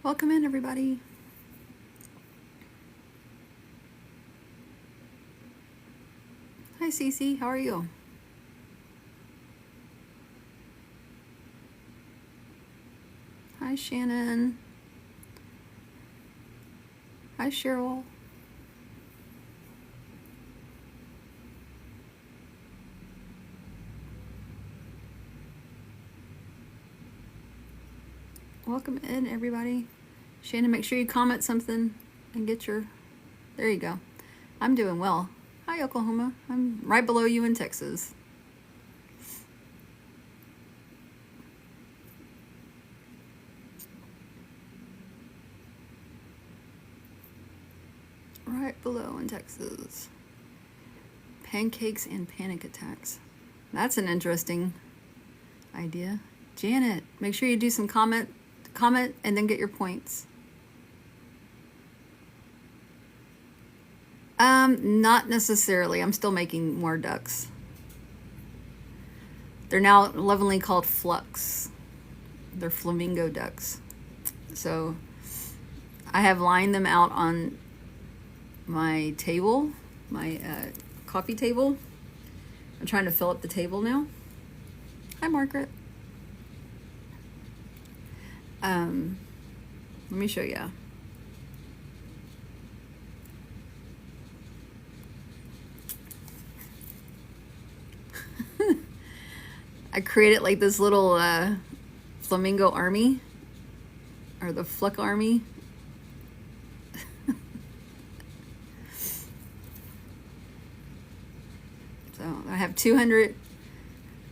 Welcome in, everybody. Hi, Cece. How are you? Hi, Shannon. Hi, Cheryl. Welcome in, everybody. Shannon, make sure you comment something and get your... There you go. I'm doing well. Hi, Oklahoma. I'm right below you in Texas. Right below in Texas. Pancakes and panic attacks. That's an interesting idea. Janet, make sure you do some comment and then get your points. Not necessarily. I'm still making more ducks. They're now lovingly called Flux. They're flamingo ducks. So I have lined them out on my table, my coffee table. I'm trying to fill up the table now. Hi, Margaret. Let me show you. I created like this little flamingo army, or the Fluck army. So I have 200.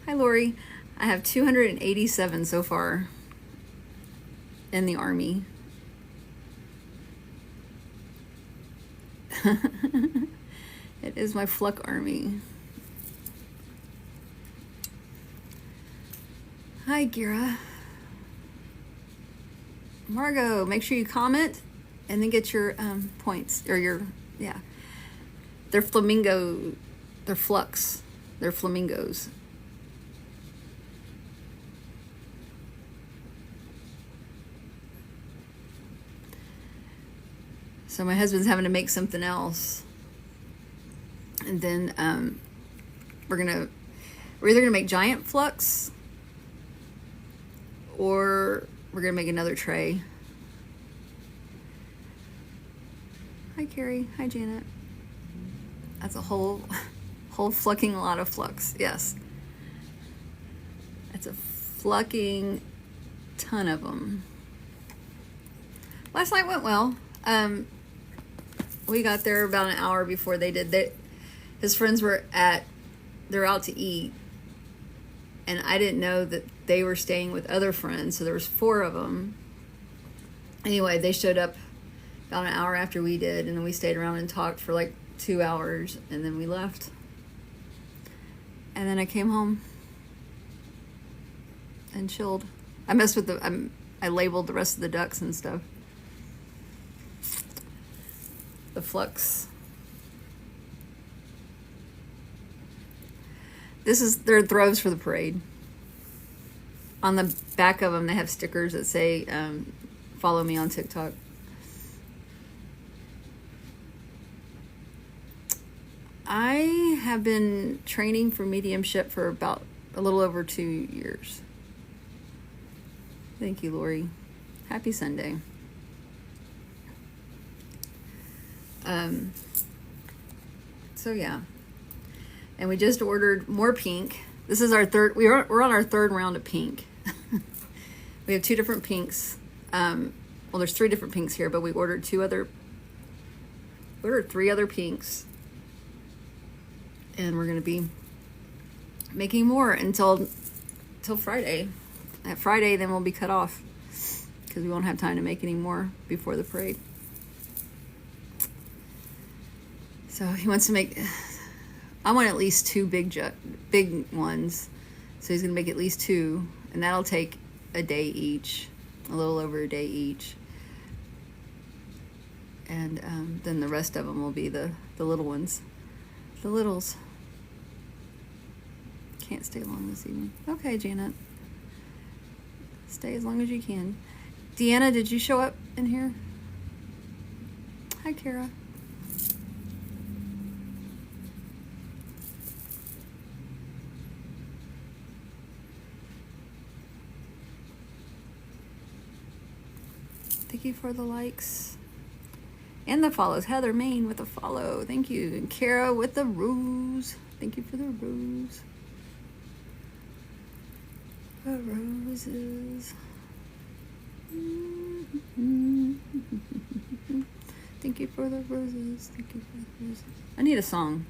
Hi, Lori. I have 287 so far in the army. It is my Fluck army. Hi, Gira. Margot, make sure you comment and then get your points, or your, yeah. They're flamingo, they're Flux, they're flamingos. So my husband's having to make something else. And then we're either gonna make giant Flux, or we're gonna make another tray. Hi, Carrie. Hi, Janet. That's a whole flucking lot of Flux. Yes. That's a flucking ton of them. Last night went well. We got there about an hour before they did. His friends they're out to eat, and I didn't know that they were staying with other friends, so there was 4 of them. Anyway, they showed up about an hour after we did, and then we stayed around and talked for like 2 hours, and then we left. And then I came home and chilled. I messed with I labeled the rest of the ducks and stuff. The Flux. They're throws for the parade. On the back of them, they have stickers that say, follow me on TikTok. I have been training for mediumship for about a little over 2 years. Thank you, Lori. Happy Sunday. So yeah, and we just ordered more pink. This is our third. We're on our 3rd round of pink. We have 2 different pinks. Well, there's 3 different pinks here, but we ordered 3 other pinks, and we're gonna be making more until Friday. At Friday, then we'll be cut off because we won't have time to make any more before the parade. So he wants to make I want at least two big ones. So he's gonna make at least two, and that'll take a day each, a little over a day each. And then the rest of them will be the little ones, the littles. Can't stay long this evening. Okay, Janet. Stay as long as you can. Deanna, did you show up in here? Hi, Kara. Thank you for the likes and the follows. Heather Main with a follow. Thank you. And Kara with the rose. Thank you for the rose. The roses. Thank you for the roses. Thank you for the roses. I need a song.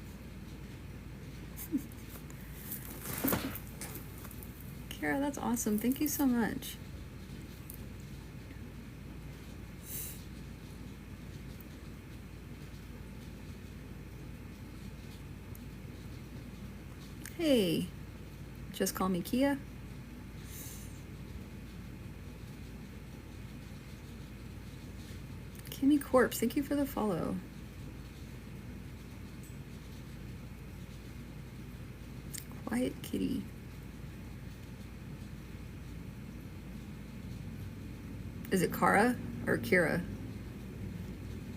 Kara, that's awesome. Thank you so much. Hey, just call me Kia. Kimmy Corpse, thank you for the follow. Quiet Kitty. Is it Kara or Kira?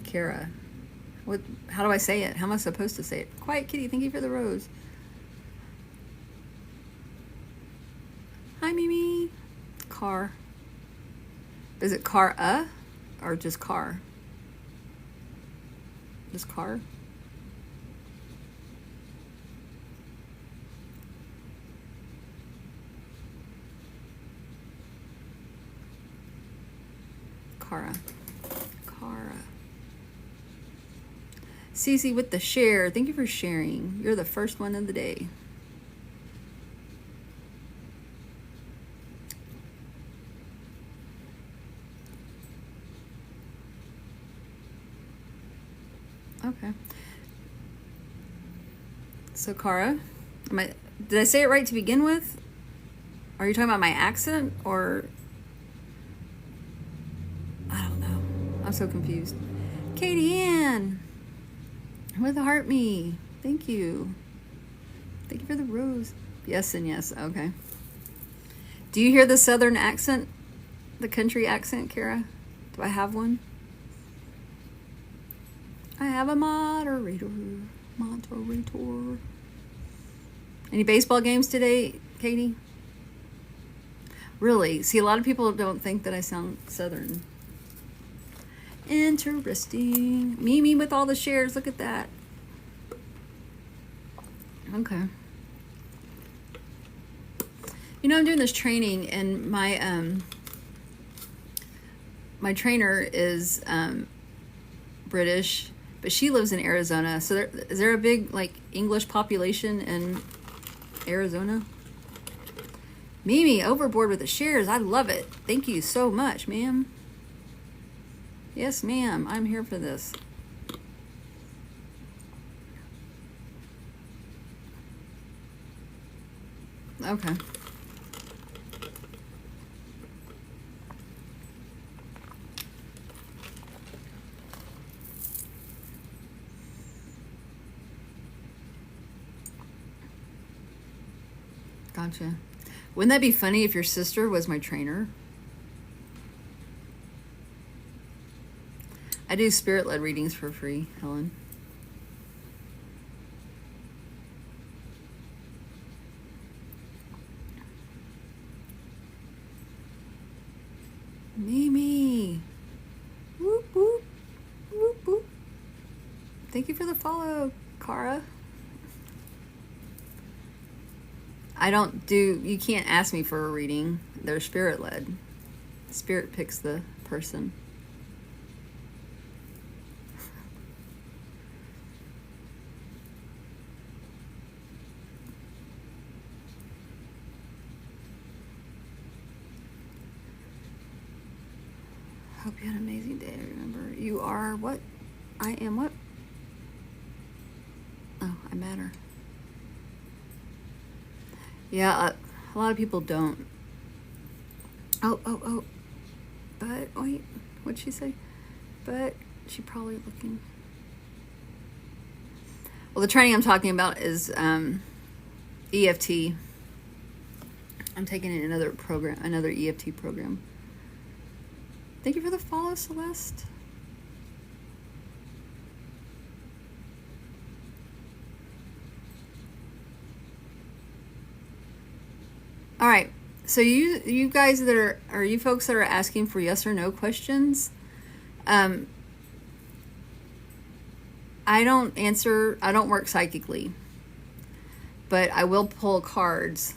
Kara. What? How do I say it? How am I supposed to say it? Quiet Kitty, thank you for the rose. Hi, Mimi. Car. Is it Car or just car? Just car? Cara. Cece with the share. Thank you for sharing. You're the first one of the day. Okay. So Cara, did I say it right to begin with? Are you talking about my accent or? I don't know. I'm so confused. Katie Ann with the heart me. Thank you. Thank you for the rose. Yes and yes. Okay. Do you hear the southern accent? The country accent, Kara? Do I have one? I have a moderator. Any baseball games today, Katie? Really? See, a lot of people don't think that I sound southern. Interesting. Mimi with all the shares. Look at that. Okay. You know, I'm doing this training, and my trainer is British, but she lives in Arizona. So is there a big English population in Arizona? Mimi, overboard with the shares. I love it. Thank you so much, ma'am. Yes, ma'am. I'm here for this. Okay. Gotcha. Wouldn't that be funny if your sister was my trainer? I do spirit-led readings for free, Helen. Mimi. Whoop, whoop. Whoop, whoop. Thank you for the follow, Cara. You can't ask me for a reading. They're spirit-led. Spirit picks the person. Hope you had an amazing day. Remember, you are what? I am what? Oh, I matter. Yeah, a lot of people don't. Oh. But, wait, what'd she say? But she probably looking. Well, the training I'm talking about is EFT. I'm taking in another program, another EFT program. Thank you for the follow, Celeste. All right. So you guys that are you folks that are asking for yes or no questions, I don't work psychically, but I will pull cards.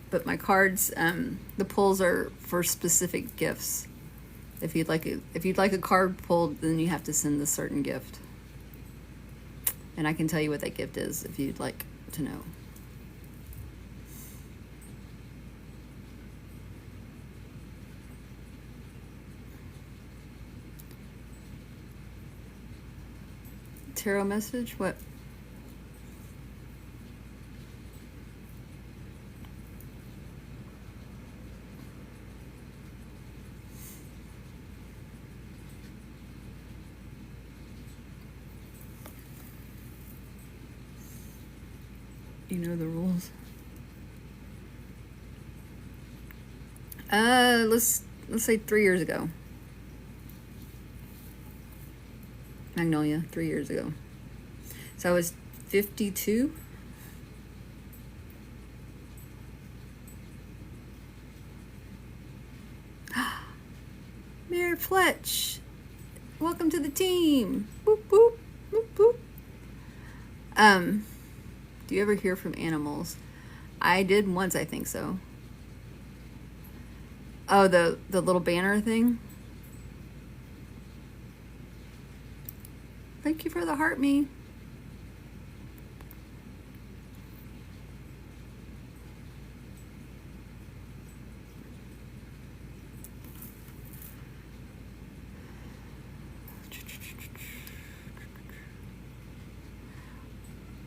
But my cards, the pulls are for specific gifts. If you'd like a card pulled, then you have to send a certain gift. And I can tell you what that gift is if you'd like to know. Tarot message? What? You know the rules. Let's say 3 years ago. Magnolia, 3 years ago. So I was 52. Mayor Fletch, welcome to the team. Boop, boop, boop, boop. Do you ever hear from animals? I did once, I think so. Oh, the little banner thing? Thank you for the heart, me.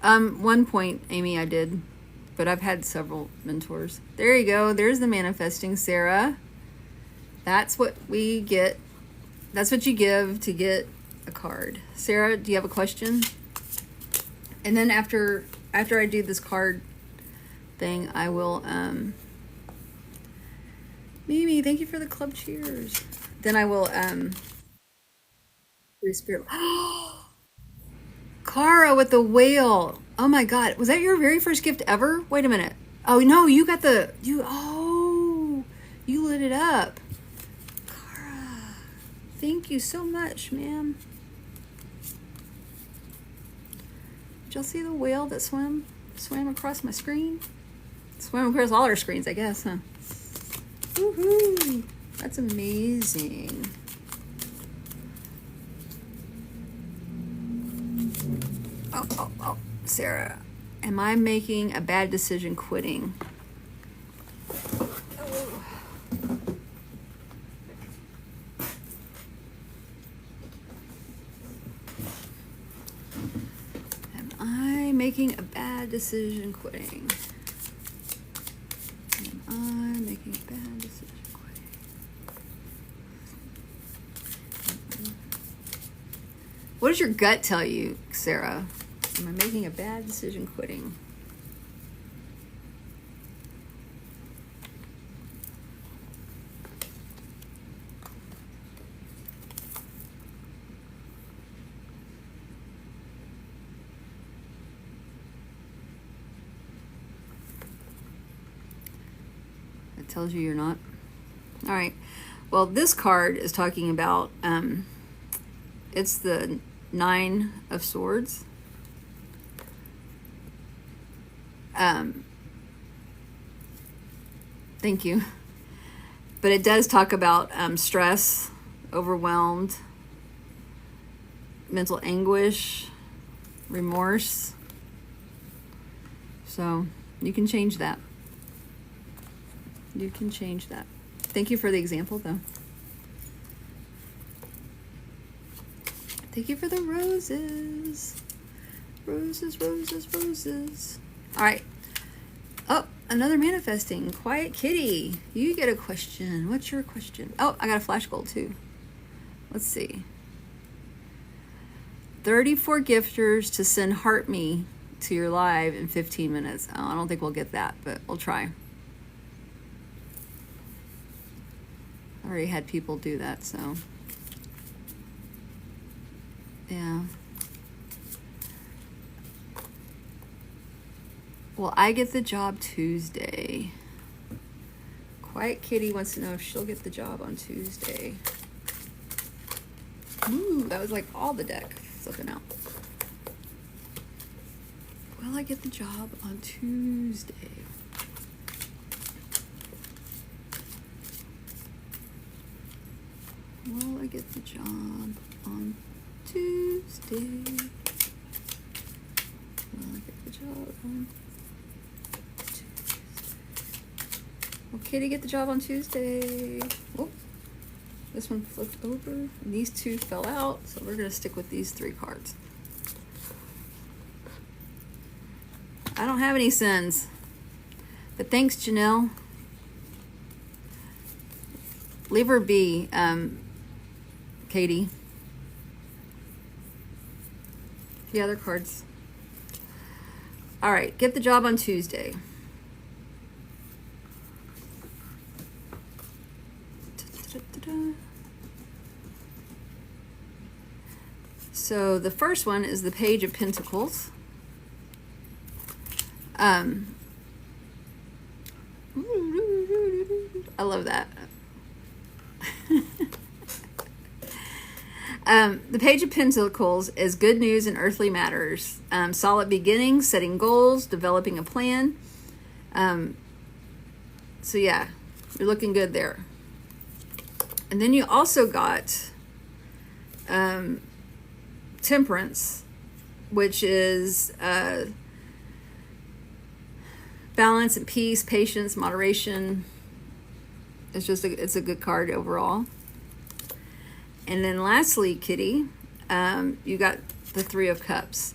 One point, Amy, I did, but I've had several mentors. There you go. There's the manifesting, Sarah. That's what we get. That's what you give to get a card. Sarah, do you have a question? And then after I do this card thing, I will, Mimi, thank you for the club cheers. Then I will, do spirit. Cara with the whale. Oh my God. Was that your very first gift ever? Wait a minute. Oh no, you got you lit it up. Cara, thank you so much, ma'am. Did y'all see the whale that swam across my screen? Swam across all our screens, I guess, huh? Woohoo! That's amazing. Oh, Sarah, am I making a bad decision quitting? Oh. Am I making a bad decision quitting? Am I making a bad decision quitting? What does your gut tell you, Sarah? Am I making a bad decision quitting? It tells you you're not. All right. Well, this card is talking about, it's the 9 of Swords. Thank you. But it does talk about stress, overwhelmed, mental anguish, remorse. So you can change that. You can change that. Thank you for the example, though. Thank you for the roses. Roses, roses, roses. All right. Oh, another manifesting. Quiet Kitty. You get a question. What's your question? Oh, I got a flash goal too. Let's see. 34 gifters to send Heart Me to your live in 15 minutes. Oh, I don't think we'll get that, but we'll try. I already had people do that, so. Yeah. Well, I get the job Tuesday. Quiet Kitty wants to know if she'll get the job on Tuesday. Ooh, that was like all the deck flipping out. Will I get the job on Tuesday? Will I get the job on Tuesday? Will I get the job on Tuesday? Will Kitty get the job on Tuesday? Oh, this one flipped over. And these two fell out, so we're going to stick with these 3 cards. I don't have any sins, but thanks, Janelle. Leave her be, Katie. The other cards. All right, get the job on Tuesday. So the first one is the Page of Pentacles. I love that. The Page of Pentacles is good news in earthly matters. Solid beginnings, setting goals, developing a plan. So yeah, you're looking good there. And then you also got Temperance, which is balance and peace, patience, moderation. It's just it's a good card overall. And then lastly, Kitty, you got the 3 of Cups.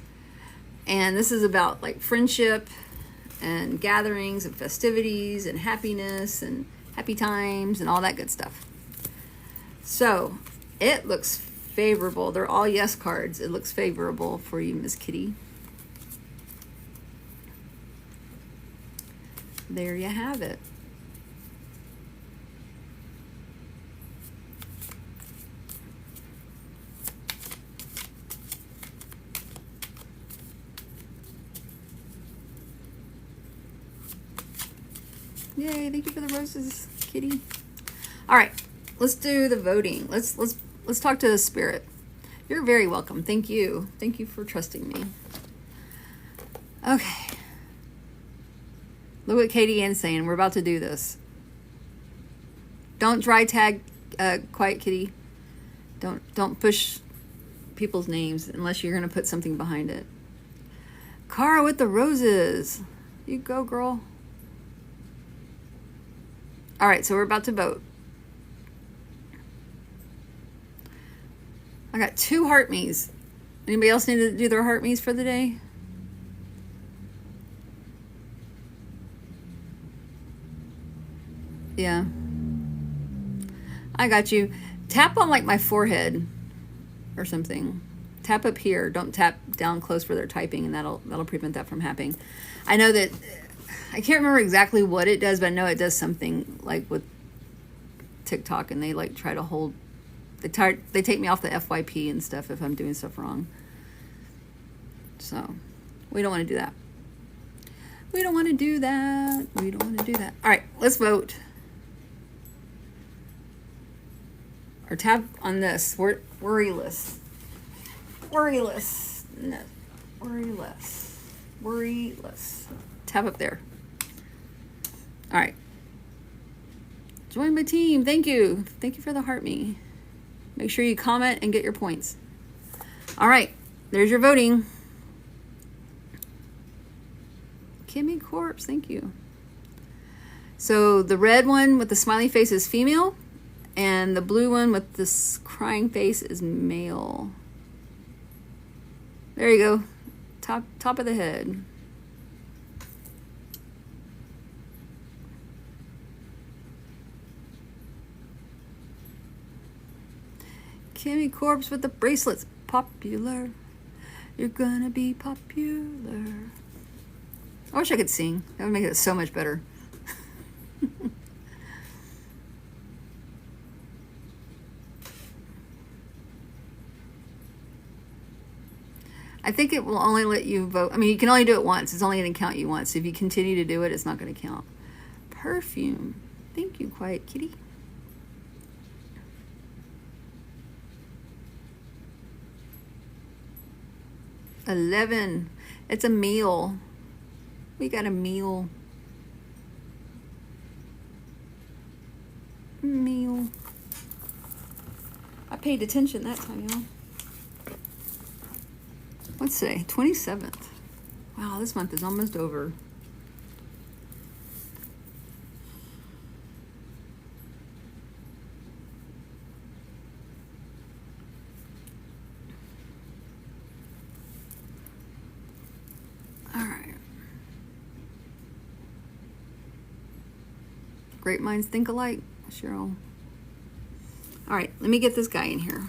And this is about like friendship and gatherings and festivities and happiness and happy times and all that good stuff. So it looks favorable. They're all yes cards. It looks favorable for you, Miss Kitty. There you have it. Yay, thank you for the roses, Kitty. All right, let's do the voting. Let's talk to the spirit. You're very welcome. Thank you. Thank you for trusting me. Okay. Look what Katie Ann's saying. We're about to do this. Don't dry tag Quiet Kitty. Don't push people's names unless you're gonna put something behind it. Cara with the roses. You go, girl. All right, so we're about to vote. I got 2 heart me's. Anybody else need to do their heart me's for the day? Yeah. I got you. Tap on like my forehead or something. Tap up here. Don't tap down close where they're typing, and that'll prevent that from happening. I know that I can't remember exactly what it does, but I know it does something like with TikTok, and they like try to hold. They take me off the FYP and stuff if I'm doing stuff wrong. So we don't want to do that. We don't want to do that. We don't want to do that. All right, let's vote. Or tap on this. Worryless. Worryless. No. Worryless. Worryless. Tap up there. All right. Join my team. Thank you. Thank you for the heart me. Make sure you comment and get your points. All right. There's your voting. Kimmy Corpse. Thank you. So the red one with the smiley face is female, and the blue one with this crying face is male. There you go. Top of the head. Kimmy Corbs with the bracelets. Popular. You're gonna be popular. I wish I could sing. That would make it so much better. I think it will only let you vote. I mean, you can only do it once. It's only going to count you once. If you continue to do it, it's not going to count. Perfume. Thank you, Quiet Kitty. $11. It's a meal. We got a meal. Meal. I paid attention that time, y'all. What's today? 27th. Wow, this month is almost over. All right. Great minds think alike, Cheryl. All right, let me get this guy in here.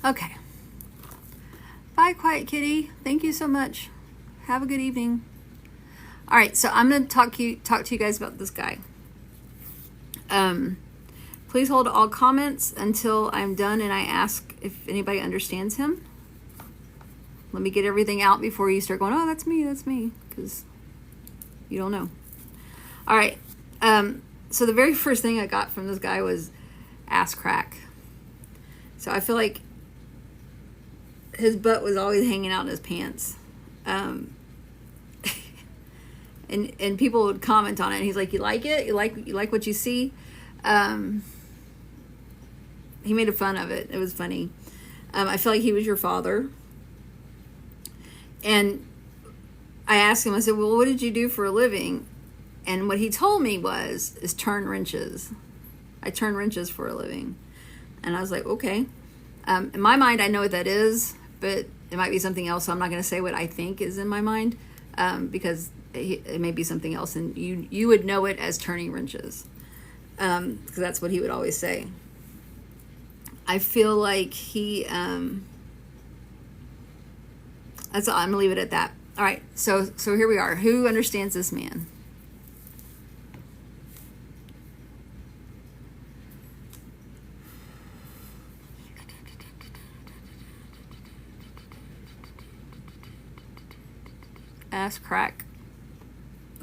Okay. Bye, Quiet Kitty. Thank you so much. Have a good evening. All right, so I'm going to talk to you guys about this guy. Please hold all comments until I'm done and I ask if anybody understands him. Let me get everything out before you start going, oh, that's me, because you don't know. All right. So the very first thing I got from this guy was ass crack. So I feel like his butt was always hanging out in his pants. And people would comment on it. And he's like, you like it? You like what you see? He made fun of it. It was funny. I feel like he was your father. And I asked him, I said, well, what did you do for a living? And what he told me is turn wrenches. I turn wrenches for a living. And I was like, okay. In my mind, I know what that is, but it might be something else. So I'm not going to say what I think is in my mind, because it may be something else, and you would know it as turning wrenches, because that's what he would always say. I feel like he. That's all. I'm gonna leave it at that. All right. So here we are. Who understands this man? Ass crack.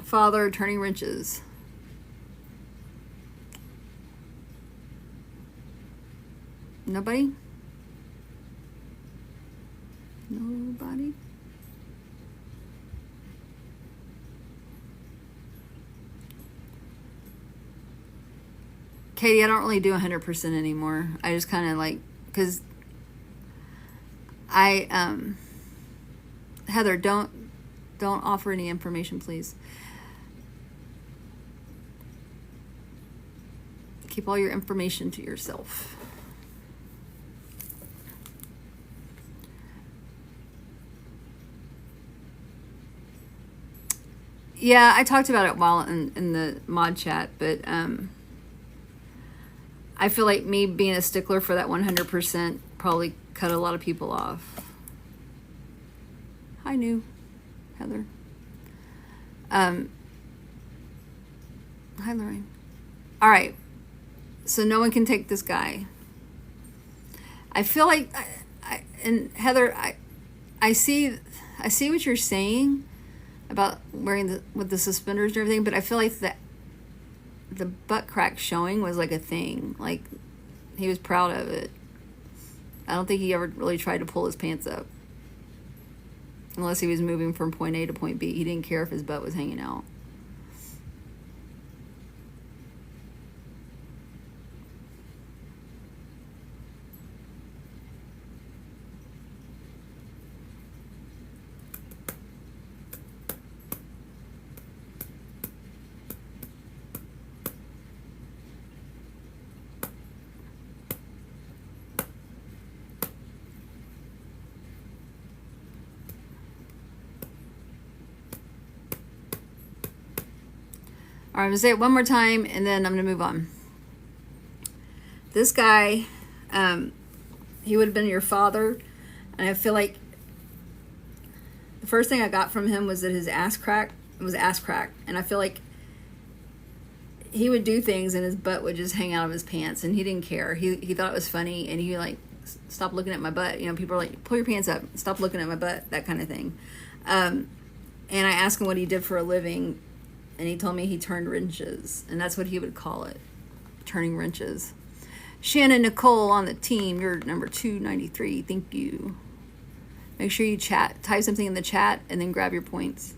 Father turning wrenches. Nobody? Nobody? Katie, I don't really do 100% anymore. I just kind of like, because Heather, don't offer any information, please. Keep all your information to yourself. Yeah, I talked about it while in the mod chat, but I feel like me being a stickler for that 100% probably cut a lot of people off. Hi, new Heather. Hi, Lorraine. All right, so no one can take this guy. I feel like, and Heather, I see what you're saying about wearing with the suspenders and everything, but I feel like the butt crack showing was like a thing. Like, he was proud of it. I don't think he ever really tried to pull his pants up, unless he was moving from point A to point B. He didn't care if his butt was hanging out. All right, I'm going to say it one more time, and then I'm going to move on. This guy, he would have been your father, and I feel like the first thing I got from him was that his ass crack was ass crack, and I feel like he would do things and his butt would just hang out of his pants, and he didn't care. He thought it was funny, and he like, stop looking at my butt. You know, people are like, pull your pants up, stop looking at my butt, that kind of thing. And I asked him what he did for a living, and he told me he turned wrenches, and that's what he would call it, turning wrenches. Shannon Nicole on the team, you're number 293. Thank you. Make sure you type something in the chat, and then grab your points.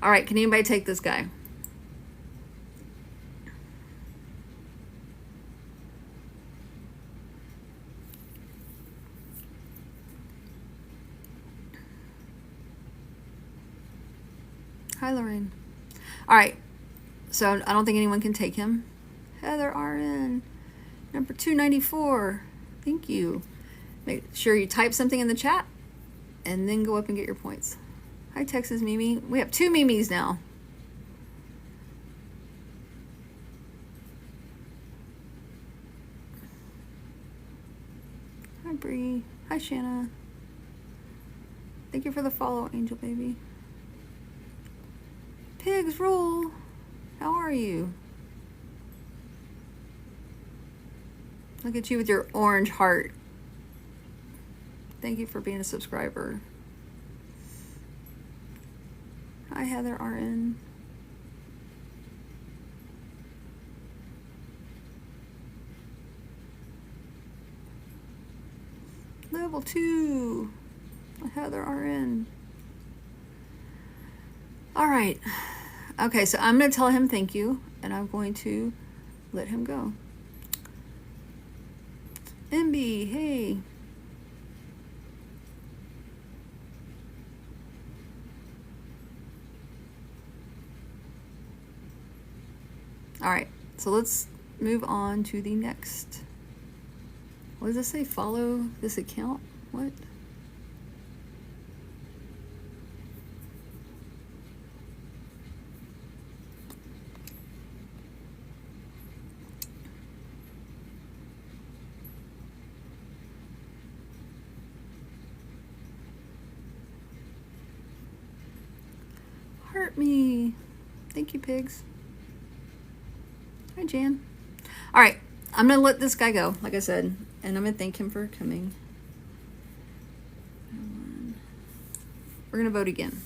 All right, can anybody take this guy? Hi, Lorraine. All right, so I don't think anyone can take him. Heather RN, number 294. Thank you. Make sure you type something in the chat, and then go up and get your points. Hi, Texas Mimi. We have 2 Mimis now. Hi, Bree. Hi, Shanna. Thank you for the follow, Angel Baby. Pigs rule. How are you? Look at you with your orange heart. Thank you for being a subscriber. Hi, Heather RN. Level 2. Heather RN. All right. Okay, so I'm going to tell him thank you, and I'm going to let him go. MB, hey. All right, so let's move on to the next What does it say? Follow this account? What? Hurt me. Thank you, pigs. Hi, Jan. All right, I'm gonna let this guy go, like I said, and I'm gonna thank him for coming. We're gonna vote again.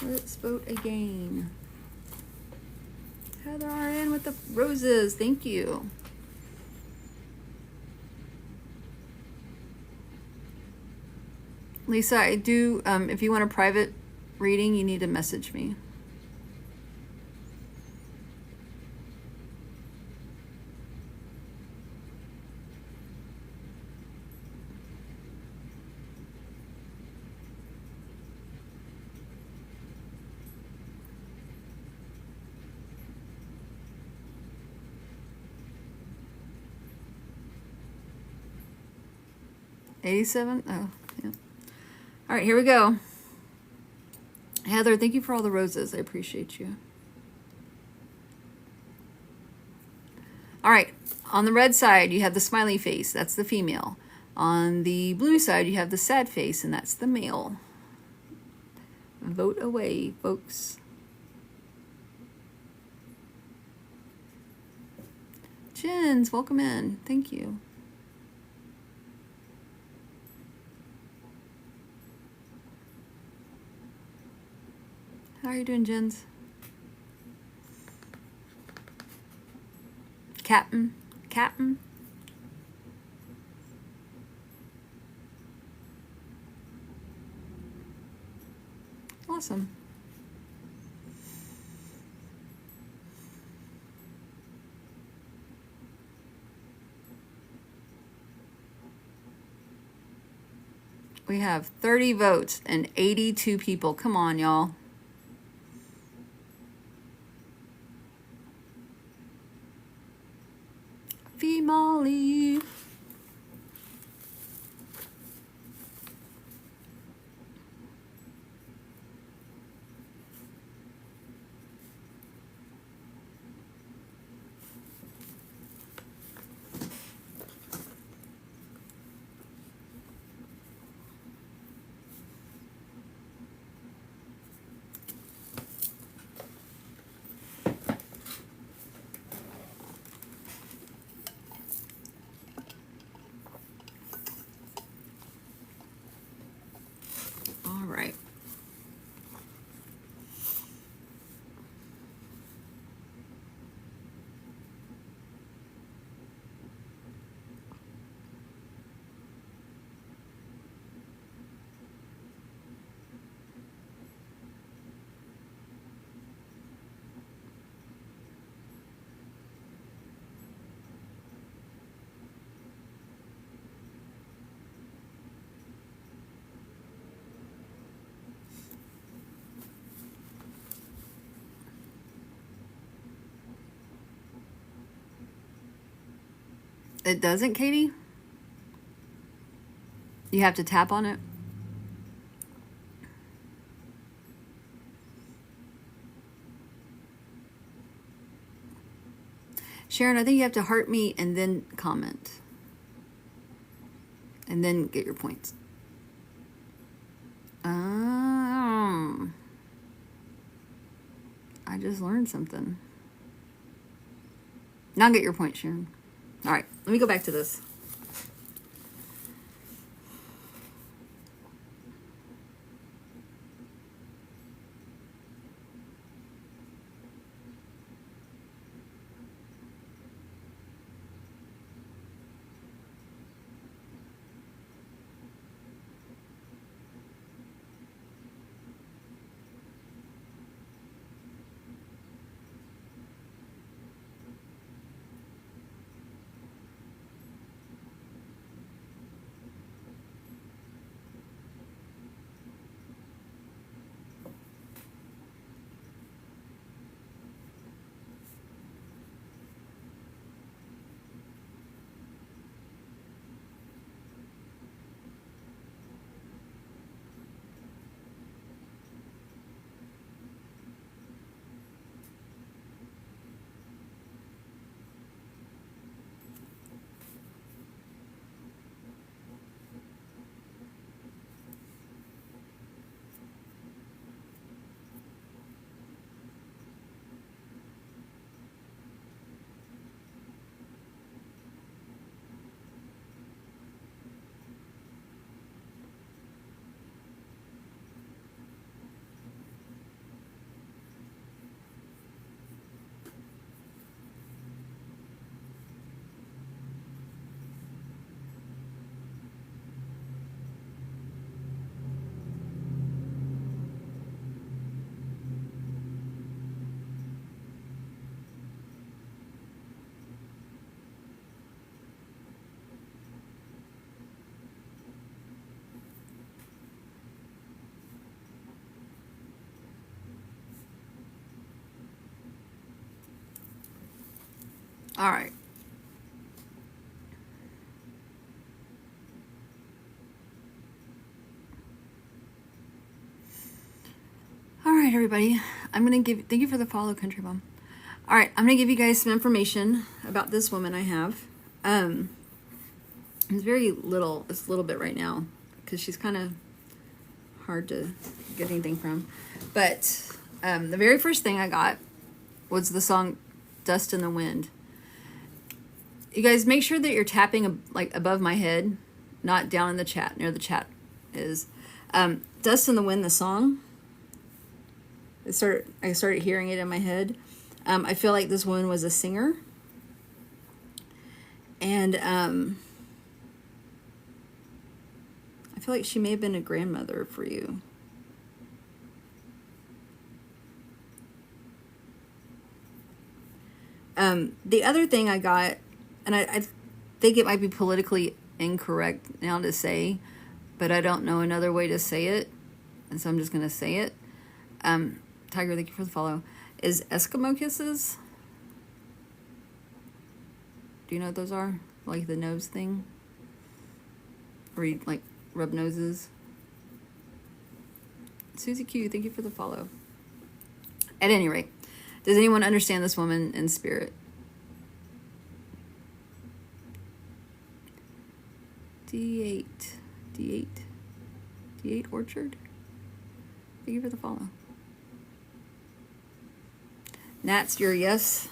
Let's vote again. Heather RN with the roses. Thank you. Lisa, I do, if you want a private reading, you need to message me. $87? Oh, yeah. All right, here we go. Heather, thank you for all the roses. I appreciate you. All right, on the red side, you have the smiley face. That's the female. On the blue side, you have the sad face, and that's the male. Vote away, folks. Jens, welcome in. Thank you. How are you doing, Jens? Captain? Captain? Awesome. We have 30 votes and 82 people. Come on, y'all. Molly. It doesn't, Katie? You have to tap on it? Sharon, I think you have to heart me and then comment. And then get your points. I just learned something. Now get your point, Sharon. All right, let me go back to this. All right. All right, everybody. I'm going to thank you for the follow, Country Mom. All right, I'm going to give you guys some information about this woman I have. It's very little. It's a little bit right now because she's kind of hard to get anything from. But the very first thing I got was the song Dust in the Wind. You guys make sure that you're tapping like above my head, not down in the chat, near the chat is. Dust in the Wind, the song. I started hearing it in my head. I feel like this woman was a singer. And I feel like she may have been a grandmother for you. The other thing I got, and I think it might be politically incorrect now to say, but I don't know another way to say it, and so I'm just going to say it. Tiger, thank you for the follow. Is Eskimo kisses? Do you know what those are? Like the nose thing? Or you, like, rub noses? Susie Q, thank you for the follow. At any rate, does anyone understand this woman in spirit? D8 Orchard. Thank you for the follow. Nat's your yes.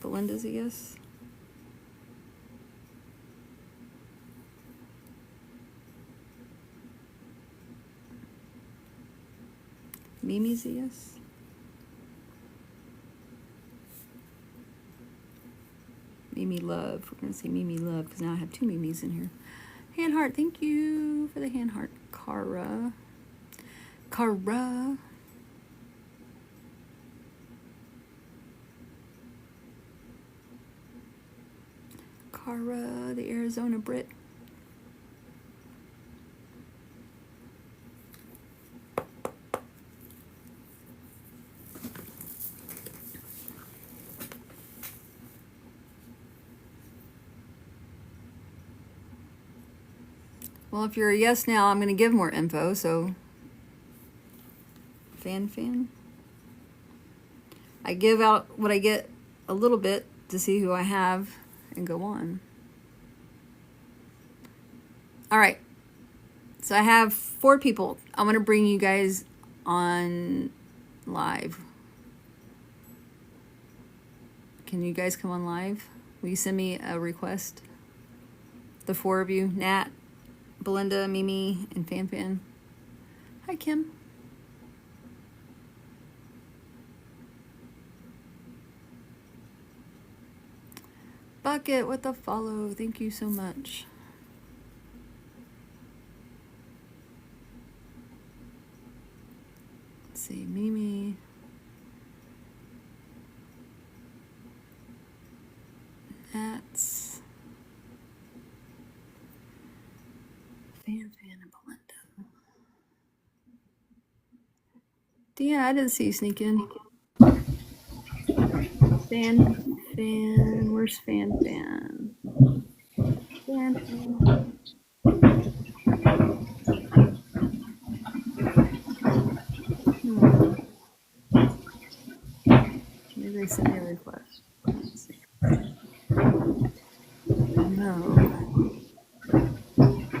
Belinda's a yes. Mimi's a yes. Mimi Love. We're going to say Mimi Love because now I have two Mimis in here. Hand heart. Thank you for the hand heart. Cara. Cara, the Arizona Brit. Well, if you're a yes now, I'm going to give more info, so fan. I give out what I get a little bit to see who I have and go on. All right. So I have 4 people. I'm going to bring you guys on live. Can you guys come on live? Will you send me a request? The 4 of you, Nat, Belinda, Mimi, and Fan. Hi, Kim. Bucket with the follow. Thank you so much. Let's see, Mimi. That's Fan and Belinda. Yeah, I didn't see you sneak in. Fan. Where's Fan? Fan. Maybe they sent me a request. Let's see. No.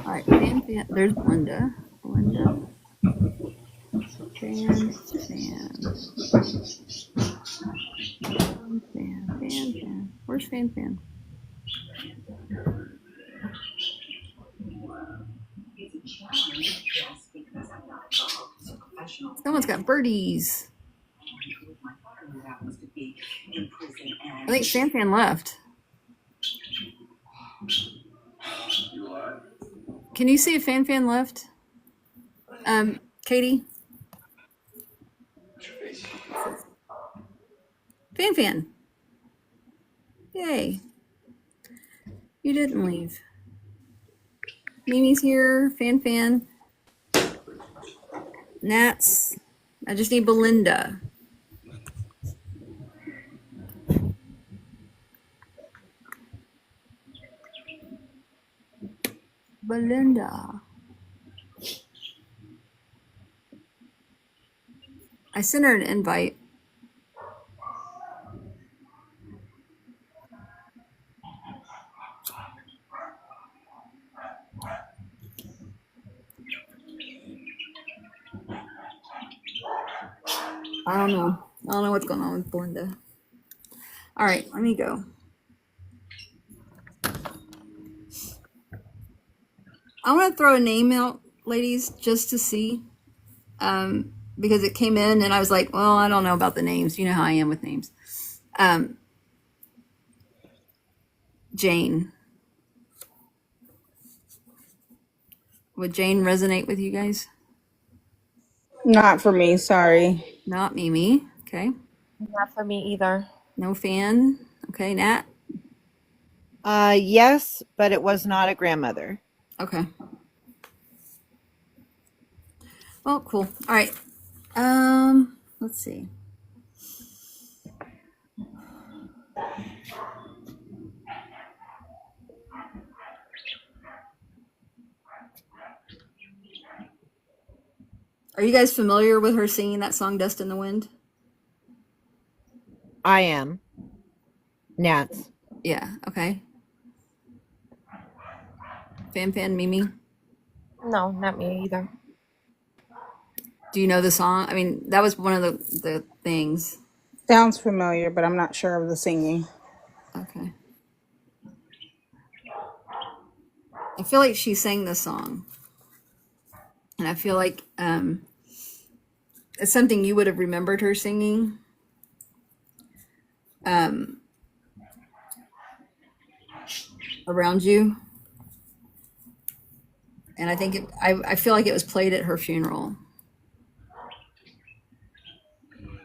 All right, Fan. There's Belinda. Fan. Where's Fan? Someone's got birdies. I think Fan left. Can you see if Fan left? Katie? Fan. Yay. You didn't leave. Mimi's here. Fan. Nats. I just need Belinda. Belinda. I sent her an invite. I don't know. I don't know what's going on with Belinda. All right, let me go. I want to throw a name out, ladies, just to see. Because it came in and I was like, well, I don't know about the names. You know how I am with names. Jane. Would Jane resonate with you guys? Not for me, sorry. Not Mimi. Okay. Not for me either. No fan. Okay, Nat. Yes, but it was not a grandmother. Okay. Well, cool. All right. Let's see. Are you guys familiar with her singing that song Dust in the Wind? I am. Nats. Yeah, okay. Fan, Mimi? No, not me either. Do you know the song? I mean, that was one of the things. Sounds familiar, but I'm not sure of the singing. Okay. I feel like she sang the song. And I feel like it's something you would have remembered her singing. Around you. And I think I feel like it was played at her funeral.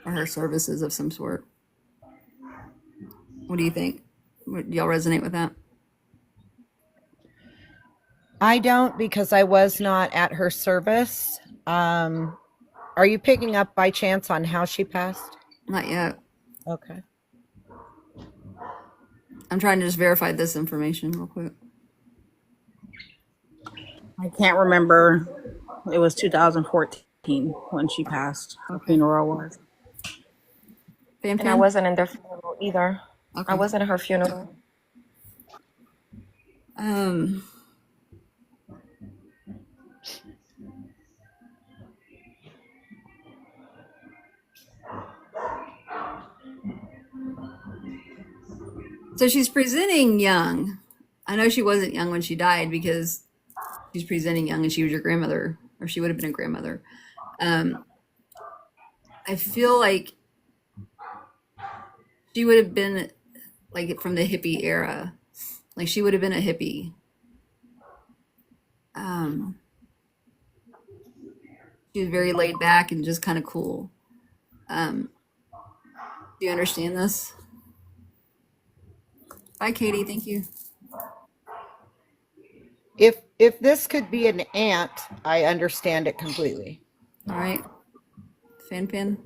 Or her services of some sort. What do you think? Do y'all resonate with that? I don't, because I was not at her service. Are you picking up by chance on how she passed? Not yet. Okay. I'm trying to just verify this information real quick. I can't remember. It was 2014 when she passed. Her funeral was. Fan, And I wasn't in their funeral either. Okay. I wasn't at her funeral. So she's presenting young. I know she wasn't young when she died because she's presenting young and she was your grandmother, or she would have been a grandmother. I feel like she would have been like from the hippie era. Like she would have been a hippie. She was very laid back and just kind of cool. Do you understand this? Bye, Katie. Thank you. If this could be an aunt, I understand it completely. All right. Fan.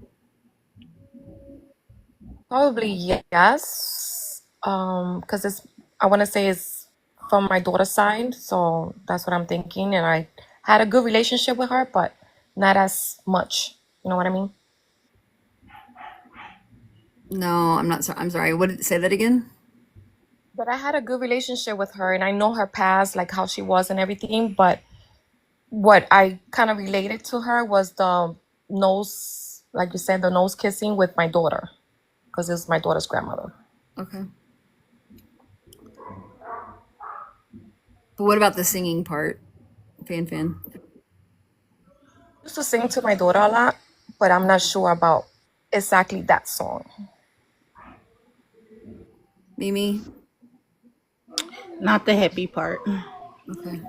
Probably yes. Because I want to say it's from my daughter's side, so that's what I'm thinking. And I had a good relationship with her, but not as much. You know what I mean? No, I'm not sorry. I'm sorry. What did say that again? But I had a good relationship with her, and I know her past, like how she was and everything. But what I kind of related to her was the nose, like you said, the nose kissing with my daughter, because it's my daughter's grandmother. Okay. But what about the singing part? Fan. I used to sing to my daughter a lot, but I'm not sure about exactly that song. Mimi? Not the hippie part. Okay.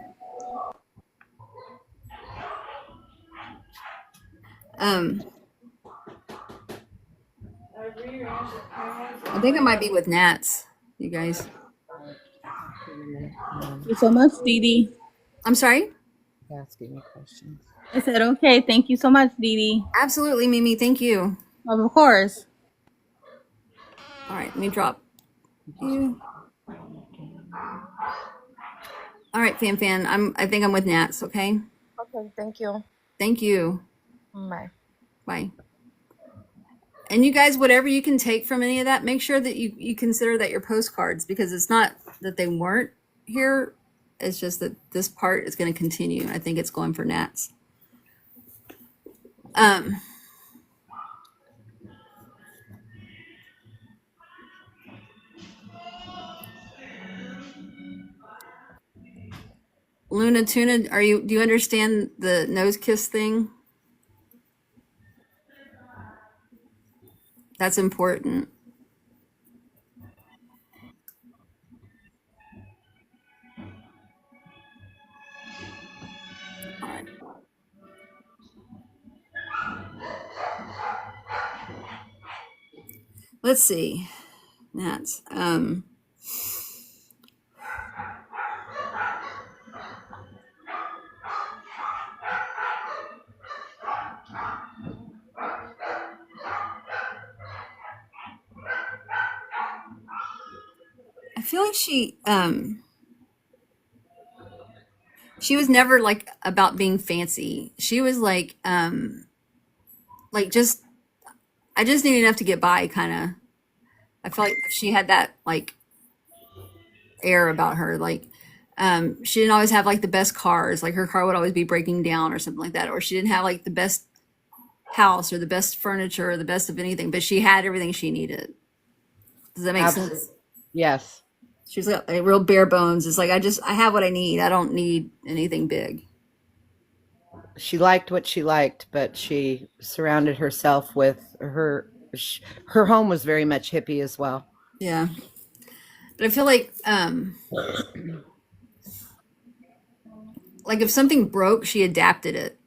I think it might be with Nats, you guys. Thank you so much, Dee Dee. I'm sorry? Asking me questions. I said, okay, thank you so much, Dee Dee. Absolutely, Mimi. Thank you. Of course. All right, let me drop you. All right, Fan Fan. I think I'm with Nats. Okay. Okay, thank you. Thank you. Bye. Bye. And you guys, whatever you can take from any of that, make sure that you consider that your postcards, because it's not that they weren't here. It's just that this part is going to continue. I think it's going for Nats. Um, Luna Tuna, do you understand the nose kiss thing? That's important. All right. Let's see. Nats. I feel like she was never like about being fancy. She was like just I just need enough to get by kind of. I feel like she had that like air about her. Like she didn't always have like the best cars. Like her car would always be breaking down or something like that. Or she didn't have like the best house or the best furniture or the best of anything, but she had everything she needed. Does that make Absolutely. sense? Yes. She's like real bare bones. It's like I have what I need. I don't need anything big. She liked what she liked, but she surrounded herself with her home was very much hippie as well. Yeah. But I feel like if something broke, she adapted it.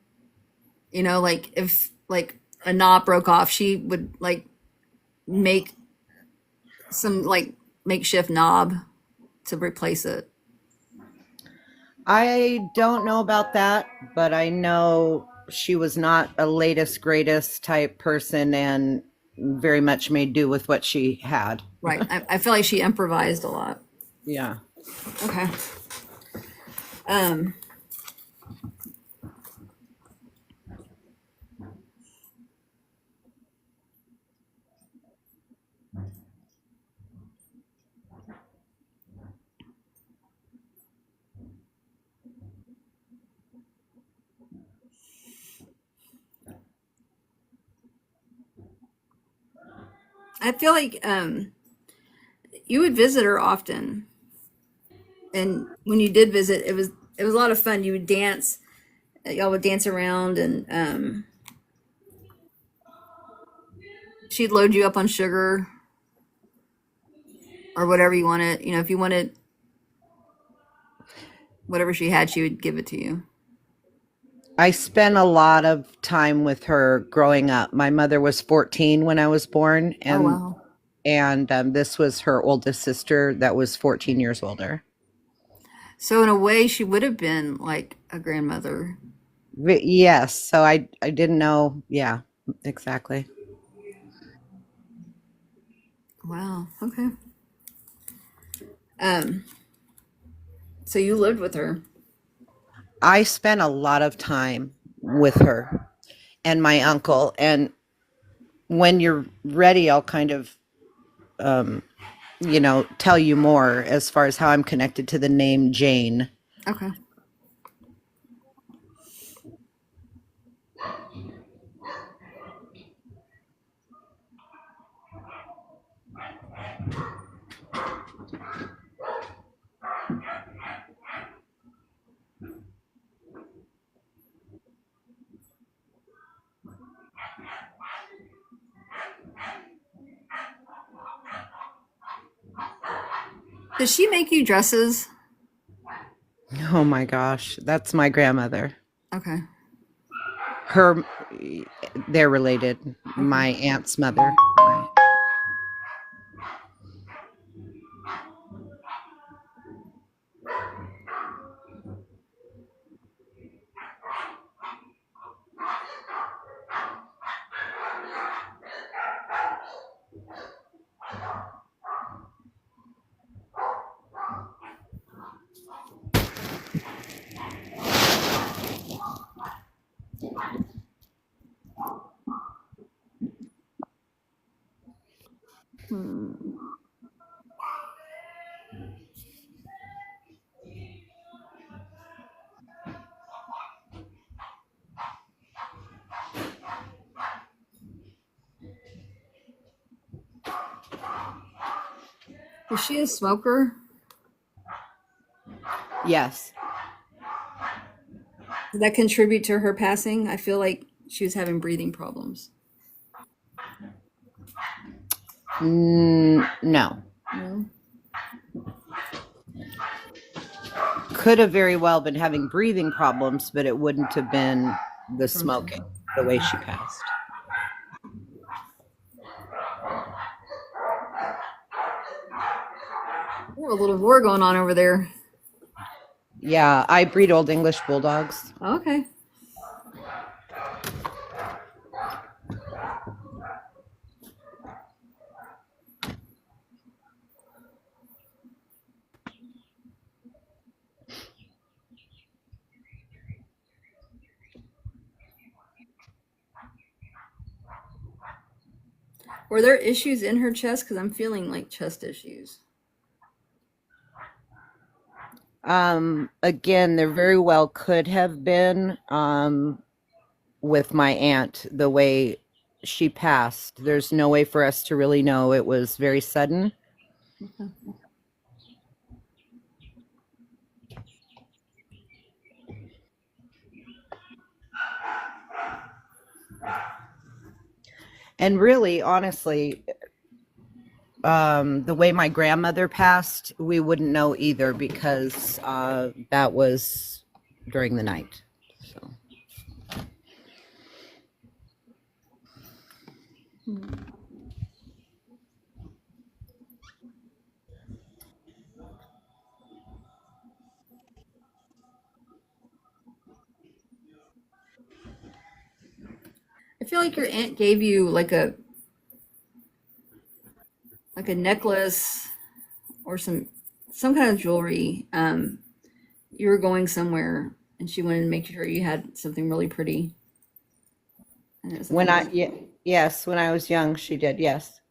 You know, like if like a knob broke off, she would like make some like makeshift knob to replace it. I don't know about that, but I know she was not a latest greatest type person and very much made do with what she had. Right. I feel like she improvised a lot. Yeah. Okay. Um, I feel like you would visit her often, and when you did visit, it was a lot of fun. You would dance, y'all would dance around, and she'd load you up on sugar or whatever you wanted. You know, if you wanted whatever she had, she would give it to you. I spent a lot of time with her growing up. My mother was 14 when I was born, Oh and wow. this was her oldest sister that was 14 years older. So in a way, she would have been like a grandmother. Yes, so I didn't know. Yeah, exactly. Wow. Okay. Um. So you lived with her. I spent a lot of time with her and my uncle, and when you're ready, I'll kind of tell you more as far as how I'm connected to the name Jane. Okay. Does she make you dresses? Oh my gosh, that's my grandmother. Okay. Her, they're related. Okay. My aunt's mother. Hmm. Was she a smoker? Yes. Did that contribute to her passing? I feel like she was having breathing problems. No. No? Could have very well been having breathing problems, but it wouldn't have been the smoking the way she passed. We have a little war going on over there. Yeah, I breed Old English bulldogs. Okay. Were there issues in her chest? Because I'm feeling like chest issues. Again, there very well could have been with my aunt the way she passed. There's no way for us to really know. It was very sudden. Okay. And really, honestly, the way my grandmother passed, we wouldn't know either because that was during the night. So I feel like your aunt gave you like a necklace or some kind of jewelry. You were going somewhere and she wanted to make sure you had something really pretty. And it was when yes, when I was young, she did. Yes.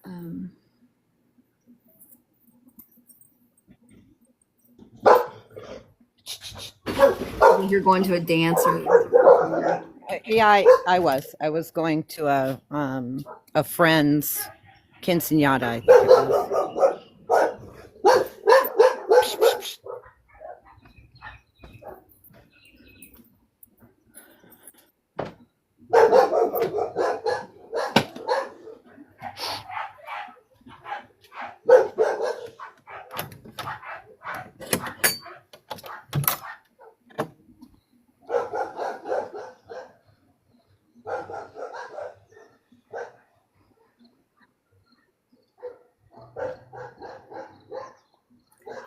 um, I think you're going to a dance or Yeah, I was. I was going to a friend's quinceañera, I think it was.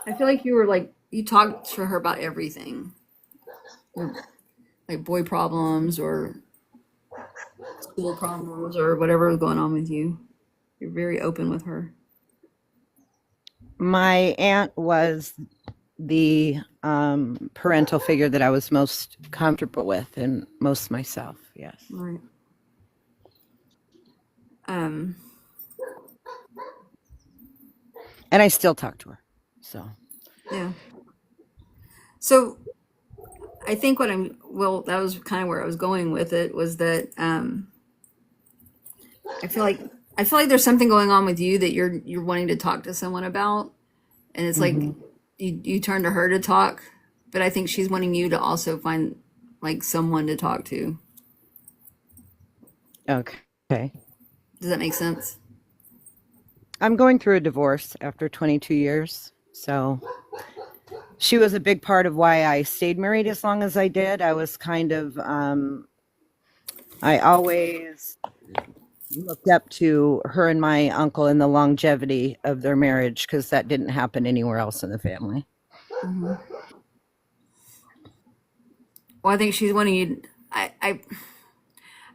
I feel like you were like you talked to her about everything, like boy problems or school problems or whatever was going on with you. You're very open with her. My aunt was the parental figure that I was most comfortable with and most myself. Yes. Right. Um, And I still talk to her. So yeah. So I think that was kind of where I was going with it was that I feel like there's something going on with you that you're wanting to talk to someone about, and it's like you turn to her to talk, but I think she's wanting you to also find like someone to talk to. okay. Does that make sense? I'm going through a divorce after 22 years. So she was a big part of why I stayed married as long as I did. I was kind of I always looked up to her and my uncle in the longevity of their marriage because that didn't happen anywhere else in the family. Mm-hmm. Well, I think she's wanting you. I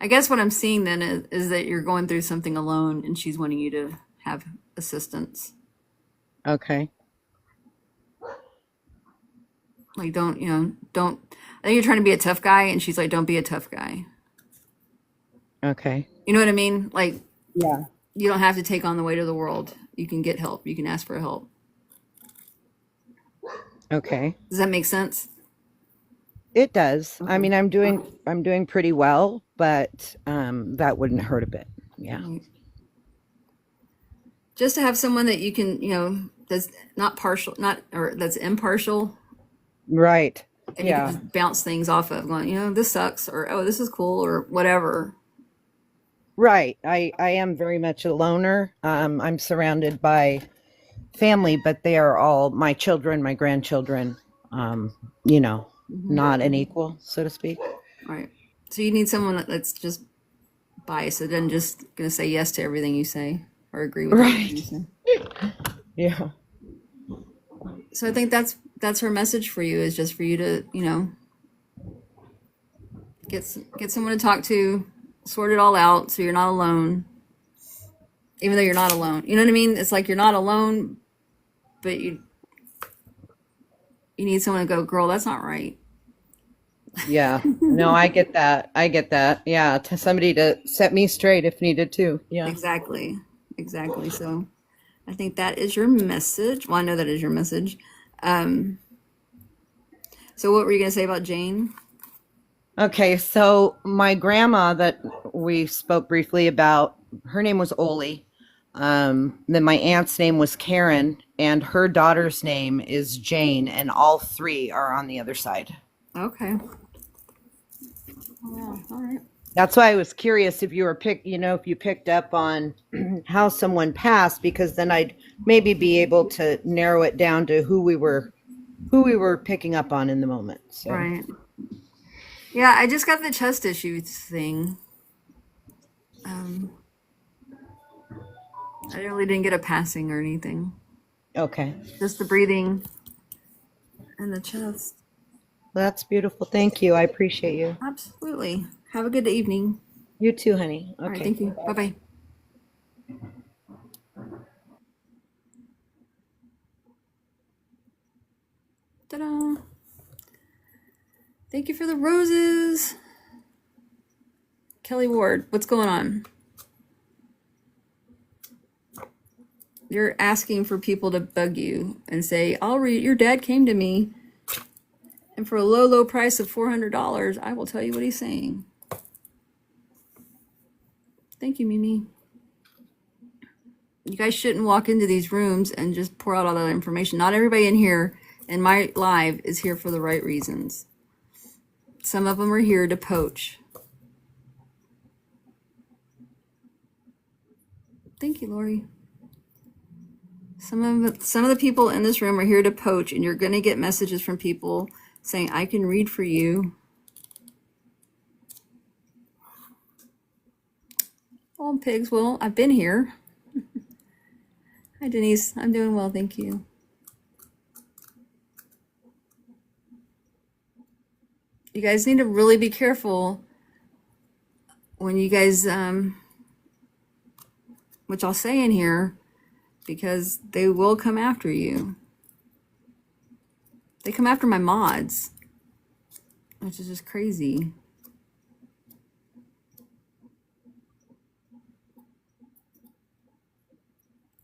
guess what I'm seeing then is that you're going through something alone, and she's wanting you to have assistance. Okay. Like, don't. I think you're trying to be a tough guy, and she's like, don't be a tough guy. Okay. You know what I mean? Like, Yeah. You don't have to take on the weight of the world. You can get help. You can ask for help. Okay. Does that make sense? It does. I Okay. mean, I'm doing pretty well, but that wouldn't hurt a bit. Yeah. Right. Just to have someone that you can, that's not partial, not or that's impartial, Right. and you can Yeah. just bounce things off of, going, this sucks, or oh, this is cool, or whatever. Right. I am very much a loner. I'm surrounded by family, but they are all my children, my grandchildren, you know, not an equal, so to speak. Right. So you need someone that's just biased, that doesn't just gonna say yes to everything you say or agree with everything you Right. say. Yeah. So I think that's her message for you, is just for you to, get someone to talk to, sort it all out, so you're not alone. Even though you're not alone, you know what I mean? It's like you're not alone, but you need someone to go, girl, that's not right. Yeah. No, I get that. I get that. Yeah. To somebody to set me straight if needed to. Yeah. Exactly. So I think that is your message. Well, I know that is your message. So what were you gonna say about Jane? Okay. So my grandma that we spoke briefly about, her name was Oli. Then my aunt's name was Karen, and her daughter's name is Jane, and all three are on the other side. Okay. Yeah, all right. That's why I was curious if you were if you picked up on how someone passed, because then I'd maybe be able to narrow it down to who we were picking up on in the moment. So. Right. Yeah, I just got the chest issues thing. I really didn't get a passing or anything. Okay. Just the breathing and the chest. That's beautiful. Thank you. I appreciate you. Absolutely. Have a good evening. You too, honey. All right, Okay. thank you. Bye-bye. Ta-da. Thank you for the roses. Kelly Ward, what's going on? You're asking for people to bug you and say, I'll read, your dad came to me, and for a low, low price of $400, I will tell you what he's saying. Thank you, Mimi. You guys shouldn't walk into these rooms and just pour out all that information. Not everybody in here in my live is here for the right reasons. Some of them are here to poach. Thank you, Lori. Some of the people in this room are here to poach, and you're going to get messages from people saying, I can read for you. Oh, pigs. Well, I've been here. Hi, Denise. I'm doing well, thank you. You guys need to really be careful when you guys, which I'll say in here, because they will come after you. They come after my mods, which is just crazy.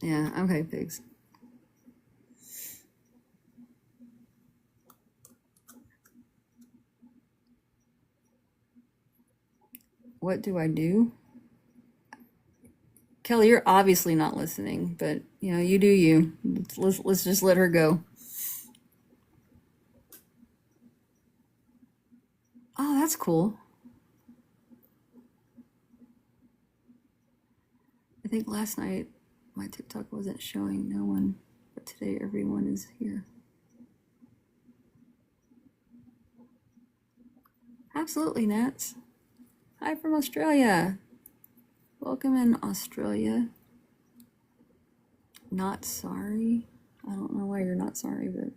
Yeah, okay, pigs. What do I do? Kelly, you're obviously not listening, but you do you. Let's just let her go. Oh, that's cool. I think last night my TikTok wasn't showing no one, but today everyone is here. Absolutely, Nats. Hi from Australia. Welcome in, Australia. Not sorry. I don't know why you're not sorry, but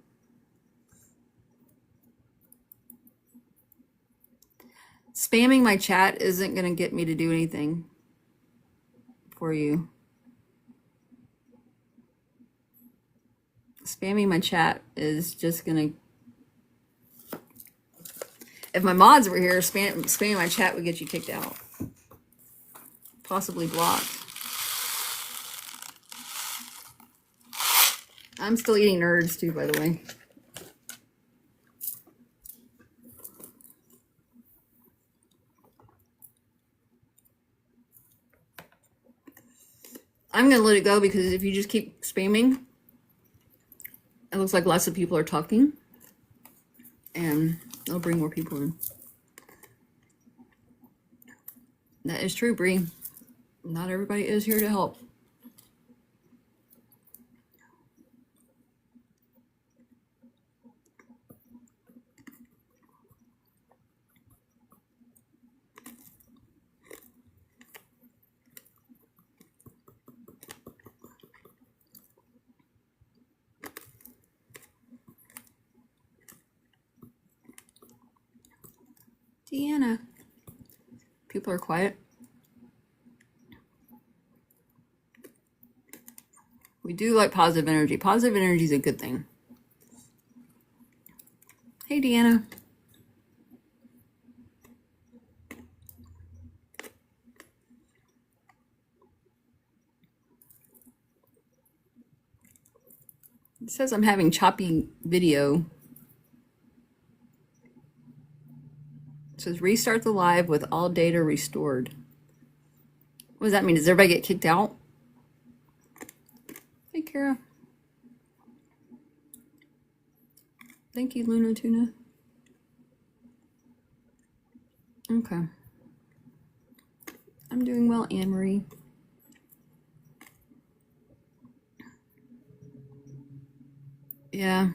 spamming my chat isn't going to get me to do anything for you. Spamming my chat is just going to... If my mods were here, spamming my chat would get you kicked out. Possibly blocked. I'm still eating nerds too, by the way. I'm gonna let it go because if you just keep spamming, it looks like lots of people are talking, and it'll bring more people in. That is true, Bree. Not everybody is here to help. Deanna. People are quiet. We do like positive energy. Positive energy is a good thing. Hey, Deanna. It says I'm having choppy video. It says restart the live with all data restored. What does that mean? Does everybody get kicked out? Hey, Kara. Thank you, Luna Tuna. Okay. I'm doing well, Anne Marie. Yeah,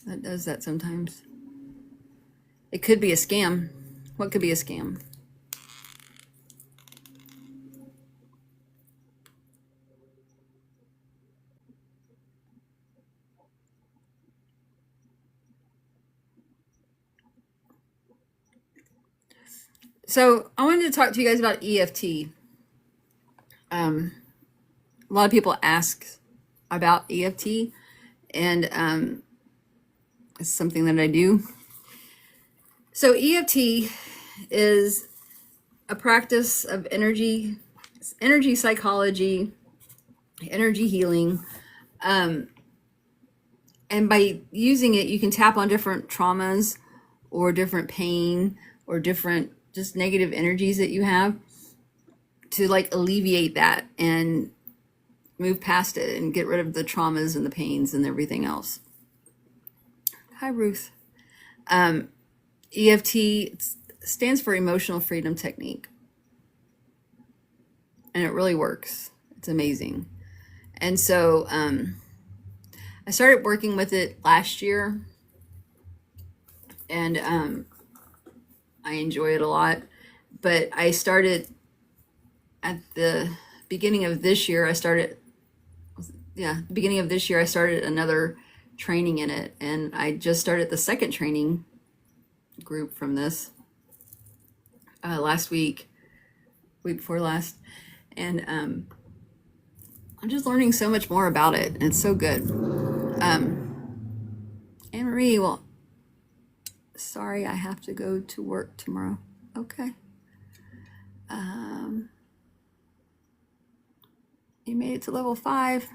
that does that sometimes. It could be a scam. What could be a scam? So I wanted to talk to you guys about EFT. A lot of people ask about EFT, and it's something that I do. So EFT is a practice of energy psychology, energy healing. And by using it, you can tap on different traumas or different pain or different just negative energies that you have to like alleviate that and move past it and get rid of the traumas and the pains and everything else. Hi, Ruth. EFT stands for Emotional Freedom Technique. And it really works. It's amazing. And so I started working with it last year, and I enjoy it a lot. But I started at the beginning of this year. I started another training in it, and I just started the second training group from this last week before last, and I'm just learning so much more about it, and it's so good. Anne Marie, well, sorry, I have to go to work tomorrow. Okay. You made it to level 5.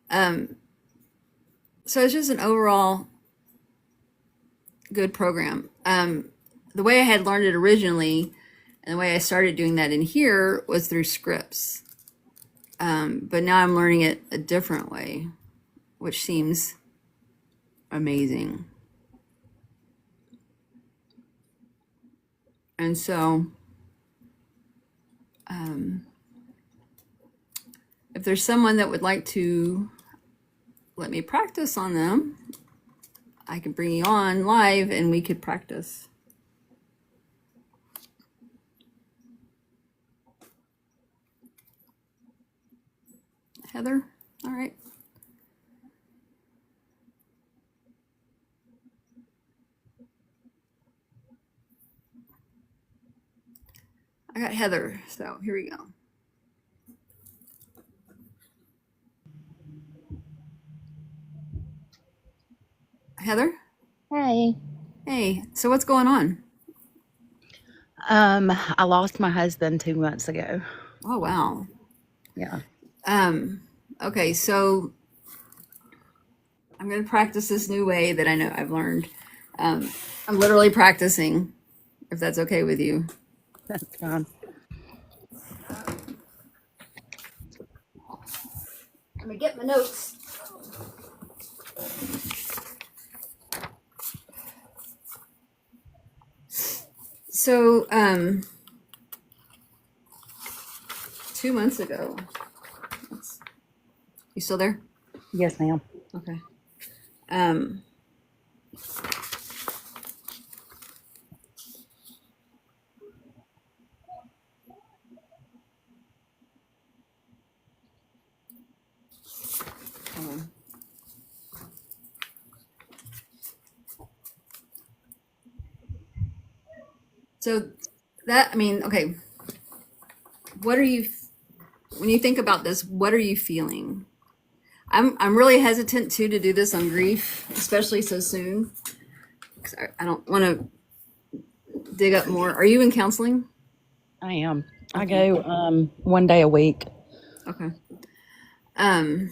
So it's just an overall good program. The way I had learned it originally and the way I started doing that in here was through scripts. But now I'm learning it a different way, which seems amazing. And so, if there's someone that would like to let me practice on them, I can bring you on live and we could practice. Heather, all right. I got Heather, so here we go. Heather? Hey. Hey, so what's going on? I lost my husband 2 months ago. Oh, wow. Yeah. Okay, so I'm going to practice this new way that I know I've learned. I'm literally practicing, if that's okay with you. That's fine. Let me get my notes. So, 2 months ago, you still there? Yes, ma'am. Okay. Hold on. So that, I mean, okay. What are you, when you think about this, what are you feeling? I'm really hesitant too to do this on grief, especially so soon. 'Cause I don't want to dig up more. Are you in counseling? I am. I Okay. go 1 day a week. Okay. I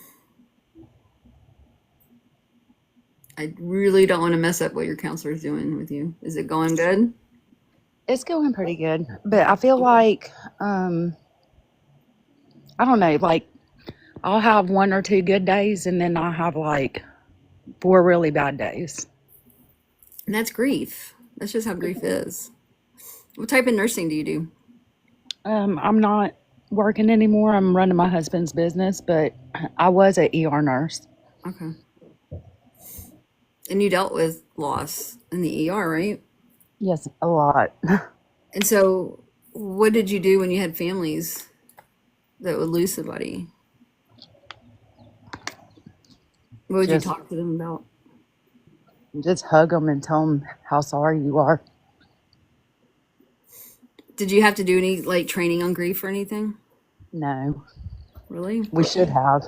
really don't want to mess up what your counselor's doing with you. Is it going good? It's going pretty good, but I feel like I don't know, like I'll have 1 or 2 good days, and then I'll have like 4 really bad days. And that's grief. That's just how grief is. What type of nursing do you do? I'm not working anymore. I'm running my husband's business, but I was an ER nurse. Okay. And you dealt with loss in the ER, right? Yes, a lot. And so, what did you do when you had families that would lose somebody? What would you Just talk to them about? just hug them and tell them how sorry you are. Did you have to do any like training on grief or anything? No, Really? we should have.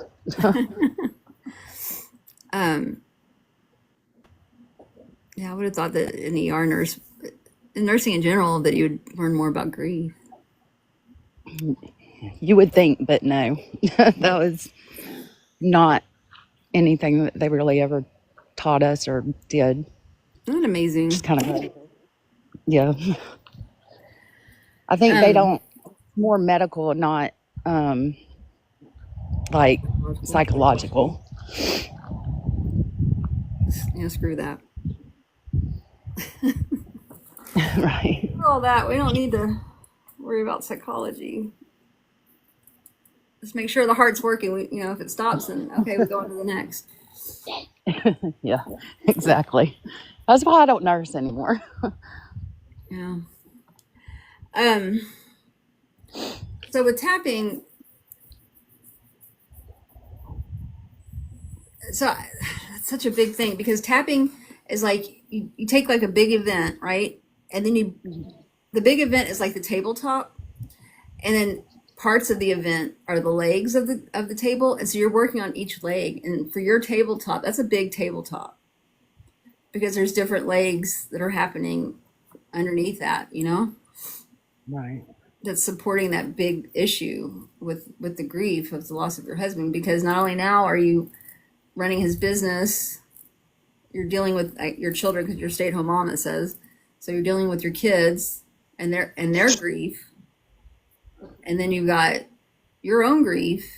Yeah, I would have thought that an ER nurse, in nursing in general, that you would learn more about grief. You would think, but no. That was not anything that they really ever taught us or did. Isn't that amazing? Just kind of, yeah. I think they don't, more medical, not like psychological. Screw that. Right. All that, we don't need to worry about psychology. Just make sure the heart's working. If it stops, then okay, we go on to the next. Yeah, exactly. That's why I don't nurse anymore. Yeah. So with tapping, that's such a big thing because tapping is like you take like a big event, right? And then the big event is like the tabletop, and then parts of the event are the legs of the table, and so you're working on each leg. And for your tabletop, that's a big tabletop because there's different legs that are happening underneath that, Right. that's supporting that big issue with the grief of the loss of your husband. Because not only now are you running his business, you're dealing with your children because you're a stay-at-home mom, it says. So you're dealing with your kids and their grief, and then you've got your own grief.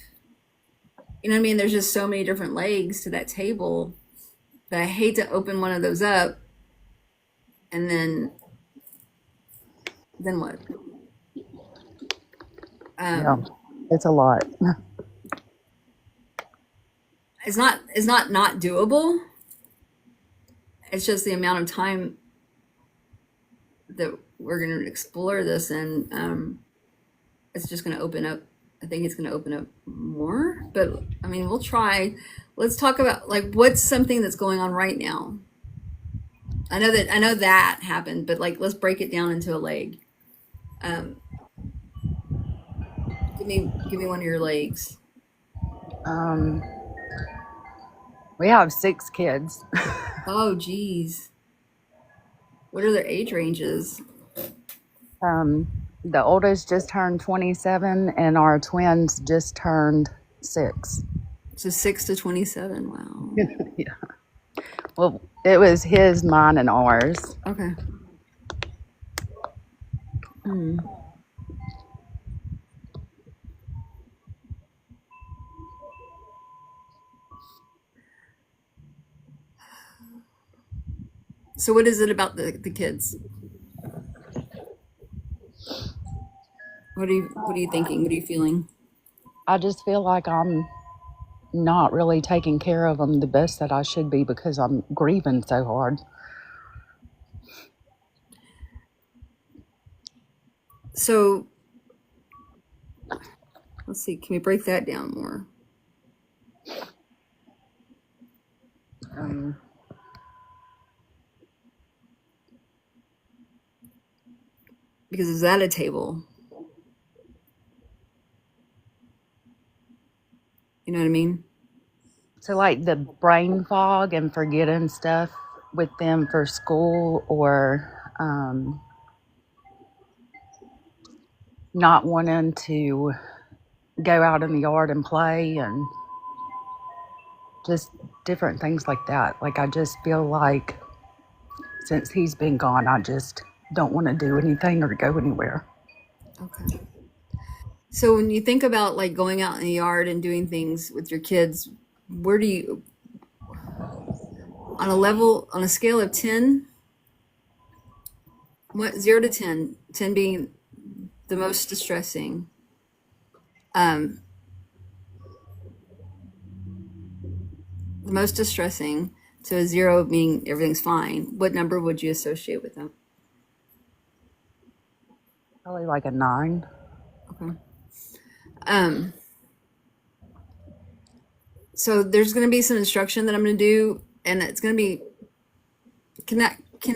You know what I mean? There's just so many different legs to that table that I hate to open one of those up, and then what? Yeah, it's a lot. It's not doable. It's just the amount of time that we're going to explore this, and it's just going to open up. I think it's going to open up more, but I mean, we'll try. Let's talk about like what's something that's going on right now. I know that happened, but like let's break it down into a leg. Give me one of your legs. We have 6 kids. Oh, geez. What are their age ranges? The oldest just turned 27, and our twins just turned 6. So 6 to 27. Wow. Yeah. Well, it was his, mine, and ours. Okay. Hmm. So what is it about the kids? What are you thinking? What are you feeling? I just feel like I'm not really taking care of them the best that I should be because I'm grieving so hard. So let's see, can we break that down more? Um, Because it's at a table. You know what I mean? so, like the brain fog and forgetting stuff with them for school, or not wanting to go out in the yard and play, and just different things like that. Like, I just feel like since he's been gone, I just don't want to do anything or go anywhere. Okay. So when you think about like going out in the yard and doing things with your kids, where do you on a scale of 10, what 0 to 10, 10 being the most distressing, um, the most distressing to a 0 meaning everything's fine, what number would you associate with that? Probably like a 9. Okay. Um, so there's going to be some instruction that I'm going to do, and it's going to be, can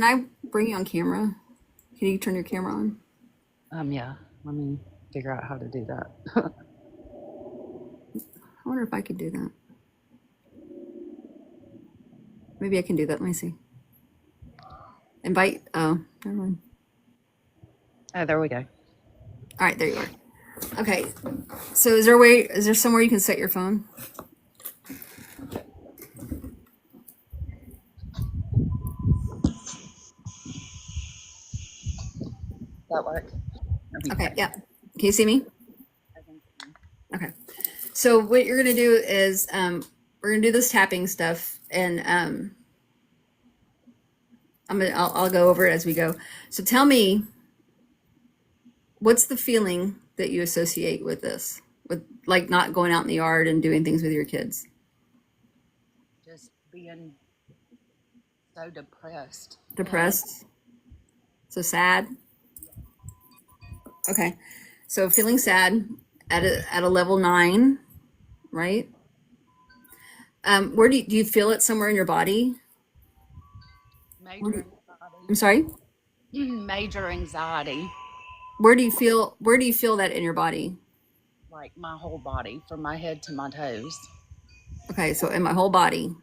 I bring you on camera? Can you turn your camera on? Yeah. Let me figure out how to do that. I wonder if I could do that. Maybe I can do that. Let me see. Invite. Oh, never mind. Oh, there we go. All right, there you are. Okay. So is there somewhere you can set your phone? That work? Okay. Yeah. Can you see me? Okay. So what you're gonna do is we're gonna do this tapping stuff, and I'll go over it as we go. So tell me, what's the feeling that you associate with this, with like not going out in the yard and doing things with your kids? Just being so depressed. Depressed? So sad? Okay. So feeling sad at a level 9, right? Where do you feel it somewhere in your body? Major I'm sorry. anxiety. Major anxiety. Where do you feel that in your body? Like my whole body, from my head to my toes. Okay, so in my whole body.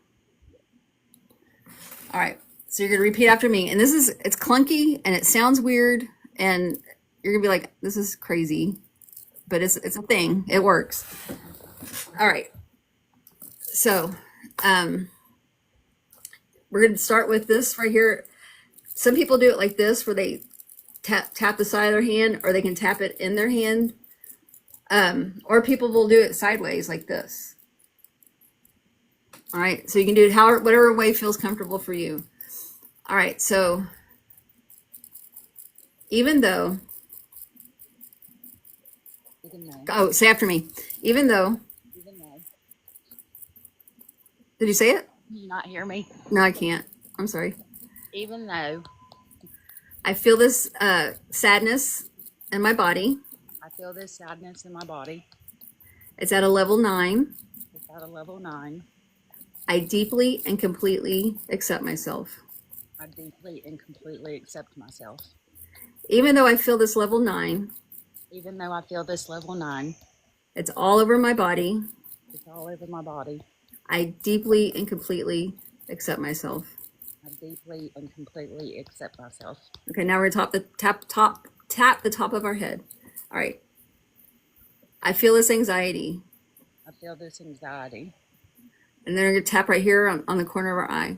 All right. So you're gonna repeat after me, and it's clunky and it sounds weird, and you're gonna be like, "This is crazy," but it's a thing. It works. All right. So, um, we're gonna start with this right here. Some people do it like this, where they tap the side of their hand, or they can tap it in their hand, or people will do it sideways like this. All right. So you can do it whatever way feels comfortable for you. All right. So even though, Even though, oh, say after me. Even though, even though. did you say it? Can you not hear me? No, I can't. I'm sorry. Even though I feel this sadness in my body. I feel this sadness in my body. It's at a level 9. It's at a level 9. I deeply and completely accept myself. I deeply and completely accept myself. Even though I feel this level 9, Even though I feel this level 9, it's all over my body. it's all over my body. I deeply and completely accept myself. I deeply and completely accept myself. Okay, now we're gonna tap the top of our head. All right. I feel this anxiety. I feel this anxiety. And then we're gonna tap right here on the corner of our eye.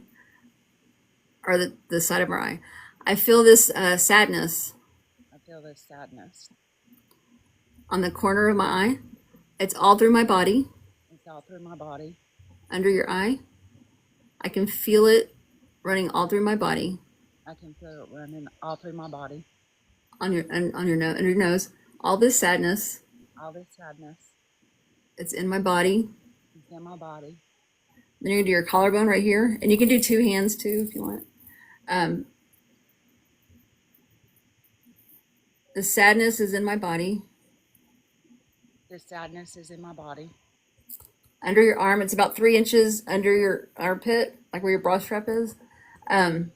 or the side of our eye. I feel this sadness I feel this sadness. on the corner of my eye. It's all through my body, It's all through my body. under your eye. I can feel it running all through my body, I can feel it running all through my body. on your nose, under your nose. All this sadness, All this sadness it's in my body. is in my body. Then you're gonna do your collarbone right here, and you can do two hands too if you want. The sadness is in my body. This sadness is in my body. Under your arm, it's about 3 inches under your armpit, like where your bra strap is. I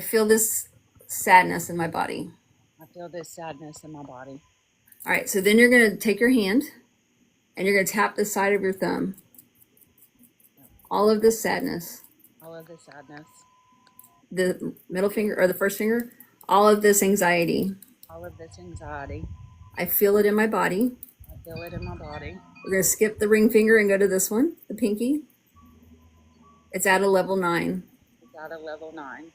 feel this sadness in my body. I feel this sadness in my body. All right, so then you're gonna take your hand and you're gonna tap the side of your thumb. All of this sadness, All of this sadness. the middle finger or the first finger, all of this anxiety. All of this anxiety. I feel it in my body. I feel it in my body. We're gonna skip the ring finger and go to this one, the pinky. It's at a level 9. It's at a level 9.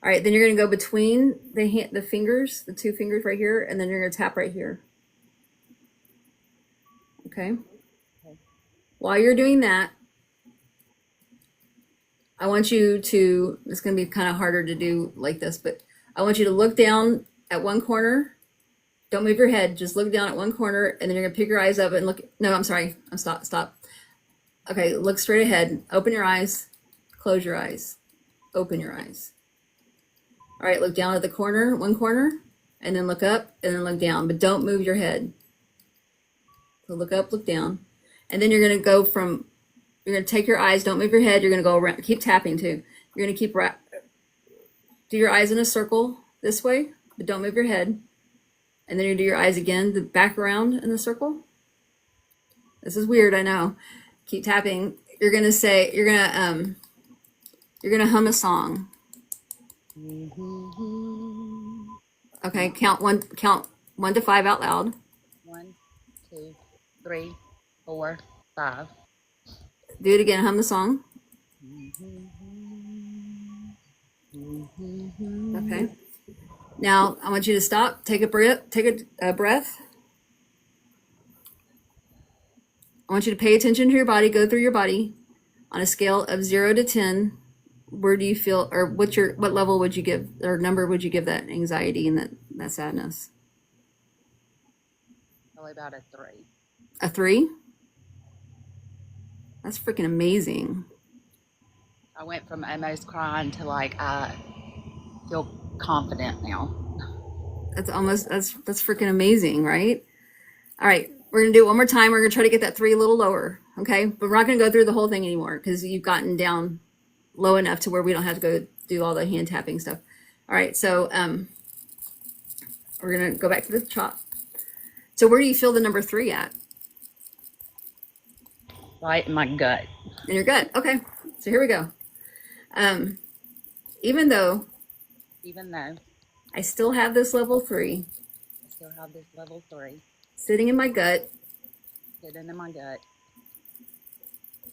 All right, then you're gonna go between the fingers, the 2 fingers right here, and then you're gonna tap right here. Okay. While you're doing that, I want you to, it's gonna be kind of harder to do like this, but I want you to look down at one corner. Don't move your head, just look down at one corner, and then you're gonna pick your eyes up and look, no, I'm sorry, stop. Okay, look straight ahead, open your eyes, close your eyes, open your eyes. All right, look down at the corner, one corner, and then look up, and then look down, but don't move your head. So look up, look down, and then you're gonna go from, you're gonna take your eyes, don't move your head, you're gonna go around, keep tapping too. You're gonna keep, do your eyes in a circle this way, but don't move your head. And then you do your eyes again, the back around in the circle. This is weird, I know. Keep tapping. You're gonna say, you're gonna hum a song. Okay, count one to 5 out loud. 1, 2, 3, 4, 5. Do it again, hum the song. Okay. Now I want you to stop, take a breath. I want you to pay attention to your body, go through your body on a scale of 0 to 10. Where do you feel, or what level would you give, or number would you give that anxiety and that sadness? Probably about a 3. A 3? That's freaking amazing. I went from almost crying to like I feel confident now. That's freaking amazing, right? All right, we're gonna do it one more time. We're gonna try to get that 3 a little lower, okay? But we're not gonna go through the whole thing anymore because you've gotten down low enough to where we don't have to go do all the hand tapping stuff. All right, so we're gonna go back to the chop. So where do you feel the number 3 at? Right in my gut. In your gut. Okay, so here we go. Even though I still have this level 3 I still have this level 3 sitting in my gut, sitting in my gut.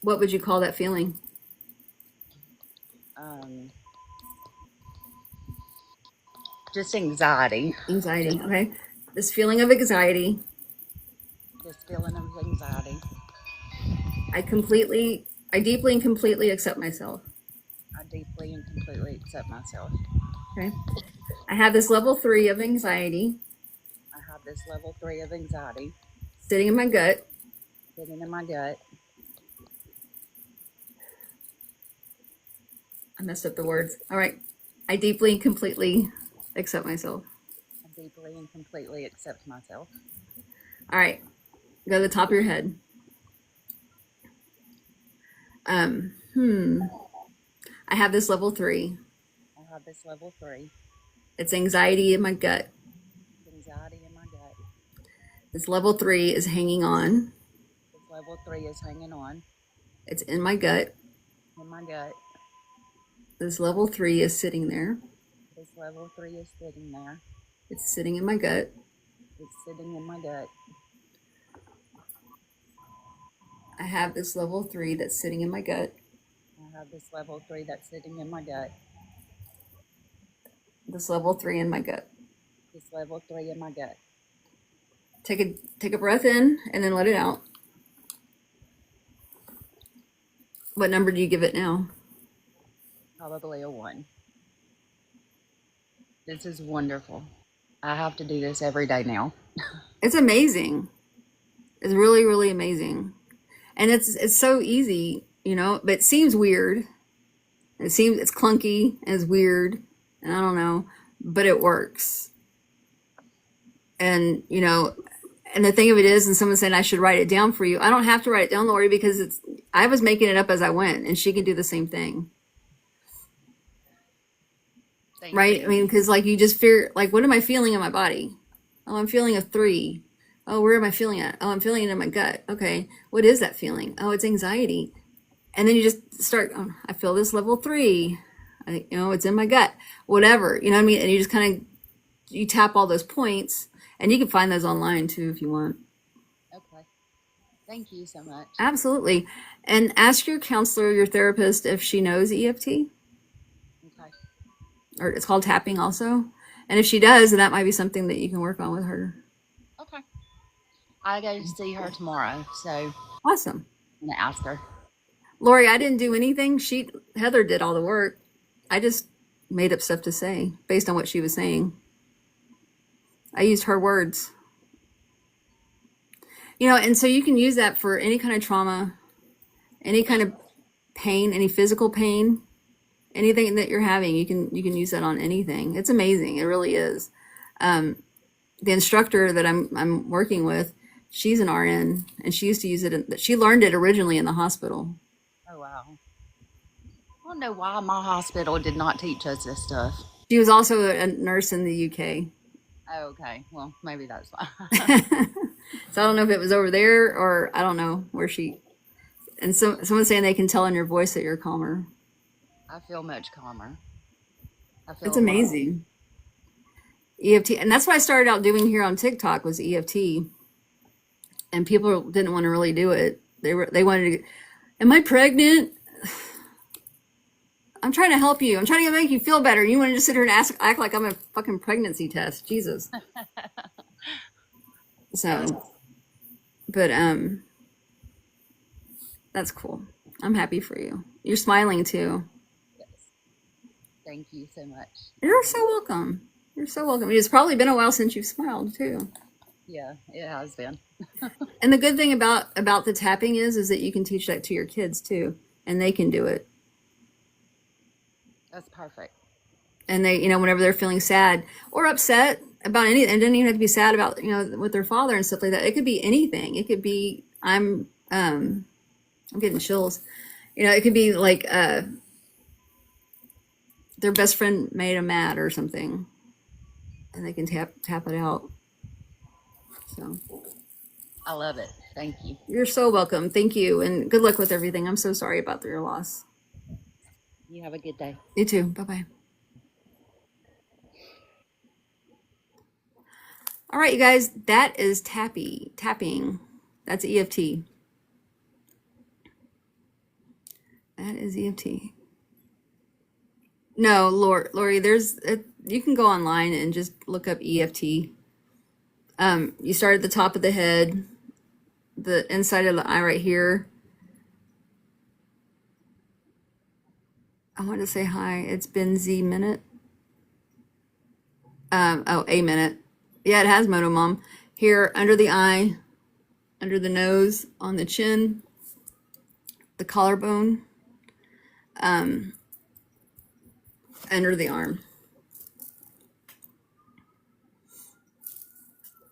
what would you call that feeling? Just anxiety. Anxiety, okay. This feeling of anxiety, This feeling of anxiety. I deeply and completely accept myself. I deeply and completely accept myself. Okay. I have this level 3 of anxiety I have this level 3 of anxiety sitting in my gut. sitting in my gut. I messed up the words. All right. I deeply and completely accept myself. I deeply and completely accept myself. All right. Go to the top of your head. I have this level 3. I have this level 3. It's anxiety in my gut. Anxiety in my gut. This level 3 is hanging on. This level 3 is hanging on It's in my gut. in my gut. This level 3 is sitting there. This level 3 is sitting there. It's sitting in my gut. It's sitting in my gut. I have this level 3 that's sitting in my gut. I have this level 3 that's sitting in my gut. This level 3 in my gut. This level 3 in my gut. Take a breath in and then let it out. What number do you give it now? Probably a 1. This is wonderful. I have to do this every day now. It's amazing. It's really, really amazing. And it's so easy, you know, but it seems weird. It's clunky and it's weird, and I don't know, but it works. And you know, and the thing of it is, and someone saying I should write it down for you. I don't have to write it down, Lori, because I was making it up as I went, and she can do the same thing. Thank Right? you. I mean, because like you just fear, like, what am I feeling in my body? Oh, I'm feeling a 3. Oh, where am I feeling it? Oh, I'm feeling it in my gut. Okay, what is that feeling? Oh, it's anxiety. And then you just start, oh, I feel this level 3. You know, it's in my gut. Whatever, you know what I mean? And you just kind of, you tap all those points, and you can find those online too if you want. Okay. Thank you so much. Absolutely. And ask your counselor, your therapist, if she knows EFT, Okay. or it's called tapping also. And if she does, then that might be something that you can work on with her. Okay. I go to see her tomorrow, so Awesome. I'm going to ask her. Lori, I didn't do anything. Heather did all the work. I just made up stuff to say based on what she was saying. I used her words. You know, and so you can use that for any kind of trauma, any kind of pain, any physical pain, anything that you're having. You can use that on anything. It's amazing. It really is. The instructor that I'm working with, she's an RN, and she used to use it. She learned it originally in the hospital. Oh, wow. I don't know why my hospital did not teach us this stuff. She was also a nurse in the UK. Oh, okay. Well, maybe that's why. So I don't know if it was over there or I don't know where she. And someone's saying they can tell in your voice that you're calmer. I feel much calmer. I feel It's amazing. EFT, and that's what I started out doing here on TikTok was EFT. And people didn't want to really do it. They wanted to. Am I pregnant? I'm trying to help you. I'm trying to make you feel better. You want to just sit here and act like I'm a fucking pregnancy test. Jesus. So, but that's cool. I'm happy for you. You're smiling too. Yes. Thank you so much. You're so welcome. You're so welcome. It's probably been a while since you've smiled too. Yeah, it has been. And the good thing about the tapping is that you can teach that to your kids too, and they can do it. That's perfect. And they, you know, whenever they're feeling sad or upset about anything, it doesn't even have to be sad about, you know, with their father and stuff like that. It could be anything. It could be I'm getting chills. You know, it could be like their best friend made them mad or something, and they can tap it out. So I love it. Thank you. you're so welcome. Thank you, and good luck with everything. I'm so sorry about your loss. You have a good day. You too. Bye bye. All right, you guys. That is tapping. That's EFT. That is EFT. No, Lori, you can go online and just look up EFT. You start at the top of the head, the inside of the eye right here. I want to say hi. It's been Z minute. A minute. Yeah, it has Moto Mom. Here, under the eye, under the nose, on the chin, the collarbone, under the arm.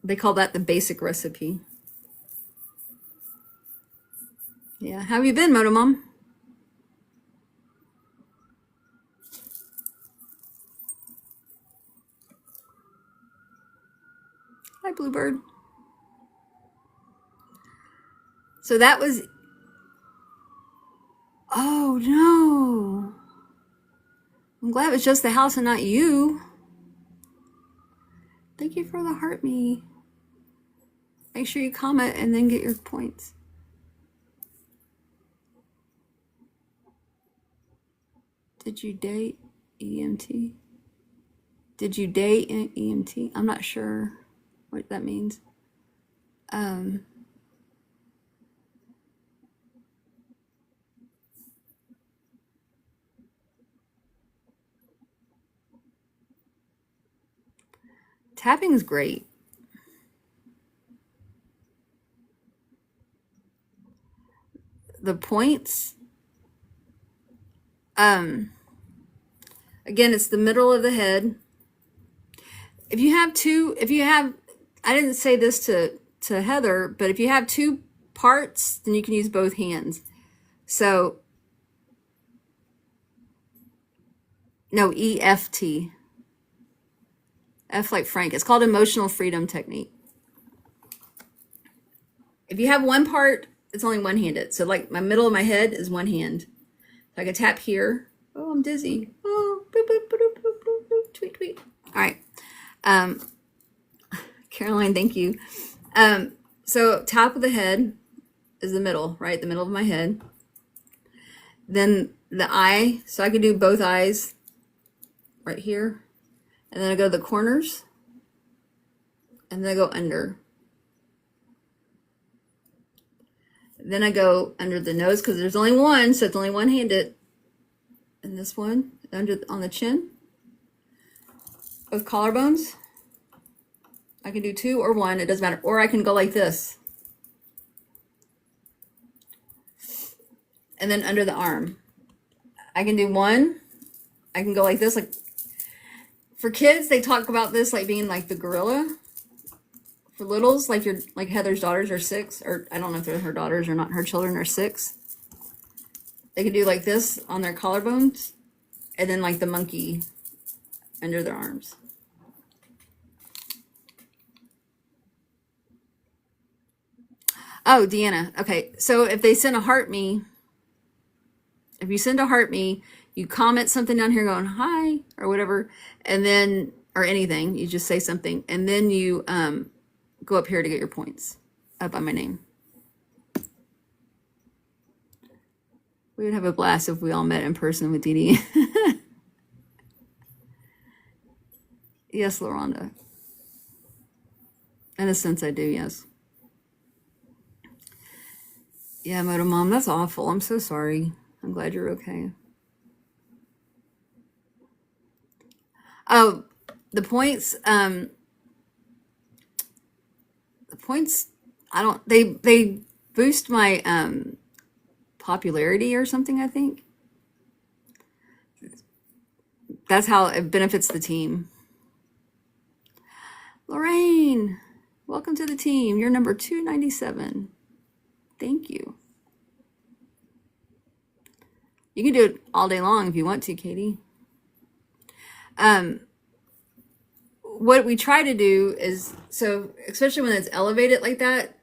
They call that the basic recipe. Yeah. How have you been, Moto Mom? Hi, Bluebird. So that was. Oh, no. I'm glad it was just the house and not you. Thank you for the heart me. Make sure you comment and then get your points. Did you date EMT? Did you date an EMT? I'm not sure what that means. Tapping is great. The points, again, it's the middle of the head. If you have, I didn't say this to Heather, but if you have two parts, then you can use both hands. So, no, EFT. F like Frank. It's called emotional freedom technique. If you have one part, it's only one-handed. So like my middle of my head is one hand. So I can tap here. Oh, I'm dizzy. Oh, boop, boop, boop, boop, boop, boop, tweet, tweet. All right. Caroline, thank you. So top of the head is the middle, right? The middle of my head. Then the eye. So I could do both eyes right here. And then I go to the corners. And then I go under. Then I go under the nose because there's only one, so it's only one-handed. And this one on the chin. Both collarbones. I can do two or one, it doesn't matter. Or I can go like this. And then under the arm. I can do one. I can go like this. Like for kids, they talk about this like being like the gorilla. For littles, like Heather's daughters are 6, or I don't know if they're her daughters or not. Her children are 6. They can do like this on their collarbones, and then like the monkey under their arms. Oh, Deanna. Okay, so if they send a heart me, if you send a heart me, you comment something down here going hi or whatever, and then or anything, you just say something, and then you go up here to get your points up by my name. We would have a blast if we all met in person with Dee Dee. Yes, LaRonda. In a sense, I do, yes. Yeah, Moto Mom, that's awful. I'm so sorry. I'm glad you're okay. Oh, the points, they boost my popularity or something, I think. That's how it benefits the team. Lorraine, welcome to the team. You're number 297. Thank you. You can do it all day long if you want to, Katie. What we try to do is, so especially when it's elevated like that,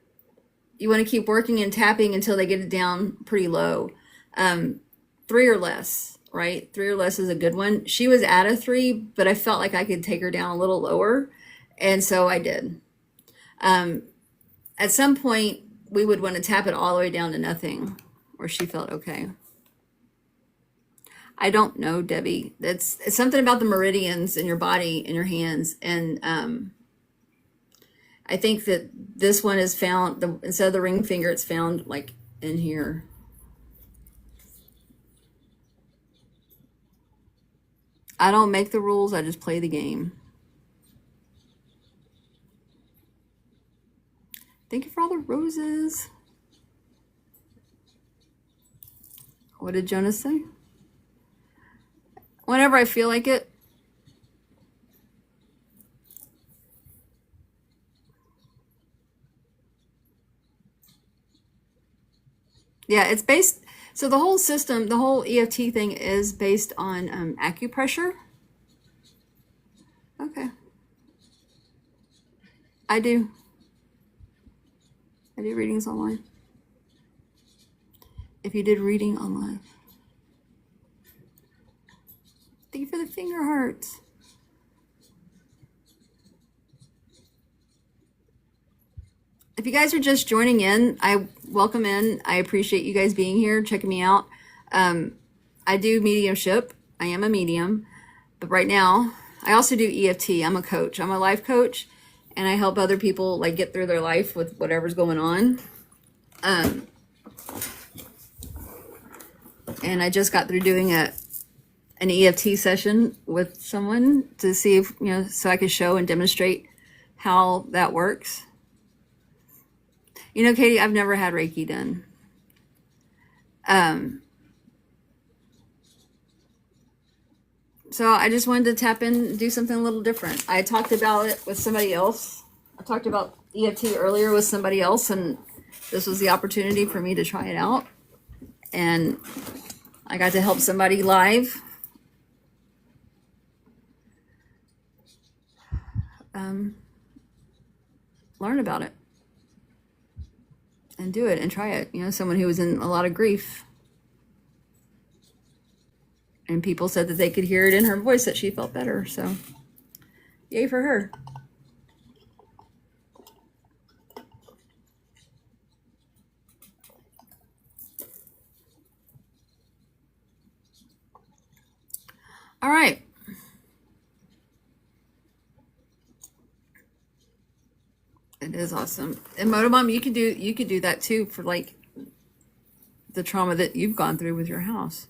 you want to keep working and tapping until they get it down pretty low. 3 or less, right? 3 or less is a good one. She was at a 3, but I felt like I could take her down a little lower. And so I did. At some point, we would want to tap it all the way down to nothing, where she felt okay. I don't know, Debbie. It's something about the meridians in your body, in your hands. And I think that this one is found, instead of the ring finger, it's found like in here. I don't make the rules, I just play the game. Thank you for all the roses. What did Jonas say? Whenever I feel like it. Yeah, it's based, so the whole system, the whole EFT thing is based on acupressure. Okay. I do readings online. If you did reading online. Thank you for the finger hearts. If you guys are just joining in, I welcome in. I appreciate you guys being here, checking me out. I do mediumship. I am a medium, but right now I also do EFT. I'm a coach. I'm a life coach, and I help other people like get through their life with whatever's going on. Um, and I just got through doing an EFT session with someone to see if, so I could show and demonstrate how that works. Katie, I've never had Reiki done. So I just wanted to tap in and do something a little different. I talked about it with somebody else. I talked about EFT earlier with somebody else, and this was the opportunity for me to try it out. And I got to help somebody live. Learn about it and do it and try it. Someone who was in a lot of grief. And people said that they could hear it in her voice that she felt better. So, yay for her. All right. It is awesome. And Motomom, you could do that too for like the trauma that you've gone through with your house.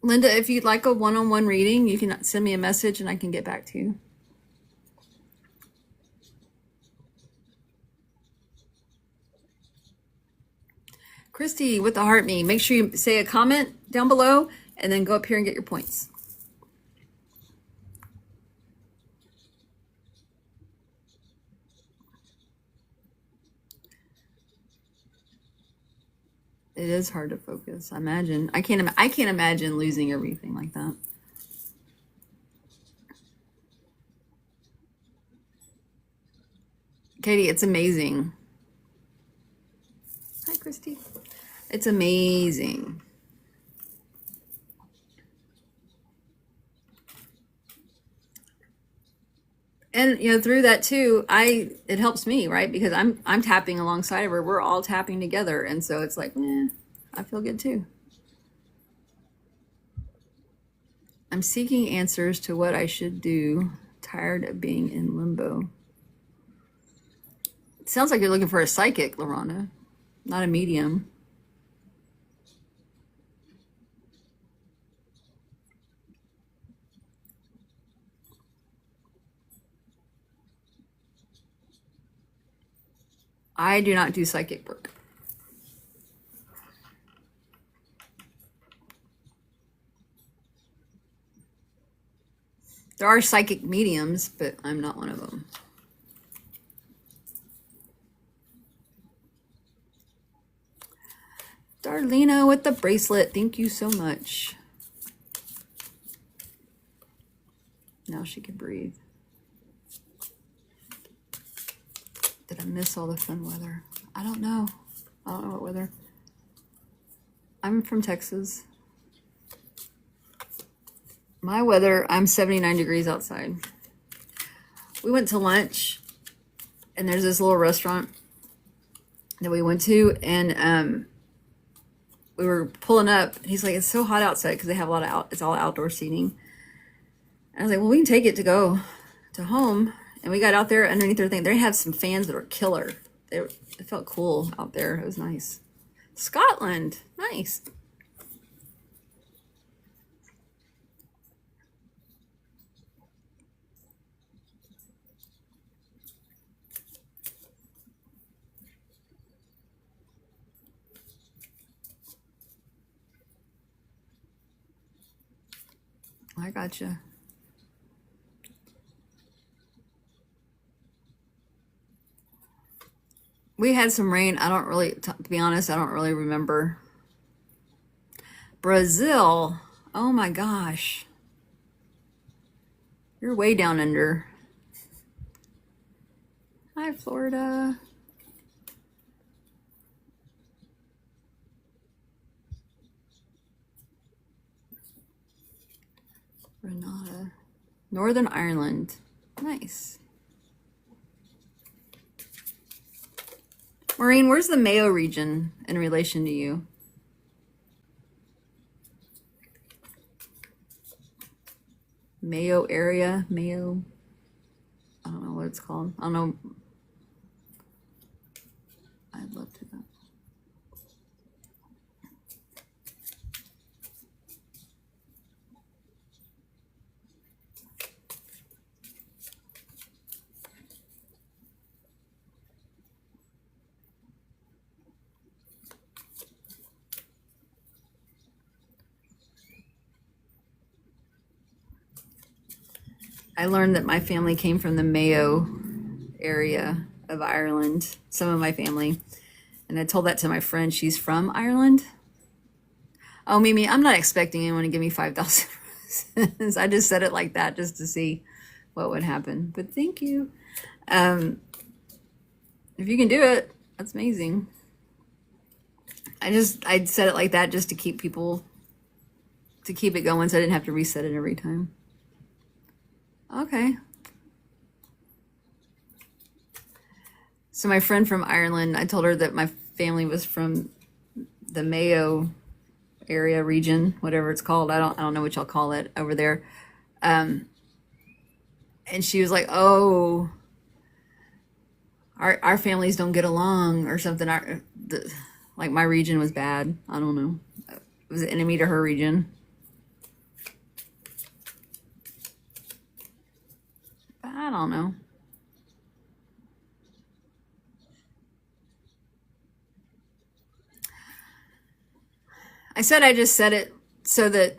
Linda, if you'd like a one-on-one reading, you can send me a message and I can get back to you. Christy with the heart me, make sure you say a comment down below and then go up here and get your points. It is hard to focus. I can't imagine losing everything like that. Katie, it's amazing. Hi, Christy. It's amazing. And through that too, it helps me, right? Because I'm tapping alongside of her. We're all tapping together, and so it's like, I feel good too. I'm seeking answers to what I should do. Tired of being in limbo. It sounds like you're looking for a psychic, Lorana, not a medium. I do not do psychic work. There are psychic mediums, but I'm not one of them. Darlena with the bracelet. Thank you so much. Now she can breathe. Did I miss all the fun weather? I don't know. I don't know what weather. I'm from Texas. My weather, I'm 79 degrees outside. We went to lunch, and there's this little restaurant that we went to, and we were pulling up. And he's like, it's so hot outside because they have a lot of it's all outdoor seating. And I was like, well, we can take it to go to home. And we got out there underneath their thing. They have some fans that were killer. It felt cool out there. It was nice. Scotland, nice. I gotcha. We had some rain. I don't really, to be honest, I don't really remember. Brazil. Oh my gosh. You're way down under. Hi, Florida. Grenada. Northern Ireland. Nice. Maureen, where's the Mayo region in relation to you? Mayo area. Mayo. I don't know what it's called. I don't know. I'd love to know. I learned that my family came from the Mayo area of Ireland, some of my family. And I told that to my friend. She's from Ireland. Oh, Mimi, I'm not expecting anyone to give me 5,000 roses. I just said it like that just to see what would happen. But thank you. If you can do it, that's amazing. I said it like that just to keep people, to keep it going so I didn't have to reset it every time. Okay. So my friend from Ireland, I told her that my family was from the Mayo area region, whatever it's called. I don't know what y'all call it over there. And she was like, "Oh, our families don't get along or something." Like my region was bad. I don't know. It was an enemy to her region. I don't know. I said I just said it so that,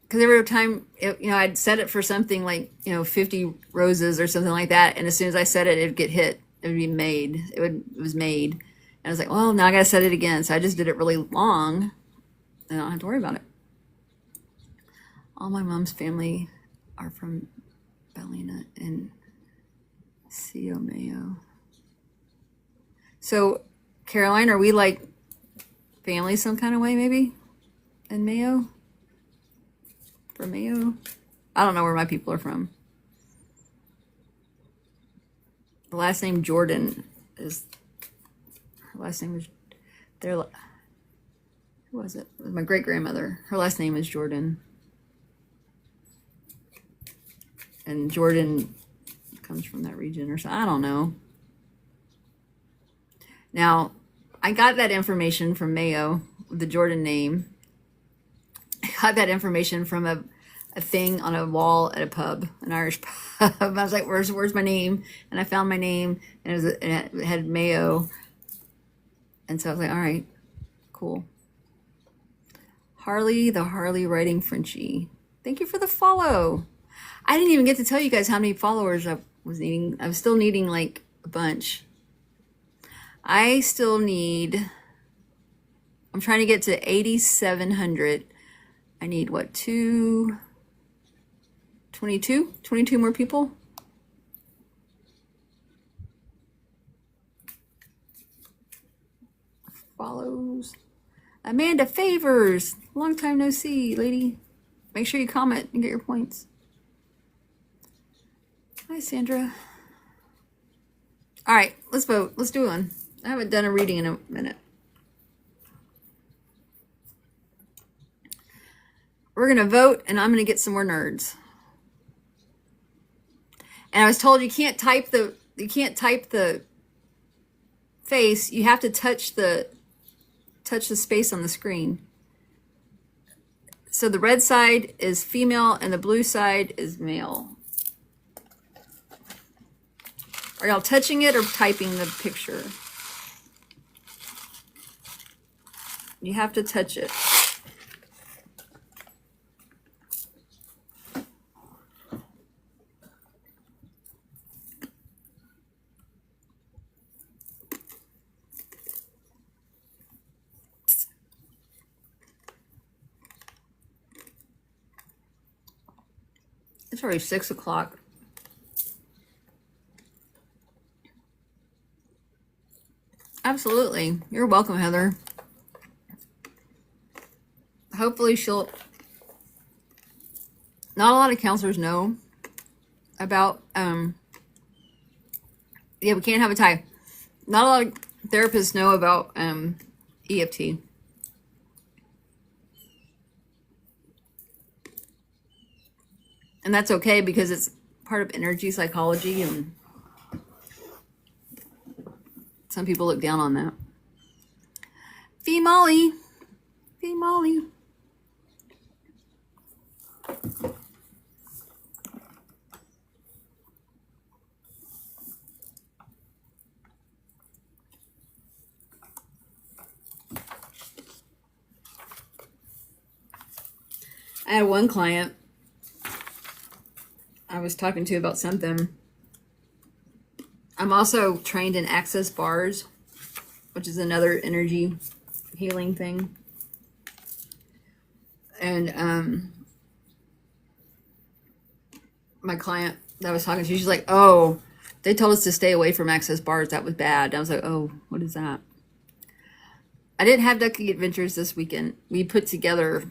because every time, I'd set it for something like, 50 roses or something like that. And as soon as I said it, it'd get hit. It would be made. It was made. And I was like, well, now I got to set it again. So I just did it really long and I don't have to worry about it. All my mom's family are from Ballina and Sio Mayo. So, Caroline, are we like family some kind of way, maybe? In Mayo? From Mayo? I don't know where my people are from. The last name Jordan is, her last name is, who was it? It was my great grandmother. Her last name is Jordan. And Jordan comes from that region or something. I don't know. Now, I got that information from Mayo, the Jordan name. I got that information from a thing on a wall at a pub, an Irish pub. I was like, where's my name? And I found my name, and it had Mayo. And so I was like, all right, cool. Harley, the Harley writing Frenchie. Thank you for the follow. I didn't even get to tell you guys how many followers I was needing. I was still needing like a bunch. I still need, I'm trying to get to 8,700. I need what, 22 more people? Follows. Amanda Favors. Long time no see, lady. Make sure you comment and get your points. Hi, Sandra. All right, let's vote. Let's do one. I haven't done a reading in a minute. We're going to vote, and I'm going to get some more nerds. And I was told you can't type the face. You have to touch the space on the screen. So the red side is female and the blue side is male. Are y'all touching it or typing the picture? You have to touch it. It's already 6 o'clock. Absolutely. You're welcome, Heather. Hopefully she'll... Not a lot of counselors know about... Yeah, we can't have a tie. Not a lot of therapists know about EFT. And that's okay because it's part of energy psychology, and some people look down on that. Fee Molly. Fee Molly. I had one client I was talking to about something. I'm also trained in access bars, which is another energy healing thing. And my client that I was talking to, she's like, "Oh, they told us to stay away from access bars. That was bad." And I was like, "Oh, what is that?" I didn't have Ducky Adventures this weekend. We put together,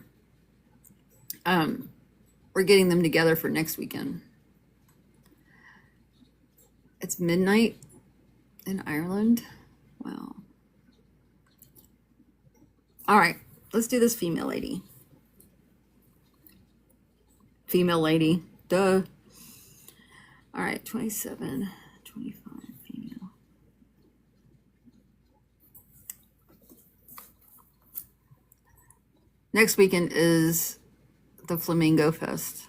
we're getting them together for next weekend. It's midnight in Ireland. Wow. All right, let's do this female lady. Female lady. Duh. All right, 27, 25, female. Next weekend is the Flamingo Fest.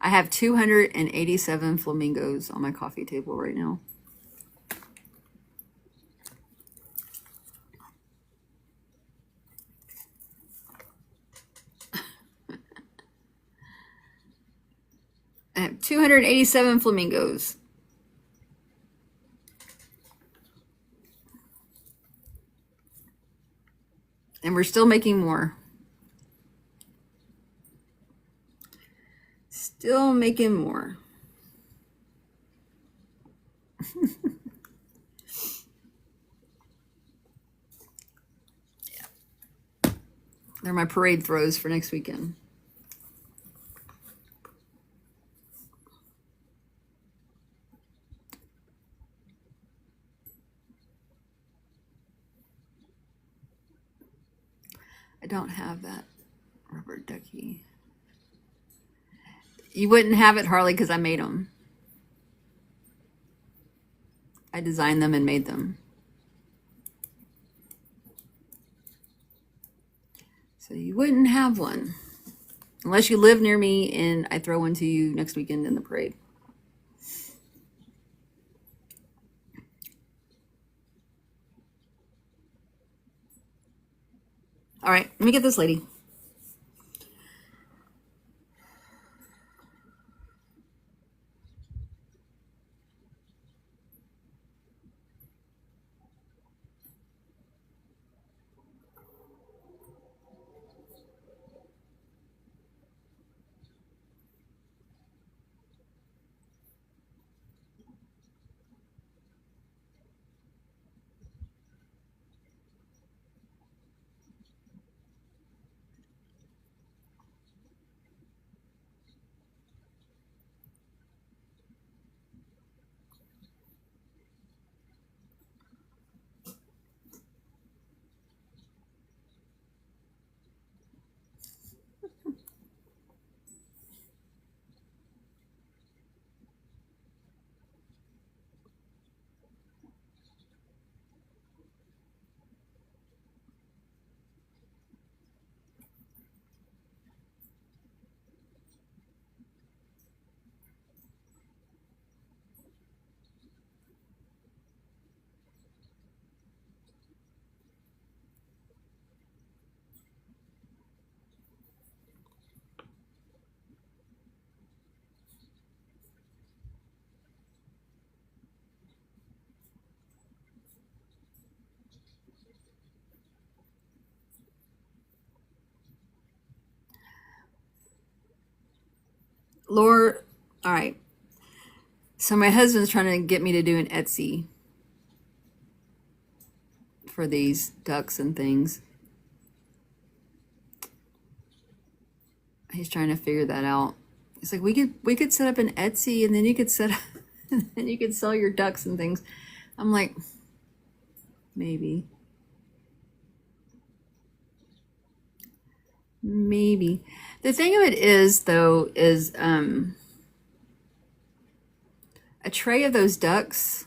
I have 287 flamingos on my coffee table right now. I have 287 flamingos. And we're still making more. Still making more. Yeah. They're my parade throws for next weekend. I don't have that rubber ducky. You wouldn't have it, Harley, because I made them. I designed them and made them. So you wouldn't have one. Unless you live near me and I throw one to you next weekend in the parade. All right, let me get this lady. Lord, all right. So my husband's trying to get me to do an Etsy for these ducks and things. He's trying to figure that out. He's like, we could set up an Etsy and then you could set up, and then you could sell your ducks and things. I'm like, maybe. Maybe. The thing of it is, though, is a tray of those ducks.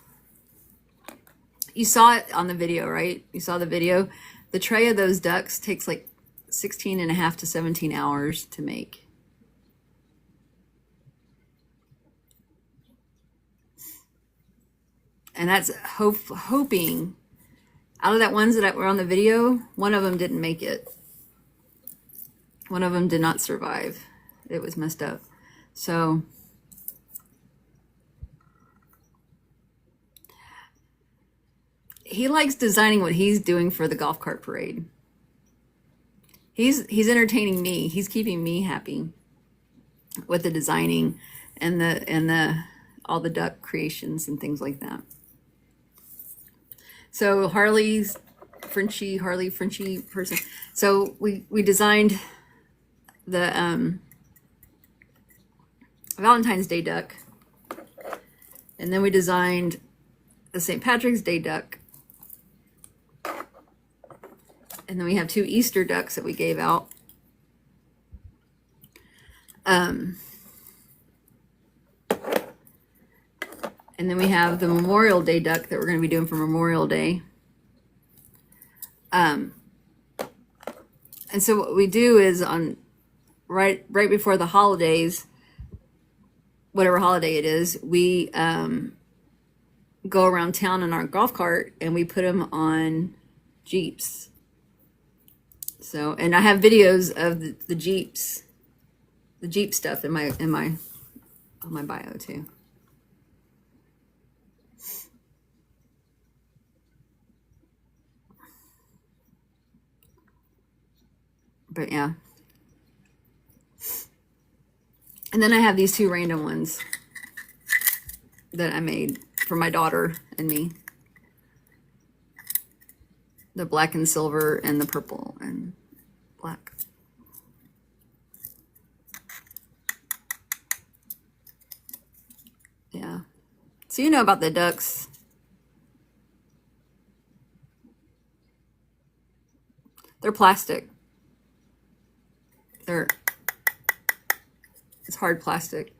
You saw it on the video, right? You saw the video. The tray of those ducks takes like 16 and a half to 17 hours to make. And that's hoping out of that ones that were on the video, one of them didn't make it. One of them did not survive. It was messed up. So he likes designing what he's doing for the golf cart parade. He's entertaining me. He's keeping me happy with the designing and the all the duck creations and things like that. So Harley Frenchie person. So we designed the Valentine's Day duck, and then we designed the St. Patrick's Day duck, and then we have 2 Easter ducks that we gave out. And then we have the Memorial Day duck that we're going to be doing for Memorial Day. And so what we do is on right before the holidays, whatever holiday it is, we go around town in our golf cart and we put them on Jeeps. So, and I have videos of the Jeeps, the Jeep stuff on my bio too. But yeah. And then I have these 2 random ones that I made for my daughter and me. The black and silver and the purple and black. Yeah. So you know about the ducks. They're plastic. It's hard plastic.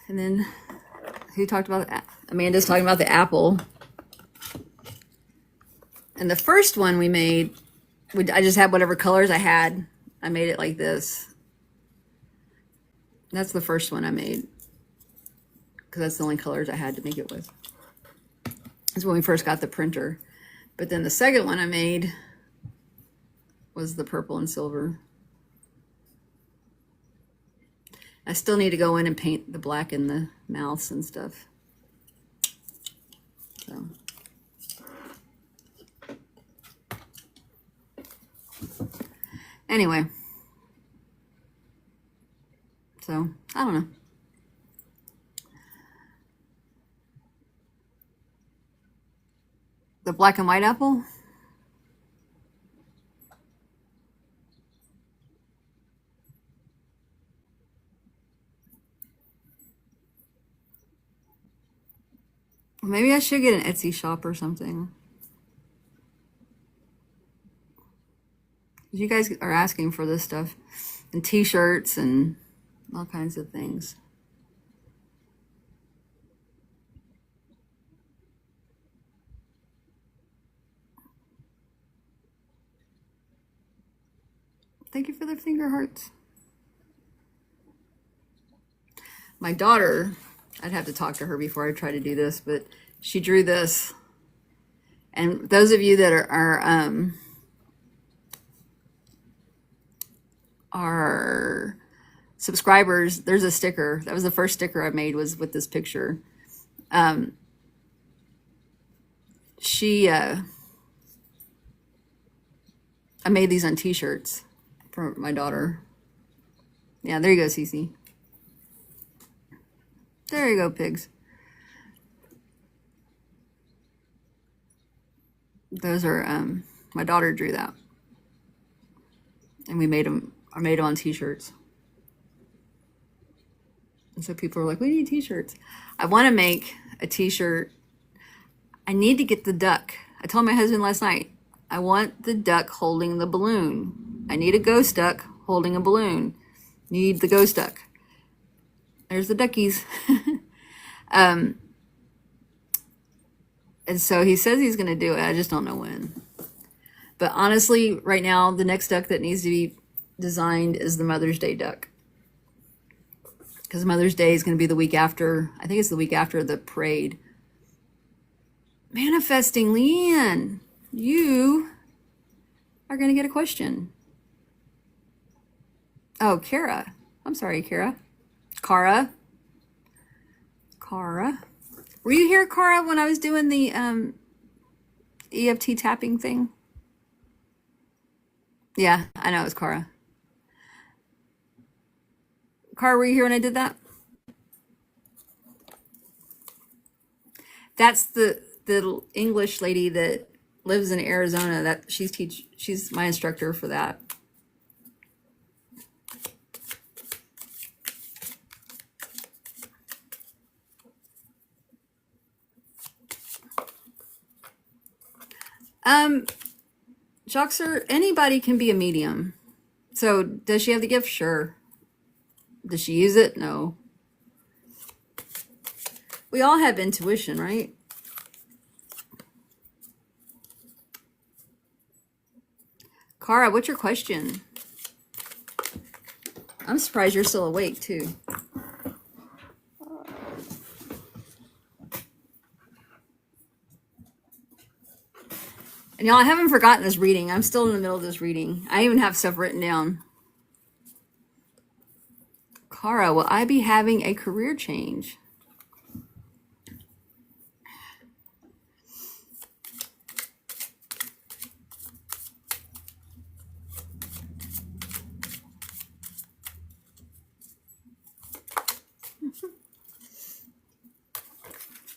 And then who talked about that? Amanda's talking about the apple. And the first one we made, I just had whatever colors I had. I made it like this. That's the first one I made, because that's the only colors I had to make it with. That's when we first got the printer. But then the second one I made was the purple and silver. I still need to go in and paint the black in the mouths and stuff. So. Anyway. So, I don't know. The black and white apple? Maybe I should get an Etsy shop or something. You guys are asking for this stuff. And t-shirts and all kinds of things. Thank you for the finger hearts. My daughter, I'd have to talk to her before I try to do this, but she drew this. And those of you that are subscribers, there's a sticker. That was the first sticker I made, was with this picture. I made these on t-shirts for my daughter. Yeah, there you go, Cece. There you go, pigs. Those are, my daughter drew that. And I made them on t-shirts. And so people are like, we need t-shirts. I want to make a t-shirt. I need to get the duck. I told my husband last night, I want the duck holding the balloon. I need a ghost duck holding a balloon. Need the ghost duck. There's the duckies. And so he says he's going to do it. I just don't know when. But honestly, right now, the next duck that needs to be designed is the Mother's Day duck. Because Mother's Day is going to be the week after, I think it's the week after the parade. Manifesting Leanne, you are going to get a question. Oh, Kara. I'm sorry, Kara. Kara. Were you here, Kara, when I was doing the EFT tapping thing? Yeah, I know it was Kara. Kara, were you here when I did that? That's the English lady that lives in Arizona. That she's my instructor for that. Joxer, anybody can be a medium. So does she have the gift? Sure. Does she use it? No. We all have intuition, right? Kara, what's your question? I'm surprised you're still awake too. And y'all, I haven't forgotten this reading. I'm still in the middle of this reading. I even have stuff written down. Kara, will I be having a career change?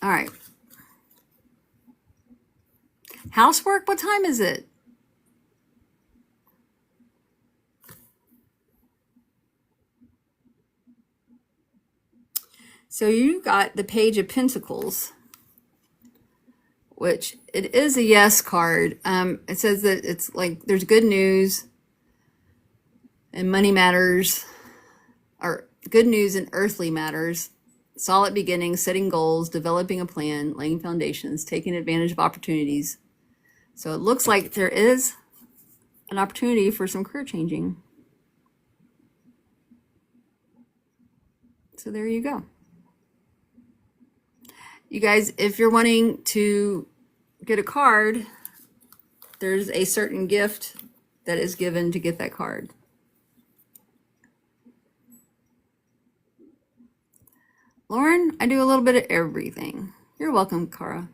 All right. Housework, what time is it? So you got the Page of Pentacles, which it is a yes card. It says that it's like there's good news and money matters, or good news and earthly matters, solid beginnings, setting goals, developing a plan, laying foundations, taking advantage of opportunities. So it looks like there is an opportunity for some career changing. So there you go. You guys, if you're wanting to get a card, there's a certain gift that is given to get that card. Lauren, I do a little bit of everything. You're welcome, Kara.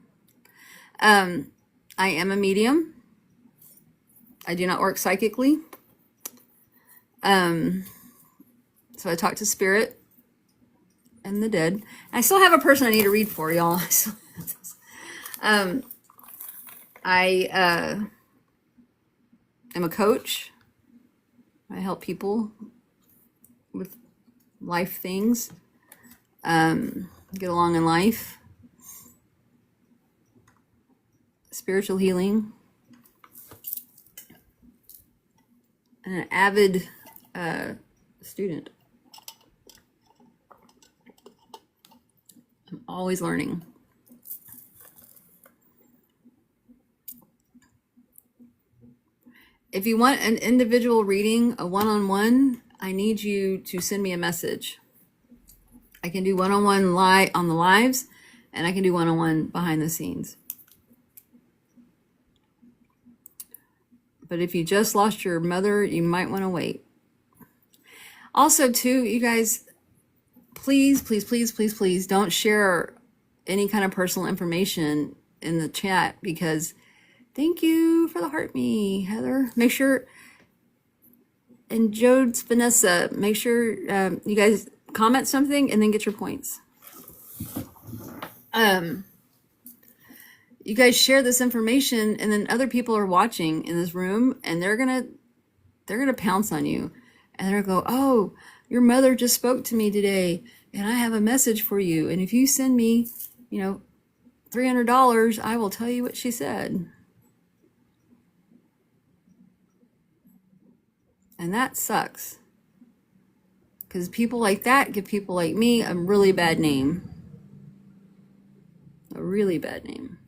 I am a medium. I do not work psychically. So I talk to spirit and the dead. I still have a person I need to read for, y'all. I am a coach. I help people with life things, get along in life. Spiritual healing, and an avid student. I'm always learning. If you want an individual reading, a one-on-one, I need you to send me a message. I can do one-on-one live on the lives, and I can do one-on-one behind the scenes. But if you just lost your mother, you might want to wait. Also, too, you guys, please, please, please, please, please don't share any kind of personal information in the chat, because thank you for the heart me, Heather. Make sure, and Jodes Vanessa, make sure you guys comment something and then get your points. You guys share this information, and then other people are watching in this room, and they're gonna pounce on you, and they're gonna go, "Oh, your mother just spoke to me today, and I have a message for you. And if you send me, you know, $300, I will tell you what she said. And that sucks. Because people like that give people like me a really bad name. A really bad name.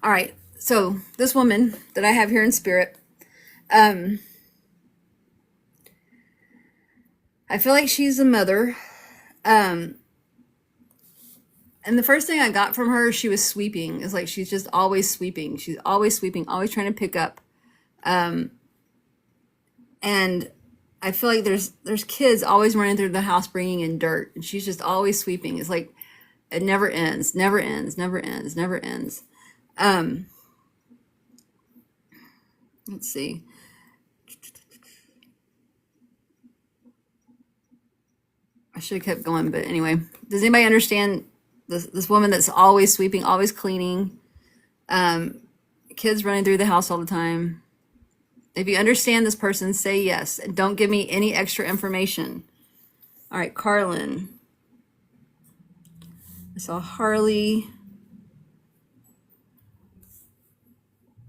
All right. So this woman that I have here in spirit, I feel like she's a mother. And the first thing I got from her, she was sweeping. It's like she's just always sweeping. She's always sweeping, always trying to pick up. And I feel like there's kids always running through the house bringing in dirt, and she's just always sweeping. It's like it never ends, never ends, never ends, never ends. Let's see. I should have kept going, but anyway, does anybody understand this woman that's always sweeping, always cleaning, kids running through the house all the time? If you understand this person, say yes, and don't give me any extra information. All right, Carlin. I saw Harley.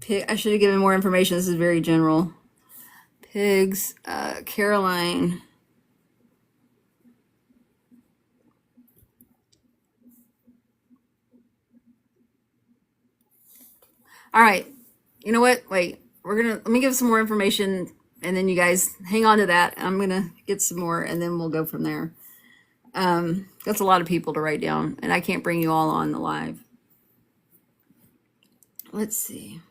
I should have given more information. This is very general. Pigs, Caroline. All right. You know what? Wait. Let me give some more information, and then you guys hang on to that. I'm gonna get some more, and then we'll go from there. That's a lot of people to write down, and I can't bring you all on the live. Let's see.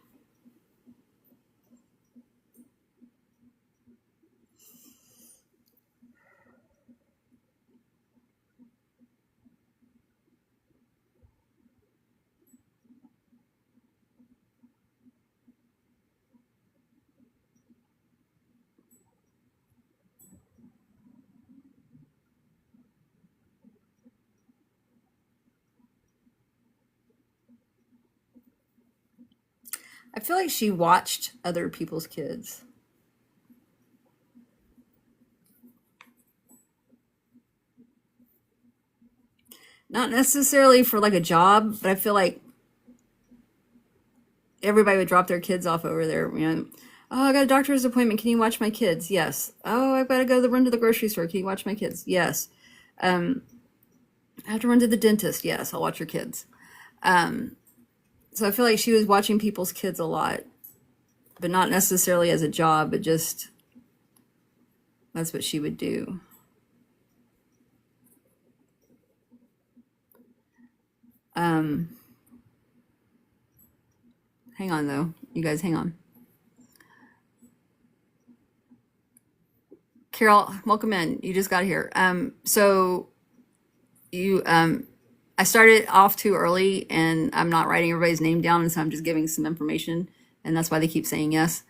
I feel like she watched other people's kids. Not necessarily for like a job, but I feel like everybody would drop their kids off over there. You know, oh, I got a doctor's appointment. Can you watch my kids? Yes. Oh, I've got to run to the grocery store. Can you watch my kids? Yes. I have to run to the dentist. Yes, I'll watch your kids. So I feel like she was watching people's kids a lot, but not necessarily as a job, but just that's what she would do. Hang on though. You guys hang on. Carol, welcome in. You just got here. So you I started off too early, and I'm not writing everybody's name down, and so I'm just giving some information, and that's why they keep saying yes.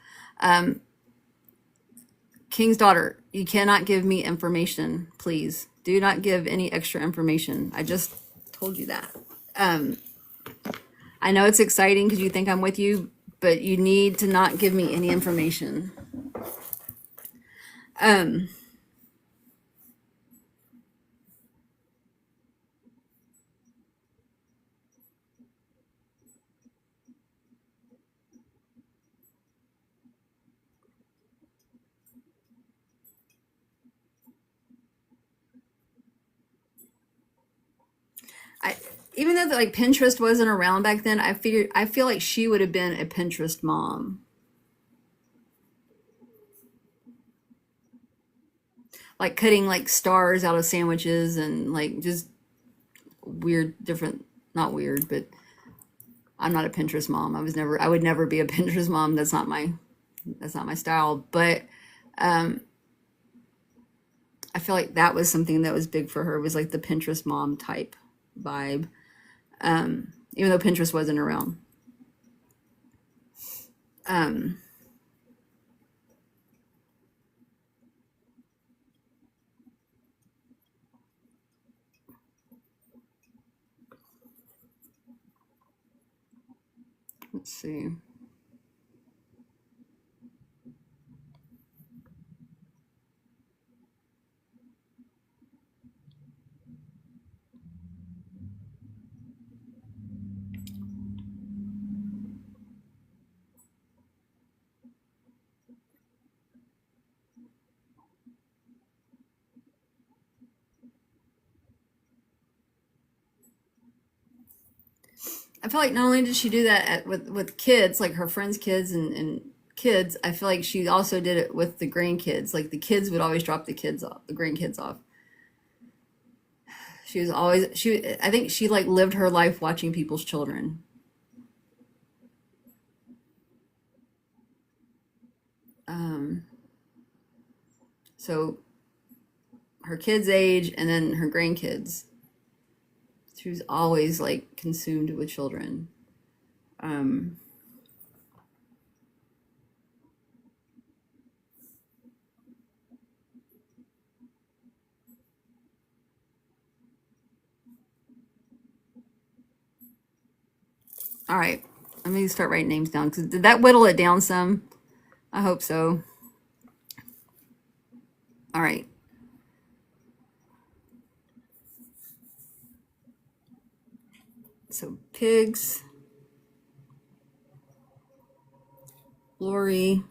King's daughter, you cannot give me information, please. Do not give any extra information. I just told you that. I know it's exciting because you think I'm with you, but you need to not give me any information. Even though like Pinterest wasn't around back then, I feel like she would have been a Pinterest mom. Like cutting like stars out of sandwiches and like just weird, different, not weird, but I'm not a Pinterest mom. I would never be a Pinterest mom. That's not my style. But I feel like that was something that was big for her, was like the Pinterest mom type vibe. Even though Pinterest wasn't around. Let's see. I feel like not only did she do that with kids, like her friends' kids and kids, I feel like she also did it with the grandkids. Like the kids would always drop the grandkids off. She was always I think she like lived her life watching people's children. Um, so her kids' age and then her grandkids. She was always like consumed with children. Um, all right, let me start writing names down. Did that whittle it down some? I hope so. All right. So pigs, Lori,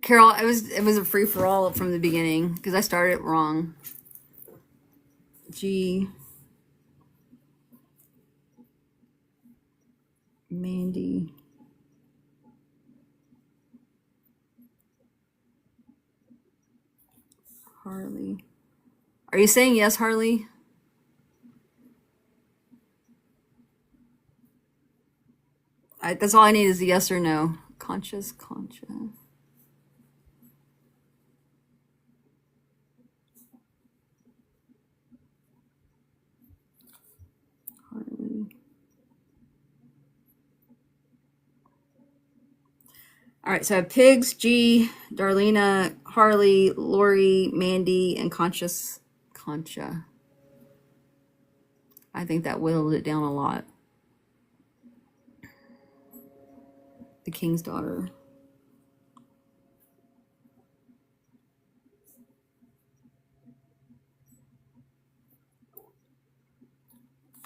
Carol. It was a free for all from the beginning because I started it wrong. G, Mandy, Harley. Are you saying yes, Harley? That's all I need is a yes or no. Concha. Harley. All right, so I have Pigs, G, Darlena, Harley, Lori, Mandy, and Concha. I think that whittled it down a lot. The King's Daughter.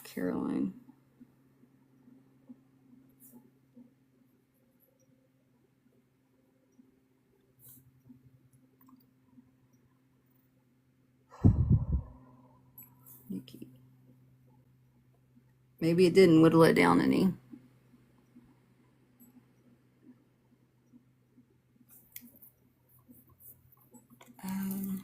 Caroline. Nikki. Maybe it didn't whittle it down any. Um,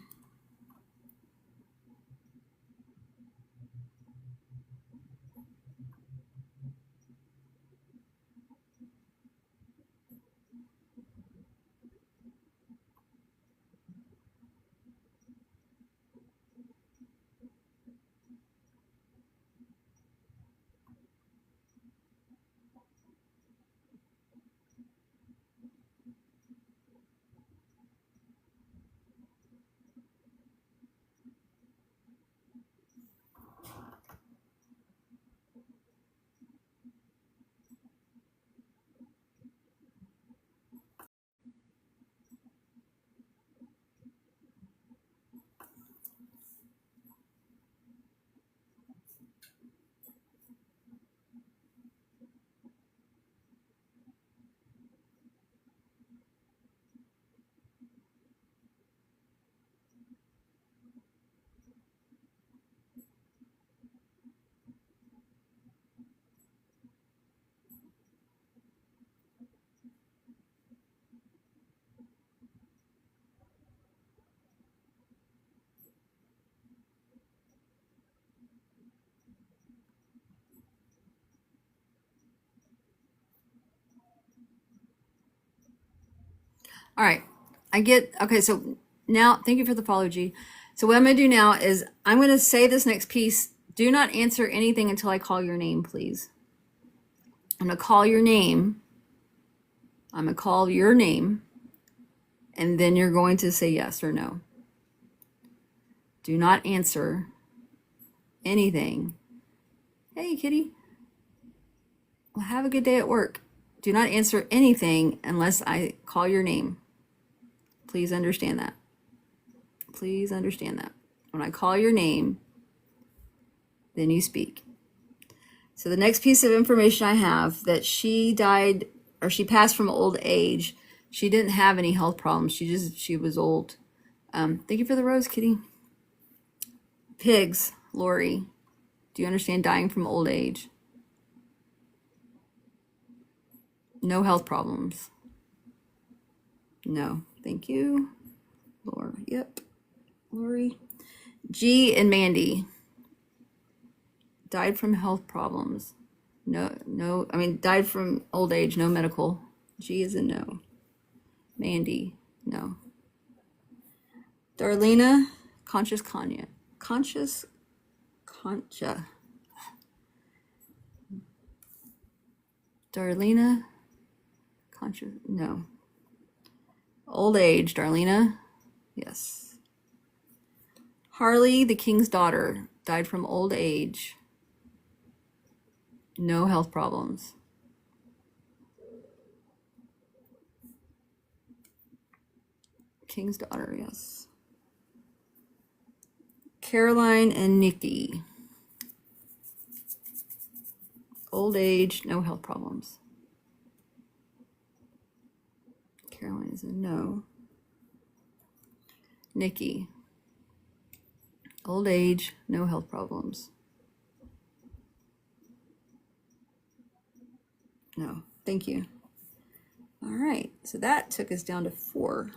all right. Okay, so now, thank you for the follow, G. So what I'm going to do now is I'm going to say this next piece. Do not answer anything until I call your name, please. I'm going to call your name. I'm going to call your name. And then you're going to say yes or no. Do not answer anything. Hey, kitty. Well, have a good day at work. Do not answer anything unless I call your name. Please understand that. Please understand that. When I call your name, then you speak. So the next piece of information I have, that she died or she passed from old age. She didn't have any health problems. She was old. Thank you for the rose, kitty. Pigs, Lori. Do you understand dying from old age? No health problems. No. Thank you. Laura. Yep. Lori. G and Mandy. Died from health problems. No, I mean, died from old age, no medical. G is a no. Mandy, no. Darlena, conscious Kanya. Conscious Concha. Darlena, conscious, no. Old age, Darlena, yes. Harley, the king's daughter, died from old age. No health problems. King's daughter, yes. Caroline and Nikki. Old age, no health problems. Caroline is a no. Nikki. Old age, no health problems. No, thank you. All right, so that took us down to 4.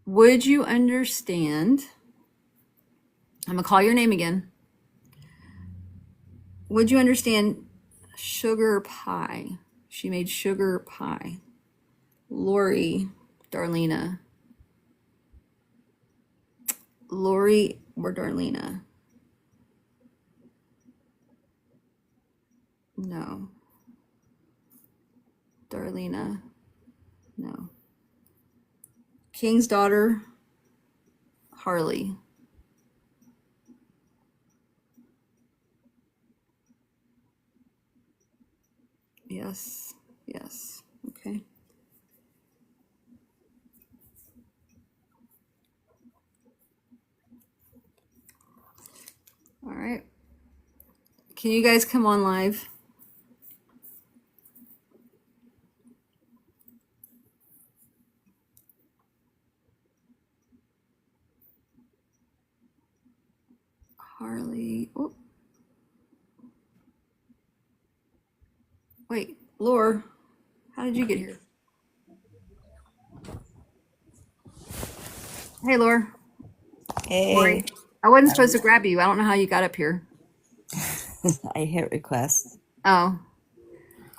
Would you understand? I'm gonna call your name again. Would you understand sugar pie? She made sugar pie. Lori, Darlena. Lori or Darlena? No. Darlena? No. King's daughter, Harley. Yes, yes, okay. All right. Can you guys come on live? Harley. Oh. Wait, Laura, how did you get here? Hey, Laura. Hey, Lori. I wasn't supposed to grab you. I don't know how you got up here. I hit request. Oh,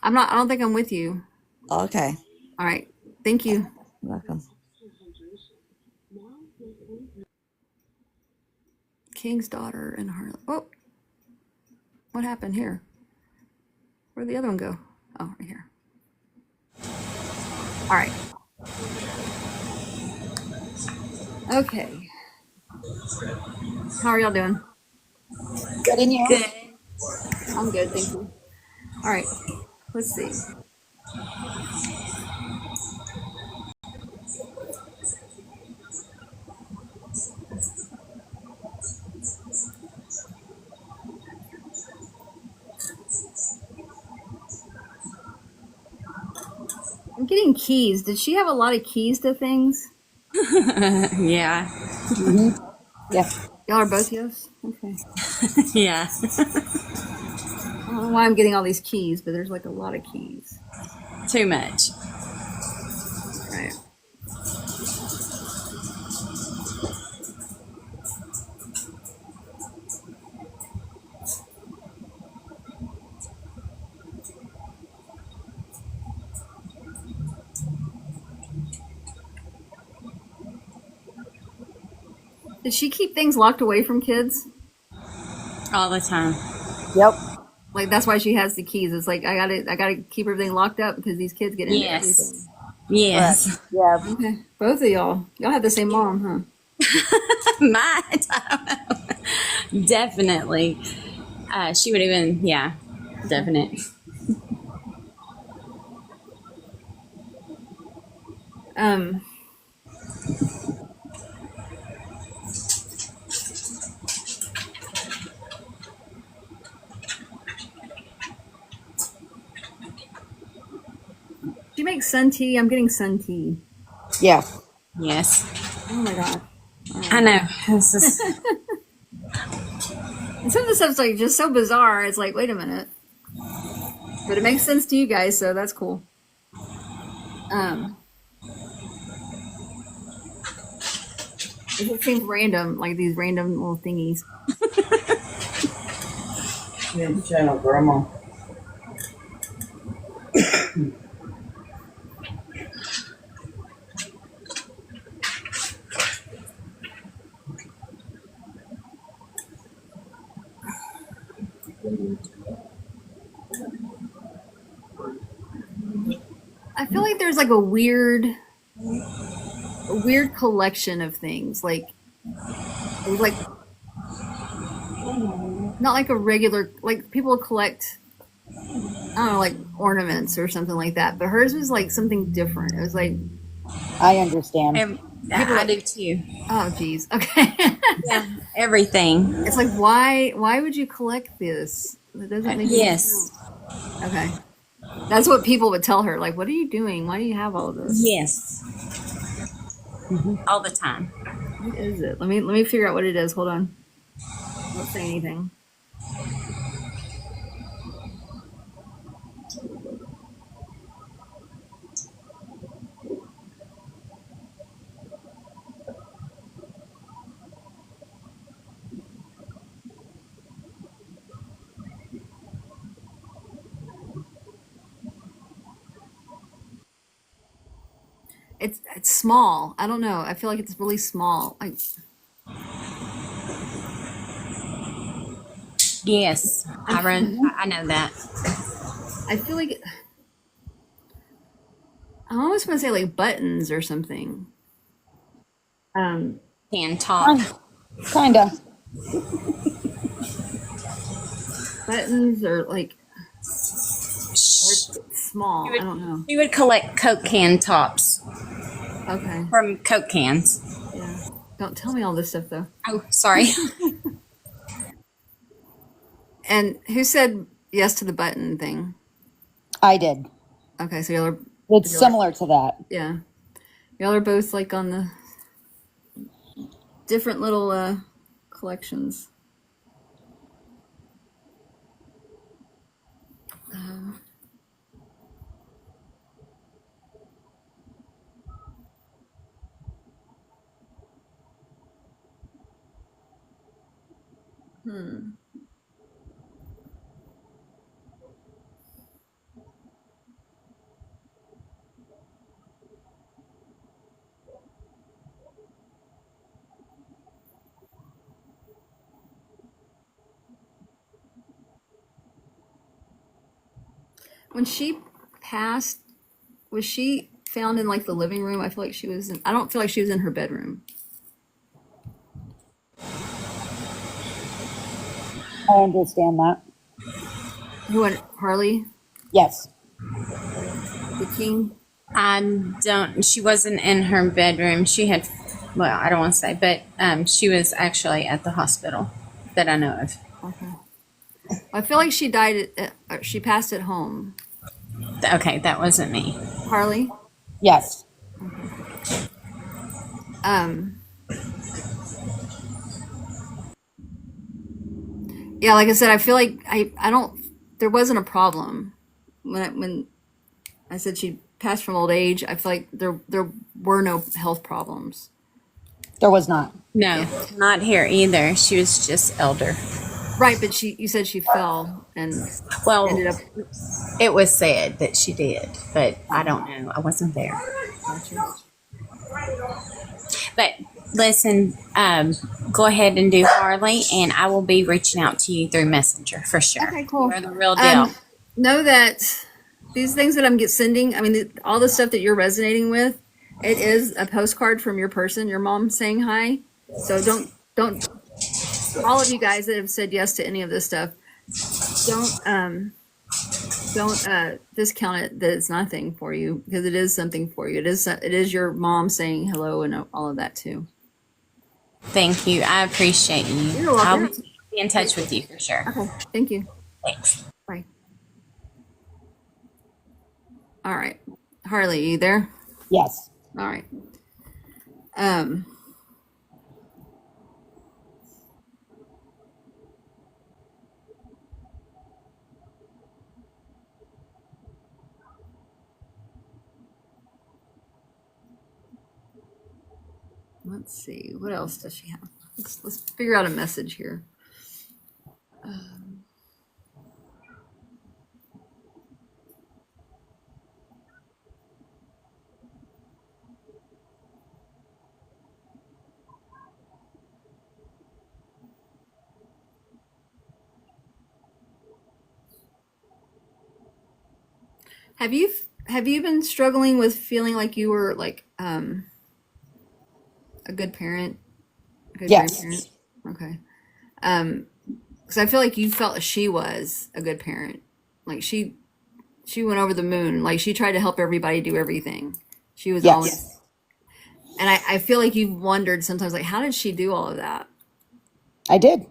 I don't think I'm with you. Okay, All right. Thank you. welcome. King's daughter and Harley. Oh, what happened here? Where'd the other one go? Oh, right here. All right. Okay. How are y'all doing? Good in you? Good. I'm good, thank you. All right. Let's see. I'm getting keys. Did she have a lot of keys to things? Yeah. Yeah. Y'all are both yes? Okay. Yeah. I don't know why I'm getting all these keys, but there's like a lot of keys. Too much. Right. Did she keep things locked away from kids? All the time. Yep. Like that's why she has the keys. It's like I gotta keep everything locked up because these kids get into Yes. everything. Yes. Yeah. Okay, both of y'all have the same mom, huh? My definitely. She would even, yeah, definite. Um, she makes sun tea. I'm getting sun tea. Yeah. Yes. Oh my god. I know. This is, And some of the stuff's like just so bizarre. It's like, wait a minute. But it makes sense to you guys, so that's cool. It just seems random, like these random little thingies. Yeah, channel, grandma. I feel like there's like a weird collection of things. Like it was like not like a regular, like people collect, I don't know, like ornaments or something like that. But hers was like something different. It was like, I understand. I do too. oh geez, okay. Yeah, everything. It's like why would you collect this? It doesn't make any Yes. sense. Okay. That's what people would tell her. Like, what are you doing? Why do you have all of this? Yes. All the time. What is it? Let me figure out what it is. Hold on. Don't say anything. It's small. I don't know. I feel like it's really small. Like Yes. I know that. I feel like I almost want to say like buttons or something. Can talk. Kinda. Buttons or like or small. I don't know. She would collect Coke can tops Okay. from Coke cans. Yeah. Don't tell me all this stuff though. Oh, sorry. And who said yes to the button thing? I did. Okay, so y'all are It's similar to that. yeah. Y'all are both like on the different little collections. When she passed, was she found in like the living room? I feel like she was in, I don't feel like she was in her bedroom. I understand that. Who went Harley? Yes. The king? I don't. She wasn't in her bedroom. She had. Well, I don't want to say, but she was actually at the hospital that I know of. Okay. I feel like she died she passed at home. Okay, that wasn't me. Harley? Yes. Yeah, like I said, I feel like I don't there wasn't a problem when I said she passed from old age. I feel like there were no health problems. There was not. No, not here either. She was just elder. Right, but you said she fell and Well, ended up. it was said that she did, but I don't know. I wasn't there. But listen, go ahead and do Harley, and I will be reaching out to you through Messenger for sure. Okay, cool. You're the real deal. Know that these things that I'm sending, I mean, all the stuff that you're resonating with, it is a postcard from your person, your mom saying hi. So don't, all of you guys that have said yes to any of this stuff, don't discount it that it's nothing for you, because it is something for you. It is your mom saying hello and all of that too. Thank you. I appreciate you. You're welcome. I'll be in touch with you for sure. Okay, thank you. Thanks. Bye. All right, Harley, you there? Yes. All right. Let's see. What else does she have? Let's figure out a message here. Have you been struggling with feeling like you were like a good parent, a good Yes. grandparent? Okay. Because I feel like you felt she was a good parent. Like she went over the moon. Like she tried to help everybody do everything. She was Yes. always, and I feel like you've wondered sometimes, like, how did she do all of that? I did.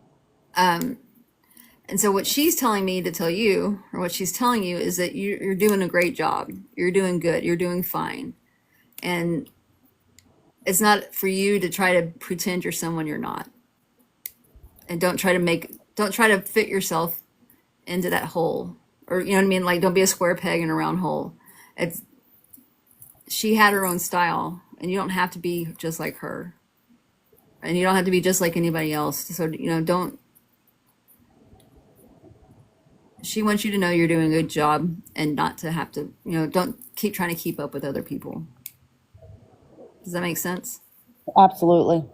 And so what she's telling me to tell you, or what she's telling you, is that you're doing a great job. You're doing good. You're doing fine. And it's not for you to try to pretend you're someone you're not. And don't try to fit yourself into that hole. Or, you know what I mean? Like, don't be a square peg in a round hole. She had her own style, and you don't have to be just like her. And you don't have to be just like anybody else. So, she wants you to know you're doing a good job, and not to have to, don't keep trying to keep up with other people. Does that make sense? Absolutely.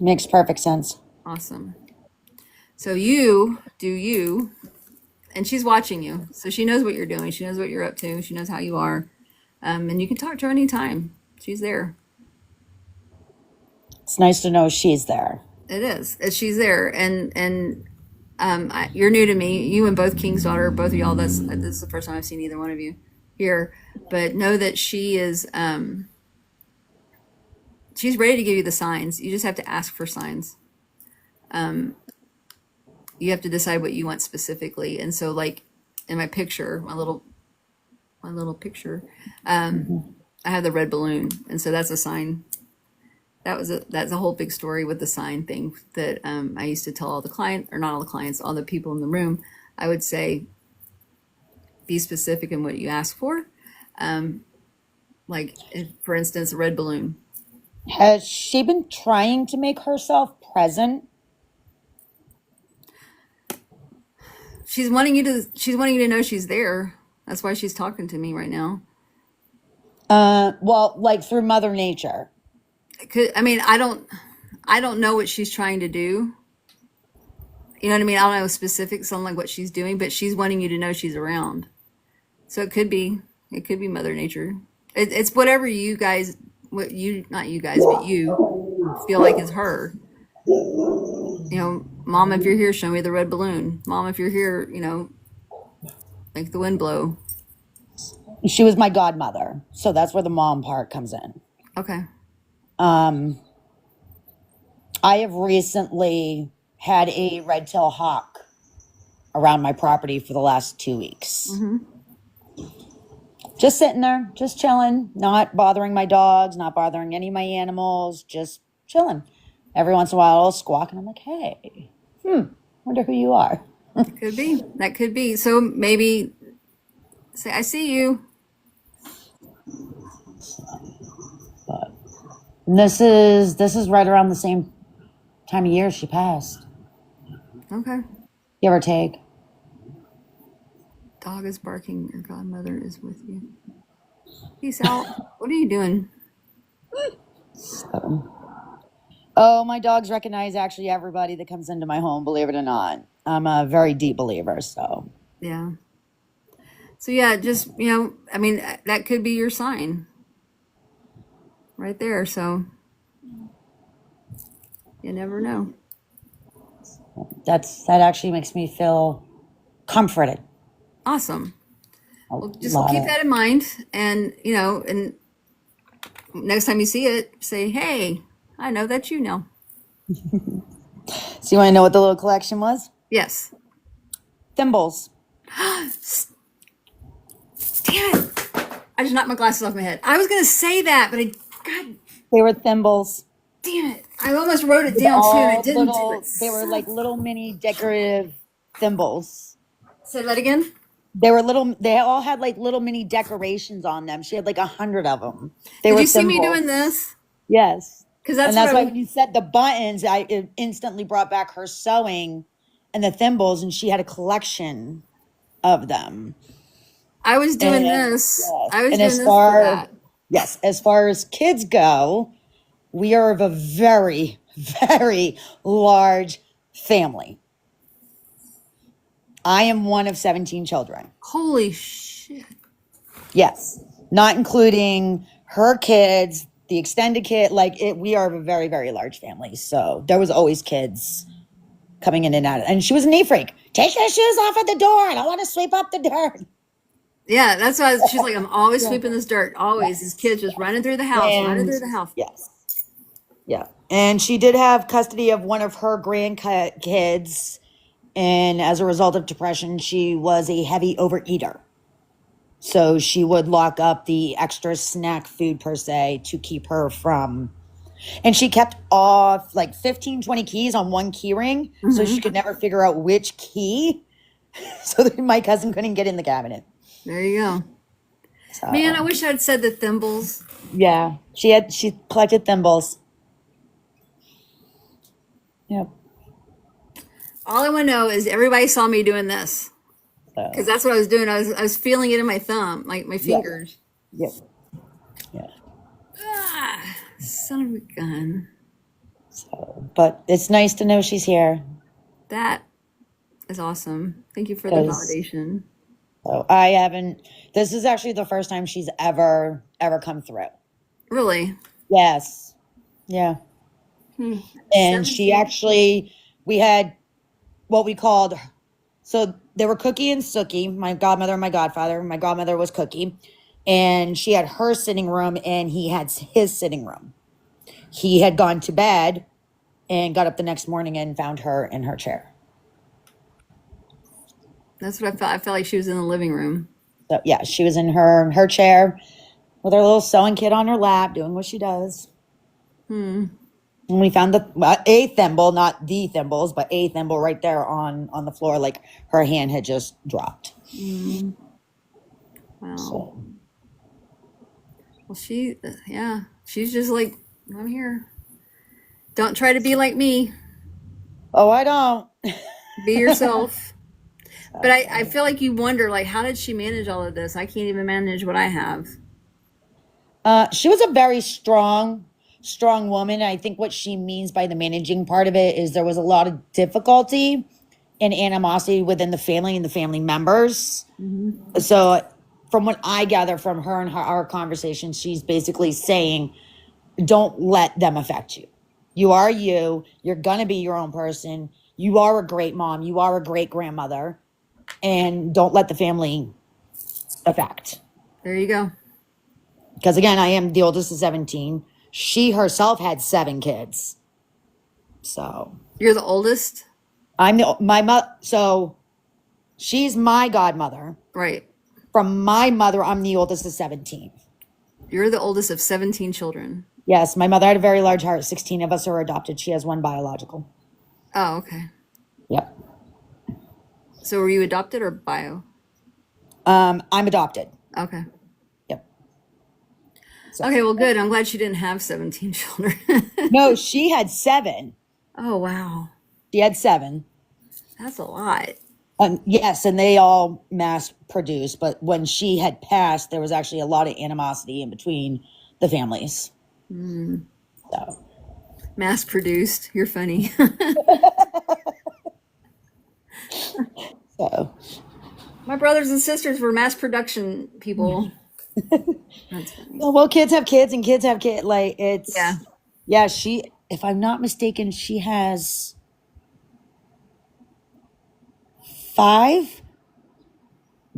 Makes perfect sense. Awesome. So you do you, and she's watching you. So she knows what you're doing. She knows what you're up to. She knows how you are. And you can talk to her anytime. She's there. It's nice to know she's there. It is. She's there. And you're new to me. You and both King's daughter, both of y'all. This is the first time I've seen either one of you here. But know that she is. She's ready to give you the signs. You just have to ask for signs. You have to decide what you want specifically. And so, like in my picture, my little picture, I have the red balloon, and so that's a sign. That's a whole big story with the sign thing that I used to tell all the clients, or not all the clients, all the people in the room. I would say, be specific in what you ask for. Like, for instance, a red balloon. Has she been trying to make herself present? She's wanting you to know she's there. That's why she's talking to me right now. Well, like through Mother Nature. I mean, I don't know what she's trying to do. You know what I mean? I don't know specifics on like what she's doing, but she's wanting you to know she's around. So it could be Mother Nature. It's whatever you guys, not you guys, but you feel like is her. Mom, if you're here, show me the red balloon. Mom, if you're here, make the wind blow. She was my godmother, so that's where the mom part comes in. Okay. I have recently had a red-tailed hawk around my property for the last 2 weeks. Just sitting there, just chilling, not bothering my dogs, not bothering any of my animals, just chilling. Every once in a while, I'll squawk, and I'm like, hey, wonder who you are. Could be. That could be. So maybe say, I see you. But this is right around the same time of year she passed, Okay. give or take. Dog is barking. Your godmother is with you. Peace out. What are you doing? Oh, my dogs recognize actually everybody that comes into my home, believe it or not. I'm a very deep believer, so. Yeah. So yeah, just I mean, that could be your sign right there. So you never know. That actually makes me feel comforted. Awesome. A Well, just lot keep of, that in mind, and and next time you see it, say, "Hey, I know that you know." so you want to know what the little collection was? Yes. Thimbles. Damn it! I just knocked my glasses off my head. I was gonna say that, but God They were thimbles. damn it! I almost wrote it With down too, and I all didn't do it. they were like little mini decorative thimbles. Say that again. They all had like little mini decorations on them. She had like 100 of them. They Did were you see me thimbles. doing this? Yes. Because that's And that's what why when you said the buttons, it instantly brought back her sewing and the thimbles, and she had a collection of them. I was doing And this. yes. I was And doing as this for far that. yes, as far as kids go, we are of a very, very large family. I am one of 17 children. Holy shit! Yes. Not including her kids, the extended kid, like it, we are a very, very large family. So there was always kids coming in and out. And she was a knee freak. Take your shoes off at the door. I don't want to sweep up the dirt. Yeah, that's why she's like, I'm always sweeping this dirt. Always, these kids just running through the house, running And through the house. yes. Yeah. And she did have custody of one of her grandkids. And as a result of depression, she was a heavy overeater. So she would lock up the extra snack food per se to keep her from. And she kept off like 15, 20 keys on one key ring. So she could never figure out which key. So that my cousin couldn't get in the cabinet. There you go. So, Man, I wish I'd said the thimbles. yeah. She collected thimbles. Yep. All I want to know is everybody saw me doing this So, because that's what I was doing. I was feeling it in my thumb, like my fingers. yep. Yeah. Ah, son of a gun. So, but it's nice to know she's here. That is awesome. Thank you for the Because validation. so this is actually the first time she's ever come through. Really? Yes. Yeah. Hmm. And she 17. actually, we had what we called, so there were Cookie and Sookie, my godmother and my godfather. My godmother was Cookie. And she had her sitting room and he had his sitting room. He had gone to bed and got up the next morning and found her in her chair. That's what I felt. I felt like she was in the living room. So yeah, she was in her chair with her little sewing kit on her lap, doing what she does. And we found a thimble, not the thimbles, but a thimble right there on the floor, like her hand had just dropped. Wow. So Well, she's just like, I'm here. Don't try to be like me. oh, I don't. Be yourself. But I feel like you wonder, like, how did she manage all of this? I can't even manage what I have. She was a very strong woman. I think what she means by the managing part of it is there was a lot of difficulty and animosity within the family and the family members. So from what I gather from her and our conversation, she's basically saying, don't let them affect you. You are you. You're going to be your own person. You are a great mom. You are a great grandmother. And don't let the family affect. There you go. Because again, I am the oldest of 17. She herself had 7 kids. So You're the oldest? so she's my godmother. Right. From my mother, I'm the oldest of 17. You're the oldest of 17 children. Yes, my mother had a very large heart. 16 of us are adopted. She has 1 biological. Oh, okay. Yep. So were you adopted or bio? I'm adopted. Okay. Yep. Okay, well, good. I'm glad she didn't have 17 children. No, she had 7. Oh, wow. She had 7. That's a lot. Yes, and they all mass produced. But when she had passed, there was actually a lot of animosity in between the families. So Mass produced. You're funny. So My brothers and sisters were mass production people. That's funny. well, kids have kids and kids have kids. Like Yeah. it's yeah. She, if I'm not mistaken, she has 5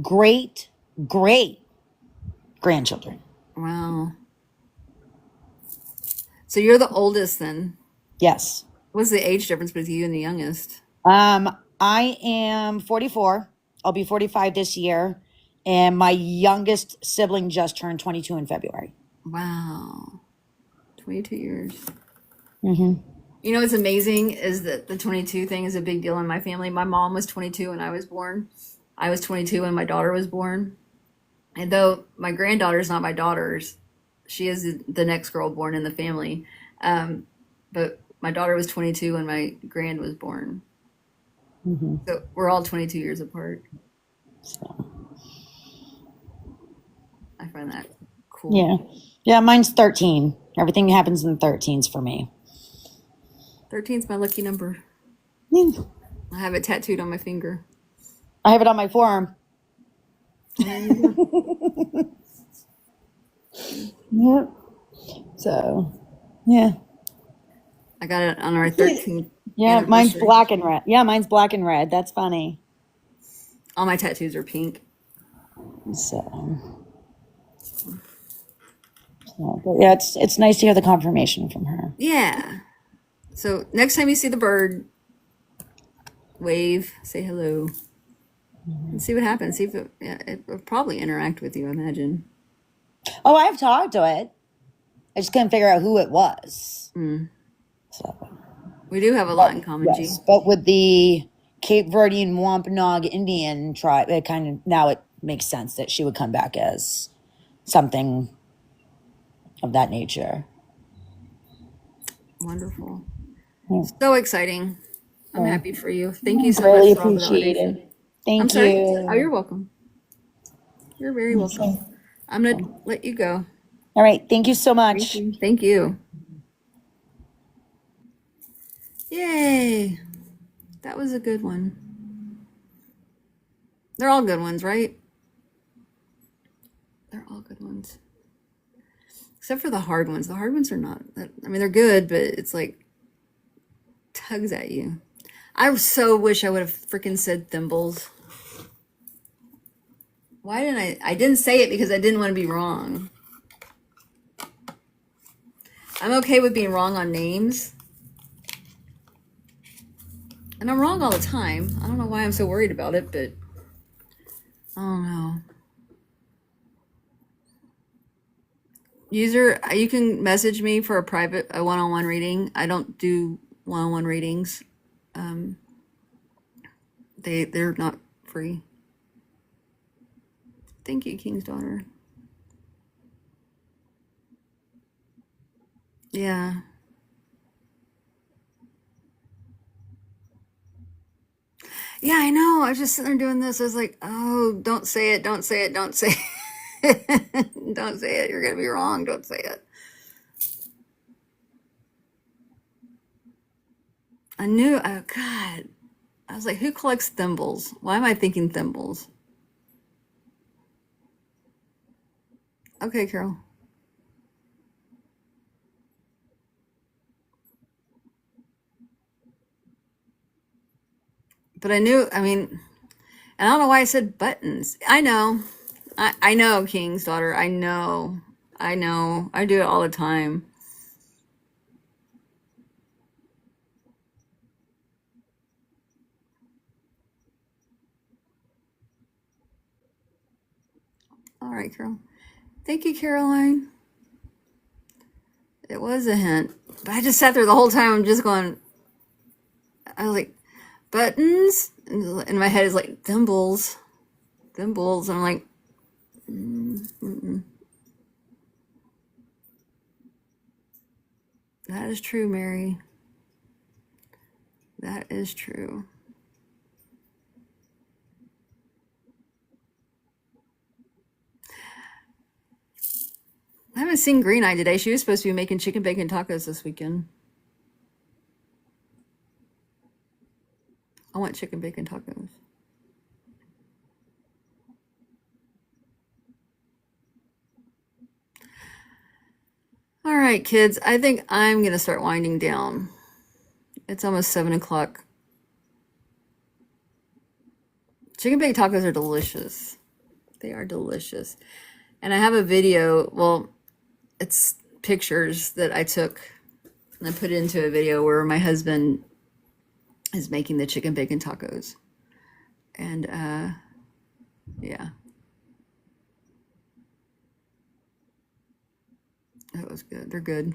great great grandchildren. Wow. So you're the oldest then. Yes. What's the age difference with you and the youngest? I am 44. I'll be 45 this year, and my youngest sibling just turned 22 in February. Wow. 22 years. Mm-hmm. You know what's amazing is that the 22 thing is a big deal in my family. My mom was 22 when I was born. I was 22 when my daughter was born. And though my granddaughter's not my daughter's, she is the next girl born in the family. But my daughter was 22 when my grand was born. Mm-hmm. So we're all 22 years apart. So, I find that cool. yeah. Yeah, mine's 13. Everything happens in 13s for me. 13's my lucky number. Yeah. I have it tattooed on my finger. I have it on my forearm. Yep. So, yeah. I got it on our 13th. Yeah, mine's anniversary. black and red. Yeah, mine's black and red. That's funny. All my tattoos are pink. So but yeah, it's nice to hear the confirmation from her. Yeah. So next time you see the bird, wave, say hello, and see what happens. See if it will probably interact with you, I imagine. Oh, I've talked to it. I just couldn't figure out who it was. So, We do have a lot in common, yes, but with the Cape Verdean Wampanoag Indian tribe, it kind of now it makes sense that she would come back as something of that nature. Wonderful. Yeah. So exciting. I'm happy for you. Thank you so Really much for all the appreciate validation. it. Thank I'm sorry. you. Oh, you're welcome. You're very welcome. I'm going to let you go. All right. Thank you so Thank much. you. Thank you. Yay. That was a good one. They're all good ones, right? They're all good ones. Except for the hard ones. The hard ones are not. I mean, they're good, but it's like tugs at you. I so wish I would have freaking said thimbles. Why didn't I? I didn't say it because I didn't want to be wrong. I'm okay with being wrong on names. And I'm wrong all the time. I don't know why I'm so worried about it, but I don't know. User, you can message me for a one-on-one reading. I don't do one-on-one readings. They're not free. Thank you, King's Daughter. Yeah. Yeah, I know. I was just sitting there doing this. I was like, oh, don't say it, don't say it, don't say it. Don't say it. You're going to be wrong. Don't say it. I knew, oh, God. I was like, who collects thimbles? Why am I thinking thimbles? Okay, Carol. But I knew, I mean, and I don't know why I said buttons. I know. I know, King's Daughter. I know. I know. I do it all the time. All right, Carol. Thank you, Caroline. It was a hint. But I just sat there the whole time. I'm just going, I was like, buttons? And my head is like, thimbles. Thimbles. And I'm like, that is true, Mary. That is true. I haven't seen Green Eye today. She was supposed to be making chicken bacon tacos this weekend. I want chicken bacon tacos. All right, kids, I think I'm going to start winding down. It's almost 7 o'clock. Chicken bacon tacos are delicious. They are delicious. And I have a video, well, it's pictures that I took and I put it into a video where my husband is making the chicken bacon tacos. And yeah, that was good. They're good.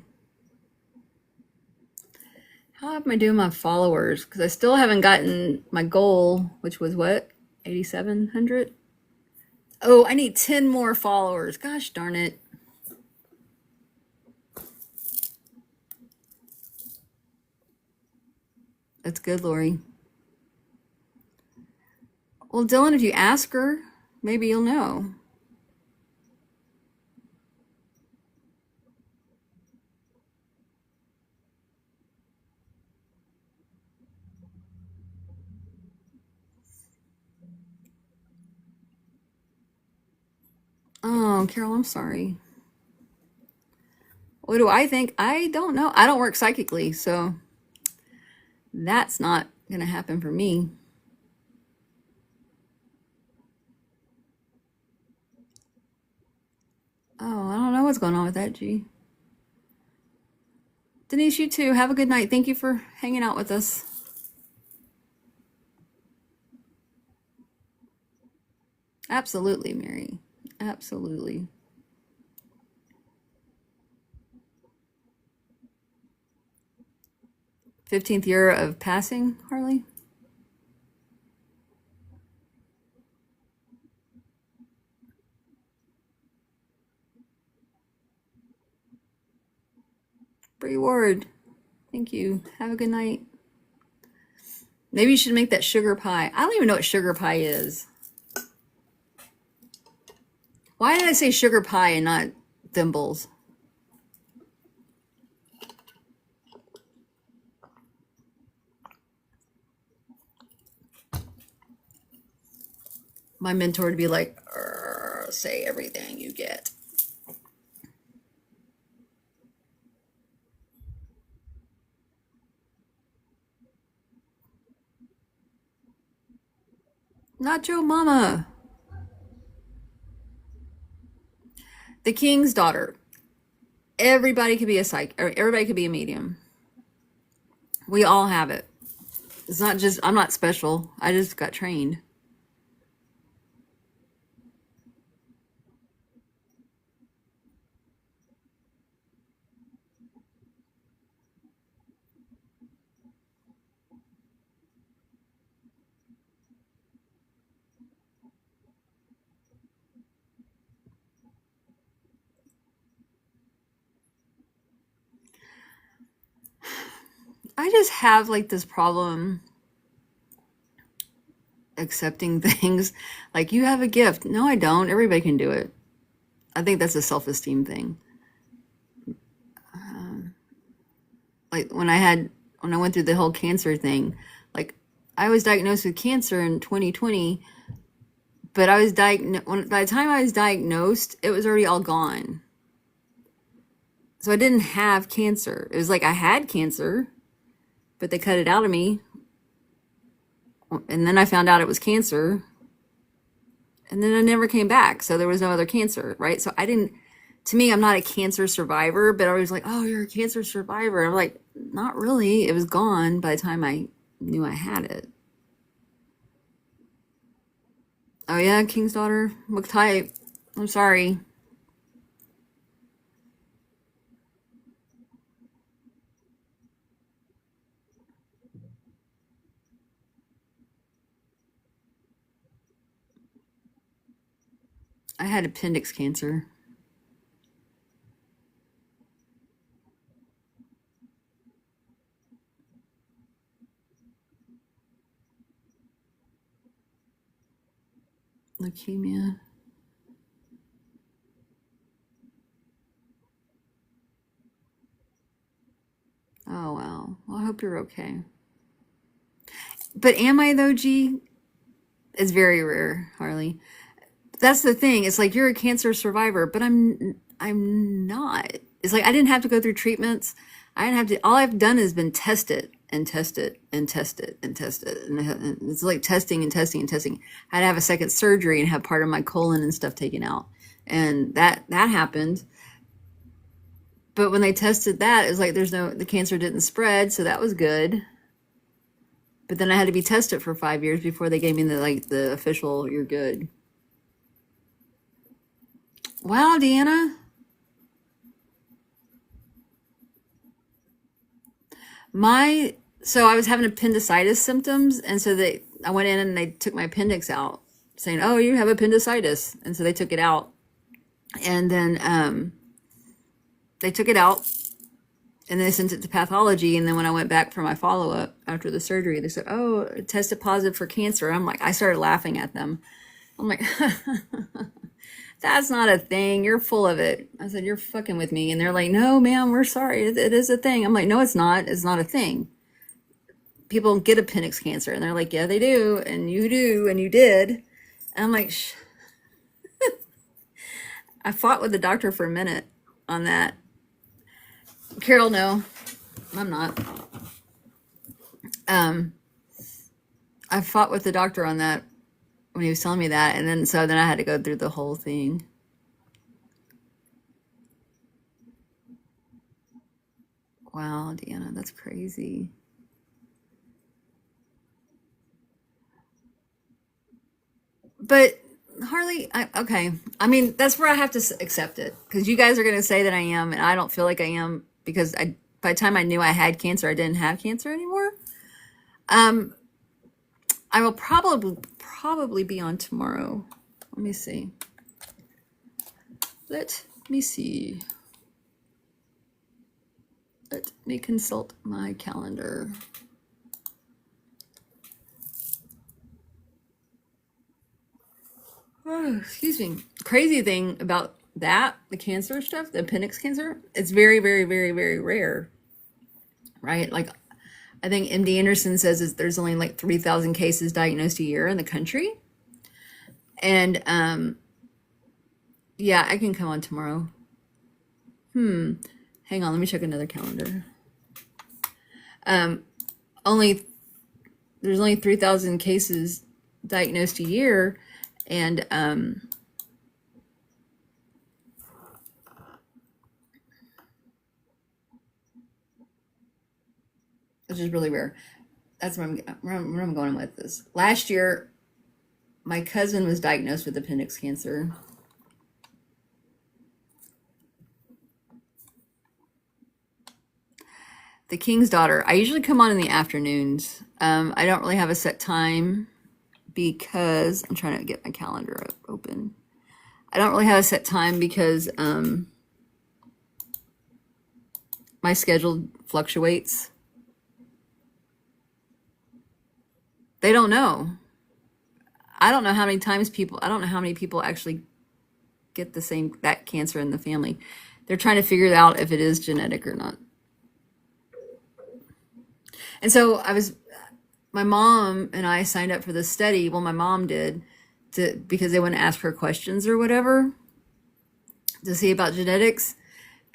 How am I doing my followers? Because I still haven't gotten my goal, which was what? 8,700? Oh, I need 10 more followers. Gosh darn it. That's good, Lori. Well, Dylan, if you ask her, maybe you'll know. Oh, Carol, I'm sorry. What do I think? I don't know. I don't work psychically, so that's not going to happen for me. Oh, I don't know what's going on with that, G. Denise, you too. Have a good night. Thank you for hanging out with us. Absolutely, Mary. Absolutely. '15th year of passing, Harley? Bree Ward. Thank you. Have a good night. Maybe you should make that sugar pie. I don't even know what sugar pie is. Why did I say sugar pie and not thimbles? My mentor would be like, say everything you get. Nacho Mama. The King's Daughter. Everybody could be a psych, or everybody could be a medium. We all have it. It's not just, I'm not special. I just got trained. I just have like this problem accepting things. Like, you have a gift. No, I don't. Everybody can do it. I think that's a self-esteem thing. Like when I went through the whole cancer thing, like I was diagnosed with cancer in 2020, but I was by the time I was diagnosed, it was already all gone. So I didn't have cancer. It was like I had cancer, but they cut it out of me. And then I found out it was cancer. And then I never came back. So there was no other cancer, right? So to me, I'm not a cancer survivor, but I was like, oh, you're a cancer survivor. I'm like, not really. It was gone by the time I knew I had it. Oh yeah, King's Daughter. Look tight. I'm sorry. I had appendix cancer. Leukemia. Oh, wow. Well, I hope you're okay. But am I though, G? It's very rare, Harley. That's the thing. It's like you're a cancer survivor, but I'm not. It's like I didn't have to go through treatments. I didn't have to. All I've done has been test it and test it and test it and test it, and it's like testing and testing and testing. I had to have a second surgery and have part of my colon and stuff taken out, and that happened. But when they tested that, it was like the cancer didn't spread, so that was good. But then I had to be tested for 5 years before they gave me the official "you're good." Wow, Deanna. So I was having appendicitis symptoms, and so I went in and they took my appendix out, saying, "Oh, you have appendicitis," and so they took it out, and then they took it out, and they sent it to pathology, and then when I went back for my follow up after the surgery, they said, "Oh, it tested positive for cancer." I started laughing at them. I'm like, "That's not a thing. You're full of it." I said, "You're fucking with me." And they're like, "No, ma'am, we're sorry. It is a thing." I'm like, "No, it's not. It's not a thing. People get appendix cancer." And they're like, "Yeah, they do. And you do. And you did." And I'm like, I fought with the doctor for a minute on that. Carol, no, I'm not. I fought with the doctor on that when he was telling me that. And then I had to go through the whole thing. Wow, Deanna, that's crazy. But Harley, okay. I mean, that's where I have to accept it, because you guys are going to say that I am, and I don't feel like I am, because by the time I knew I had cancer, I didn't have cancer anymore. I will probably be on tomorrow. Let me see. Let me consult my calendar. Oh, excuse me. Crazy thing about that, the cancer stuff, the appendix cancer, it's very, very, very, very rare, right? Like, I think MD Anderson says there's only like 3,000 cases diagnosed a year in the country. And yeah, I can come on tomorrow. Hang on, let me check another calendar. There's only 3,000 cases diagnosed a year, and which is really rare. That's where I'm going with this. Last year, my cousin was diagnosed with appendix cancer. The King's Daughter. I usually come on in the afternoons. I don't really have a set time because I'm trying to get my calendar open. I don't really have a set time because my schedule fluctuates. They don't know. I don't know how many people actually get that cancer in the family. They're trying to figure out if it is genetic or not. And so my mom and I signed up for this study. Well, my mom did, because they want to ask her questions or whatever to see about genetics.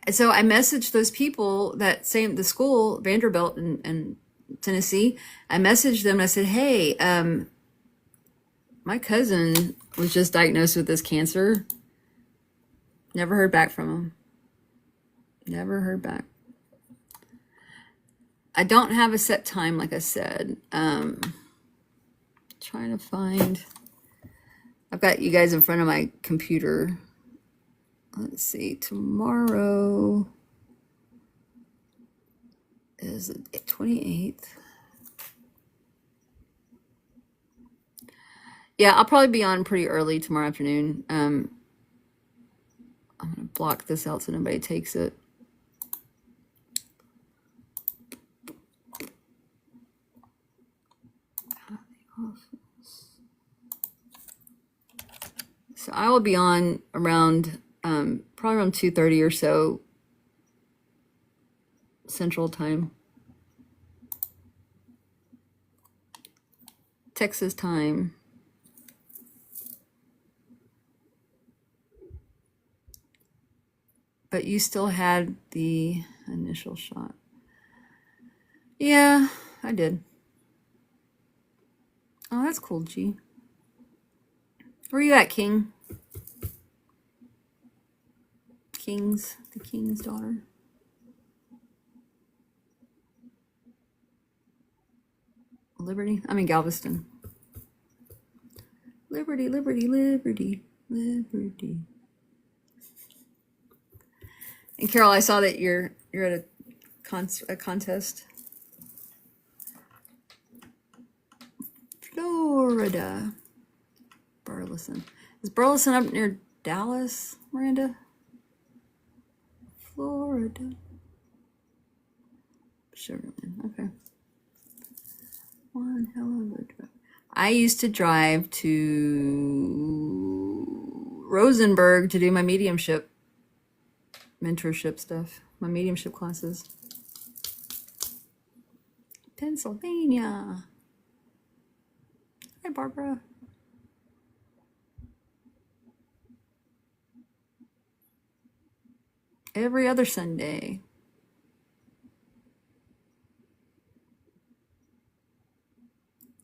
And so I messaged those people the school, Vanderbilt in Tennessee. I messaged them and I said, "Hey, my cousin was just diagnosed with this cancer." Never heard back from him. Never heard back. I don't have a set time, like I said. Trying to find. I've got you guys in front of my computer. Let's see. Tomorrow is the 28th. Yeah, I'll probably be on pretty early tomorrow afternoon. I'm gonna block this out so nobody takes it. So I will be on around probably around 2:30 or so Central Time. Texas time. But you still had the initial shot. Yeah, I did. Oh, that's cool, G. Where you at, King? The king's daughter. Liberty? I'm in Galveston. Liberty, liberty, liberty, liberty. And Carol, I saw that you're at a contest. Florida. Burleson. Is Burleson up near Dallas, Miranda? Florida. Sugarland. Okay. One hell of a drive. I used to drive to Rosenberg to do my mediumship mentorship stuff, my mediumship classes. Pennsylvania. Hi, Barbara. Every other Sunday.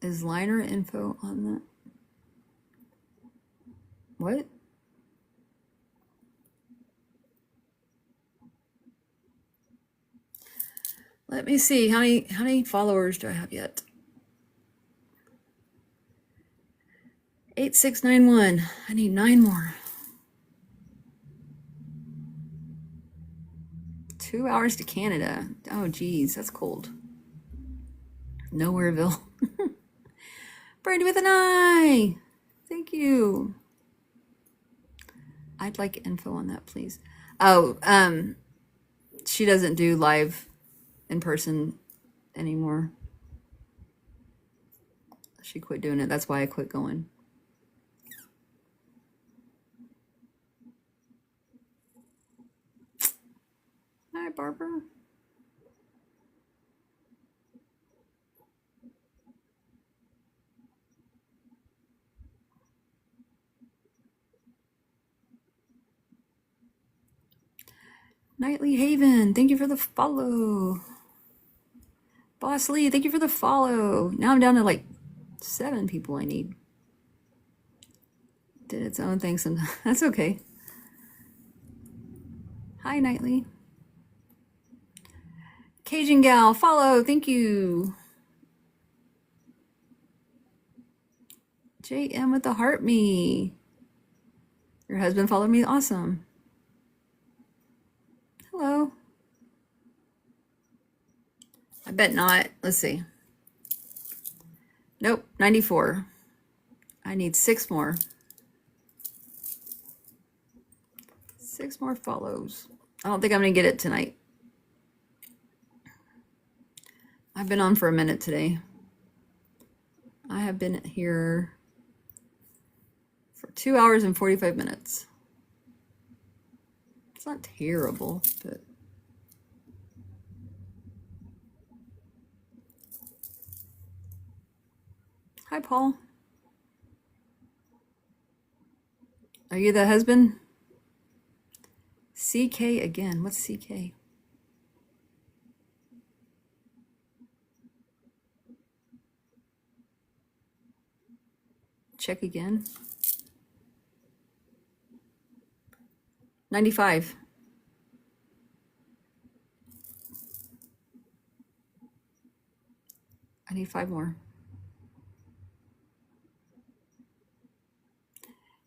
Is liner info on that? What? Let me see. How many followers do I have yet? 8691. I need 9 more. 2 hours to Canada. Oh, geez, that's cold. Nowhereville. Brandy with an eye. Thank you. I'd like info on that, please. Oh, she doesn't do live in person anymore. She quit doing it. That's why I quit going. Hi, Barbara. Nightly Haven, thank you for the follow. Boss Lee, thank you for the follow. Now I'm down to like 7 people I need. Did its own thing sometimes. That's okay. Hi, Nightly. Cajun Gal, follow, thank you. JM with the heart me. Your husband followed me, awesome. Hello. I bet not. Let's see. Nope, 94. I need 6 more. 6 more follows. I don't think I'm going to get it tonight. I've been on for a minute today. I have been here for 2 hours and 45 minutes. It's not terrible, but hi, Paul. Are you the husband? CK again. What's CK? Check again. 95. I need 5 more.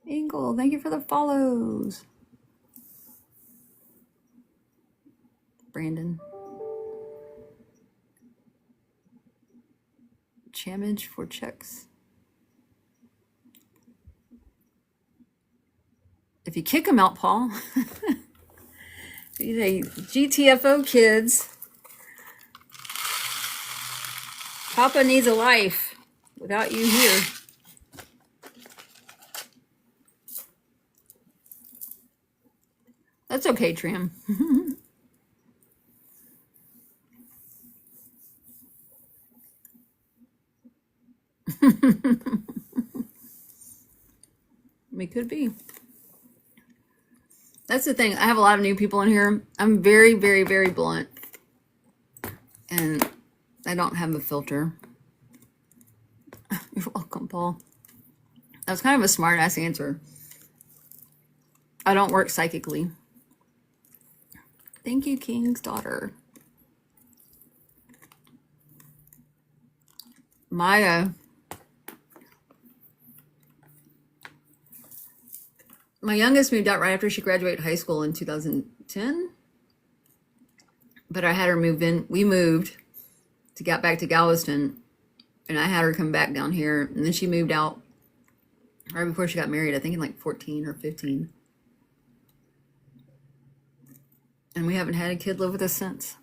Engel, thank you for the follows. Brandon. Chamage for checks. If you kick them out, Paul. These are GTFO kids. Papa needs a life without you here. That's okay, Tram. We could be. That's the thing. I have a lot of new people in here. I'm very, very, very blunt. And I don't have a filter. You're welcome, Paul. That was kind of a smart ass answer. I don't work psychically. Thank you, King's daughter. My youngest moved out right after she graduated high school in 2010. But I had her move in. We moved to get back to Galveston, and I had her come back down here. And then she moved out right before she got married, I think in like 14 or 15. And we haven't had a kid live with us since.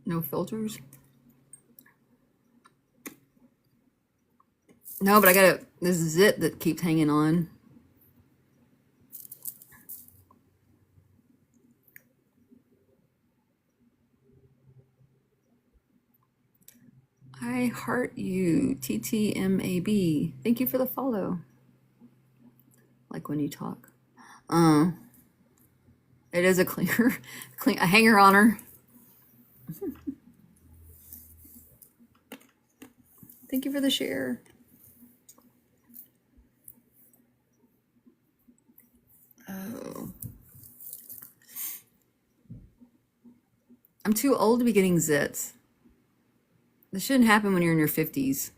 No filters. No, but I got this zit that keeps hanging on. I heart you, TTMAB. Thank you for the follow. Like when you talk. It is a cleaner, a hanger on her. Thank you for the share. Oh. I'm too old to be getting zits. This shouldn't happen when you're in your 50s.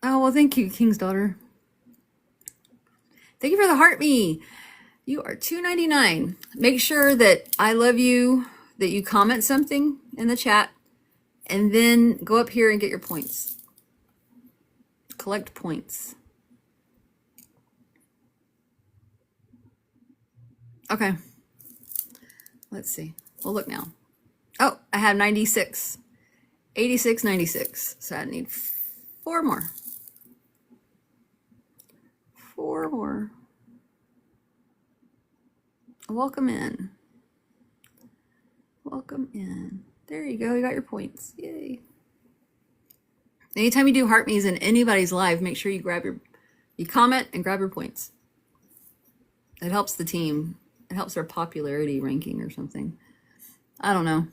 Oh, well, thank you, King's daughter. Thank you for the heart me. You are $2.99. Make sure that I love you, that you comment something in the chat, and then go up here and get your points. Collect points. Okay. Let's see. We'll look now. Oh, I have 96. 86, 96. So I need 4 more. 4 more. Welcome in. Welcome in. There you go. You got your points. Yay. Anytime you do heart me's in anybody's live, make sure you comment and grab your points. It helps the team. It helps their popularity ranking or something. I don't know.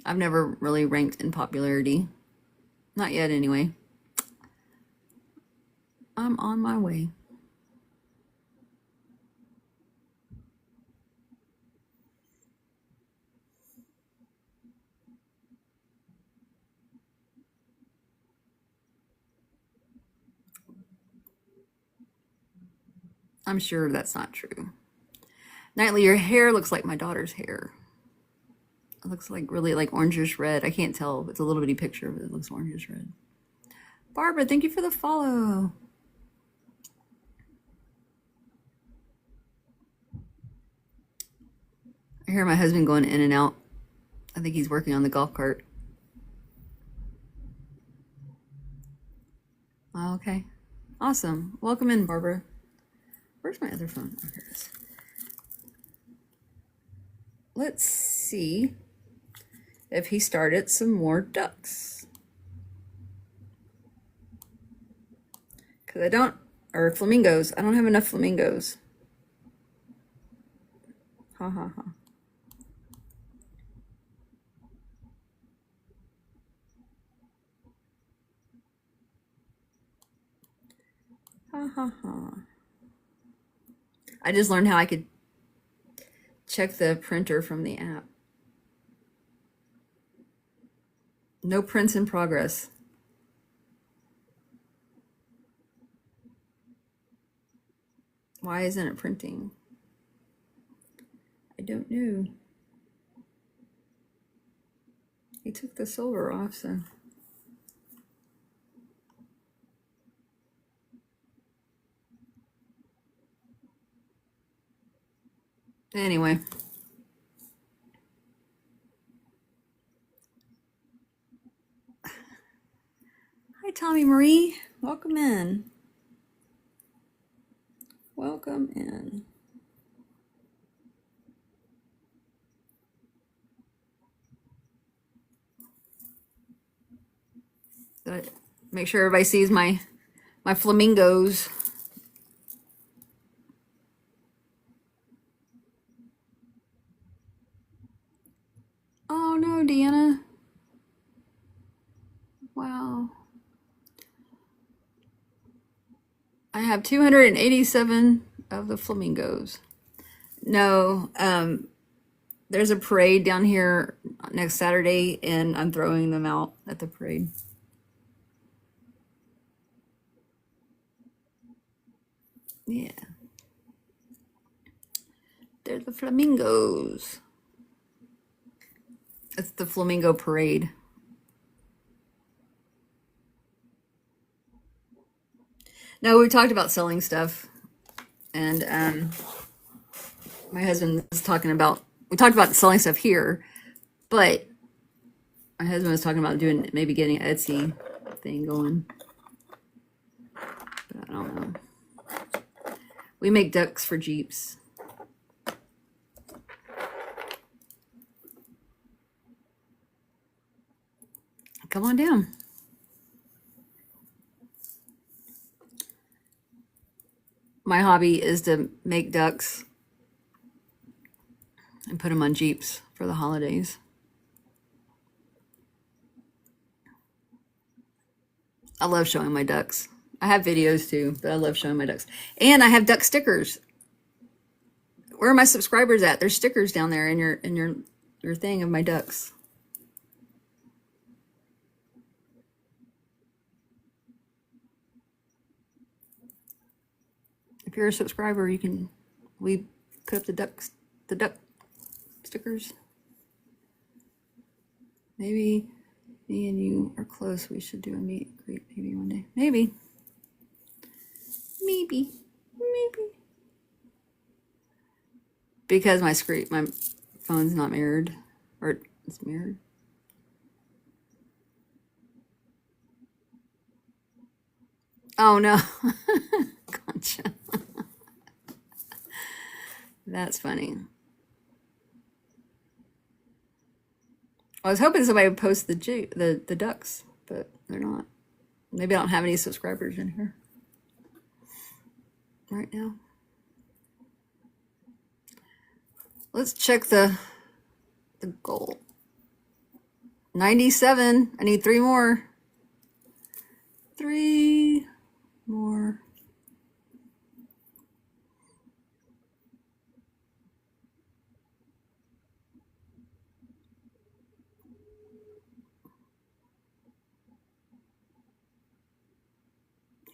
I've never really ranked in popularity. Not yet, anyway. I'm on my way. I'm sure that's not true. Nightly, your hair looks like my daughter's hair. It looks like really like orangish red. I can't tell. It's a little bitty picture, but it looks orangish red. Barbara, thank you for the follow. I hear my husband going in and out. I think he's working on the golf cart. Okay. Awesome. Welcome in, Barbara. Where's my other phone? Oh, here it is. Let's see if he started some more ducks. Because I don't, or flamingos. I don't have enough flamingos. Ha ha ha. Ha ha ha. I just learned how I could check the printer from the app. No prints in progress. Why isn't it printing? I don't know. He took the silver off, so. Anyway. Hi, Tommy Marie. Welcome in. Welcome in. Make sure everybody sees my flamingos. Oh no, Deanna. Wow. I have 287 of the flamingos. No, there's a parade down here next Saturday, and I'm throwing them out at the parade. Yeah. They're the flamingos. It's the flamingo parade. No, we talked about selling stuff, and my husband was talking about, we talked about selling stuff here, but my husband was talking about doing, maybe getting an Etsy thing going. But I don't know. We make ducks for Jeeps. Come on down. My hobby is to make ducks and put them on Jeeps for the holidays. I love showing my ducks. I have videos too, but I love showing my ducks. And I have duck stickers. Where are my subscribers at? There's stickers down there in your thing of my ducks. If you're a subscriber, we put up the duck stickers. Maybe me and you are close. We should do a meet and greet maybe one day. Maybe. Because my phone's not mirrored, or it's mirrored. Oh no. Gotcha. That's funny. I was hoping somebody would post the ducks, but they're not. Maybe I don't have any subscribers in here right now. Let's check the goal. 97. I need 3 more. 3 more.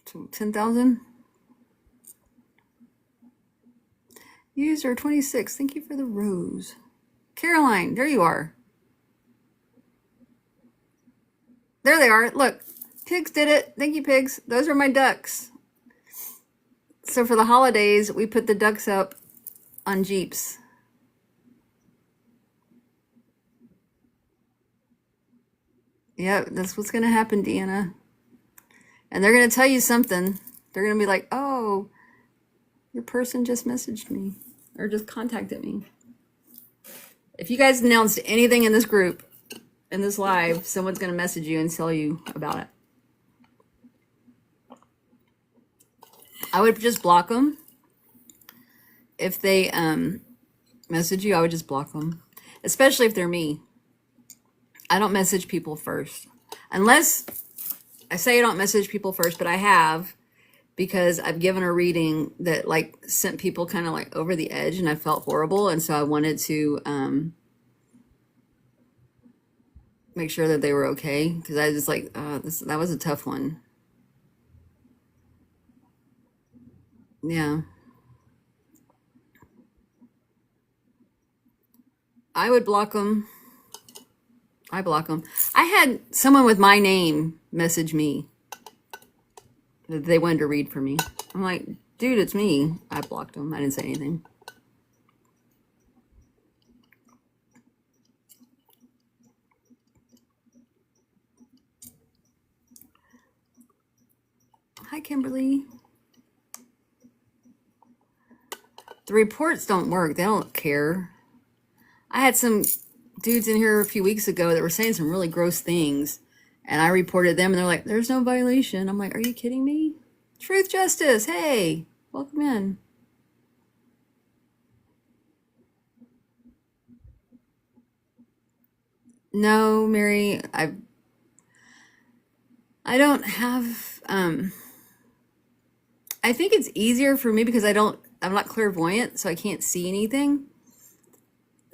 So 10,000. User 26. Thank you for the rose. Caroline, there you are. There they are. Look, Pigs did it. Thank you, Pigs. Those are my ducks. So for the holidays, we put the ducks up on Jeeps. Yep, that's what's going to happen, Deanna. And they're going to tell you something. They're going to be like, oh, your person just messaged me or just contacted me. If you guys announced anything in this group, in this live, someone's going to message you and tell you about it. I would just block them. If they message you, I would just block them. Especially if they're me. I don't message people first. Unless I say I don't message people first, but I have, because I've given a reading that like sent people kind of like over the edge and I felt horrible. And so I wanted to make sure that they were okay. Because I was just like, that was a tough one. Yeah. I would block them. I block them. I had someone with my name message me that they wanted to read for me. I'm like, dude, it's me. I blocked them. I didn't say anything. Hi, Kimberly. The reports don't work. They don't care. I had some dudes in here a few weeks ago that were saying some really gross things, And I reported them and they're like, there's no violation. I'm like, are you kidding me? Truth Justice, hey, welcome in. No, Mary, I don't have I think it's easier for me because I'm not clairvoyant, so I can't see anything.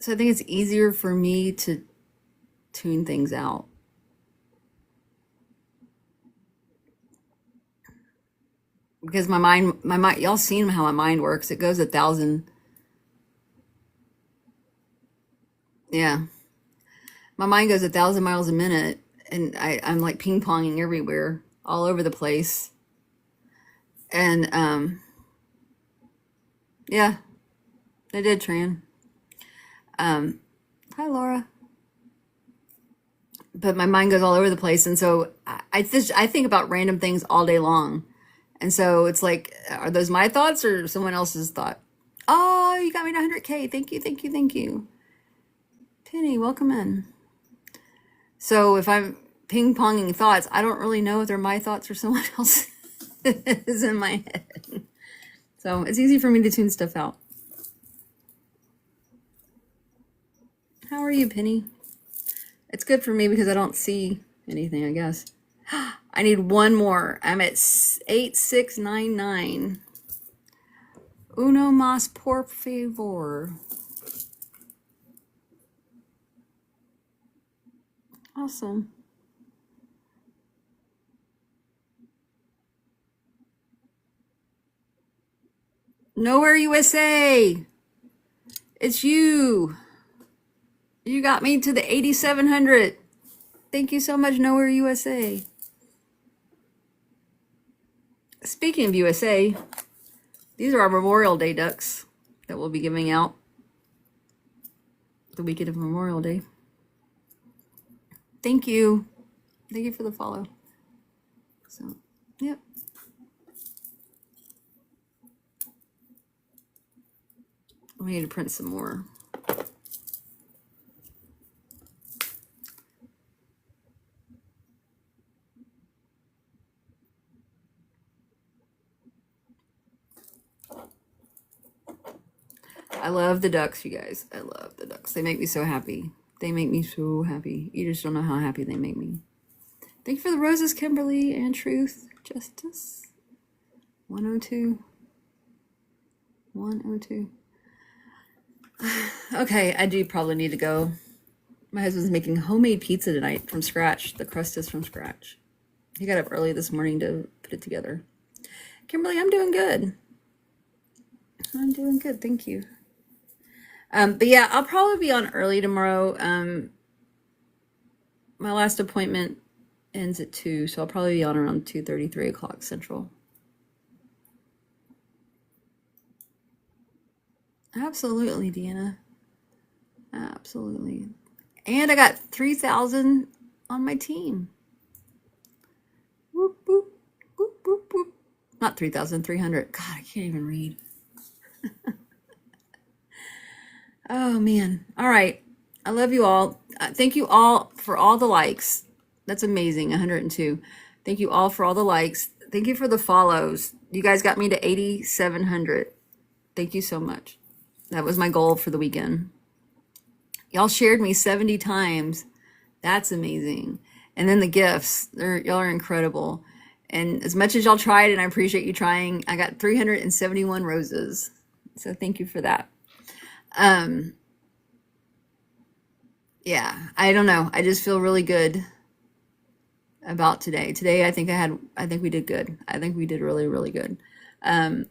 So I think it's easier for me to tune things out. Because my mind, y'all seen how my mind works. It goes 1,000. Yeah. My mind goes 1,000 miles a minute, and I'm like ping ponging everywhere, all over the place. And yeah, I did, Tran. Hi, Laura. But my mind goes all over the place, and so I think about random things all day long, and so it's like, are those my thoughts or someone else's thought? Oh, you got me to 100K. Thank you, thank you, thank you. Penny, welcome in. So if I'm ping ponging thoughts, I don't really know if they're my thoughts or someone else is in my head. So it's easy for me to tune stuff out. How are you, Penny? It's good for me because I don't see anything, I guess. I need one more. I'm at 8699. Uno más por favor. Awesome. Nowhere USA. It's you. You got me to the 8,700. Thank you so much, Nowhere USA. Speaking of USA, these are our Memorial Day ducks that we'll be giving out the weekend of Memorial Day. Thank you. Thank you for the follow. So, yep. We need to print some more. I love the ducks, you guys. I love the ducks. They make me so happy. They make me so happy. You just don't know how happy they make me. Thank you for the roses, Kimberly and Truth Justice. 102. 102. Okay, I do probably need to go. My husband's making homemade pizza tonight from scratch. The crust is from scratch. He got up early this morning to put it together. Kimberly, I'm doing good. I'm doing good, thank you. But yeah, I'll probably be on early tomorrow. My last appointment ends at 2, so I'll probably be on around 2:30, 3 o'clock Central. Absolutely, Deanna. Absolutely. And I got 3,000 on my team. Whoop, whoop, whoop, whoop, whoop. Not 3,300. God, I can't even read. Oh, man. All right. I love you all. Thank you all for all the likes. That's amazing. 102. Thank you all for all the likes. Thank you for the follows. You guys got me to 8,700. Thank you so much. That was my goal for the weekend. Y'all shared me 70 times. That's amazing. And then the gifts. Y'all are incredible. And as much as y'all tried, and I appreciate you trying, I got 371 roses. So thank you for that. Yeah, I don't know. I just feel really good about today. Today, I think we did good. I think we did really, really good. I'm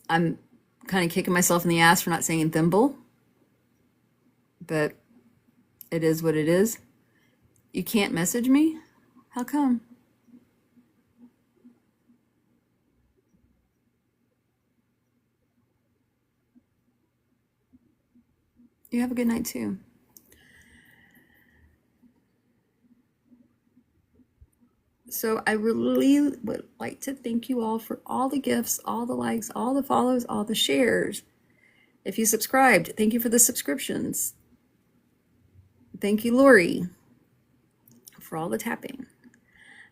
kind of kicking myself in the ass for not saying thimble, but it is what it is. You can't message me? How come? You have a good night too. So I really would like to thank you all for all the gifts, all the likes, all the follows, all the shares. If you subscribed, thank you for the subscriptions. Thank you, Lori, for all the tapping.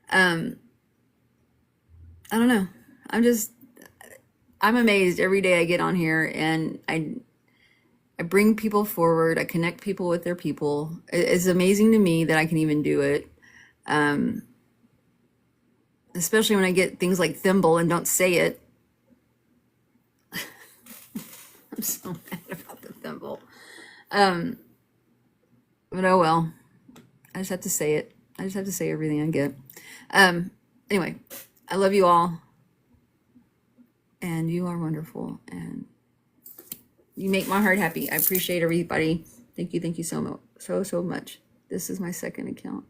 I don't know. I'm amazed every day I get on here, and I bring people forward. I connect people with their people. It's amazing to me that I can even do it. Especially when I get things like thimble and don't say it. I'm so mad about the thimble. But oh well. I just have to say it. I just have to say everything I get. Anyway, I love you all. And you are wonderful. And you make my heart happy. I appreciate everybody. Thank you so much. So much. This is my second account.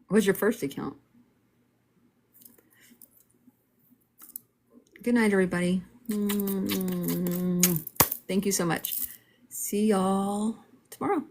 What's your first account? Good night, everybody. Thank you so much. See y'all tomorrow.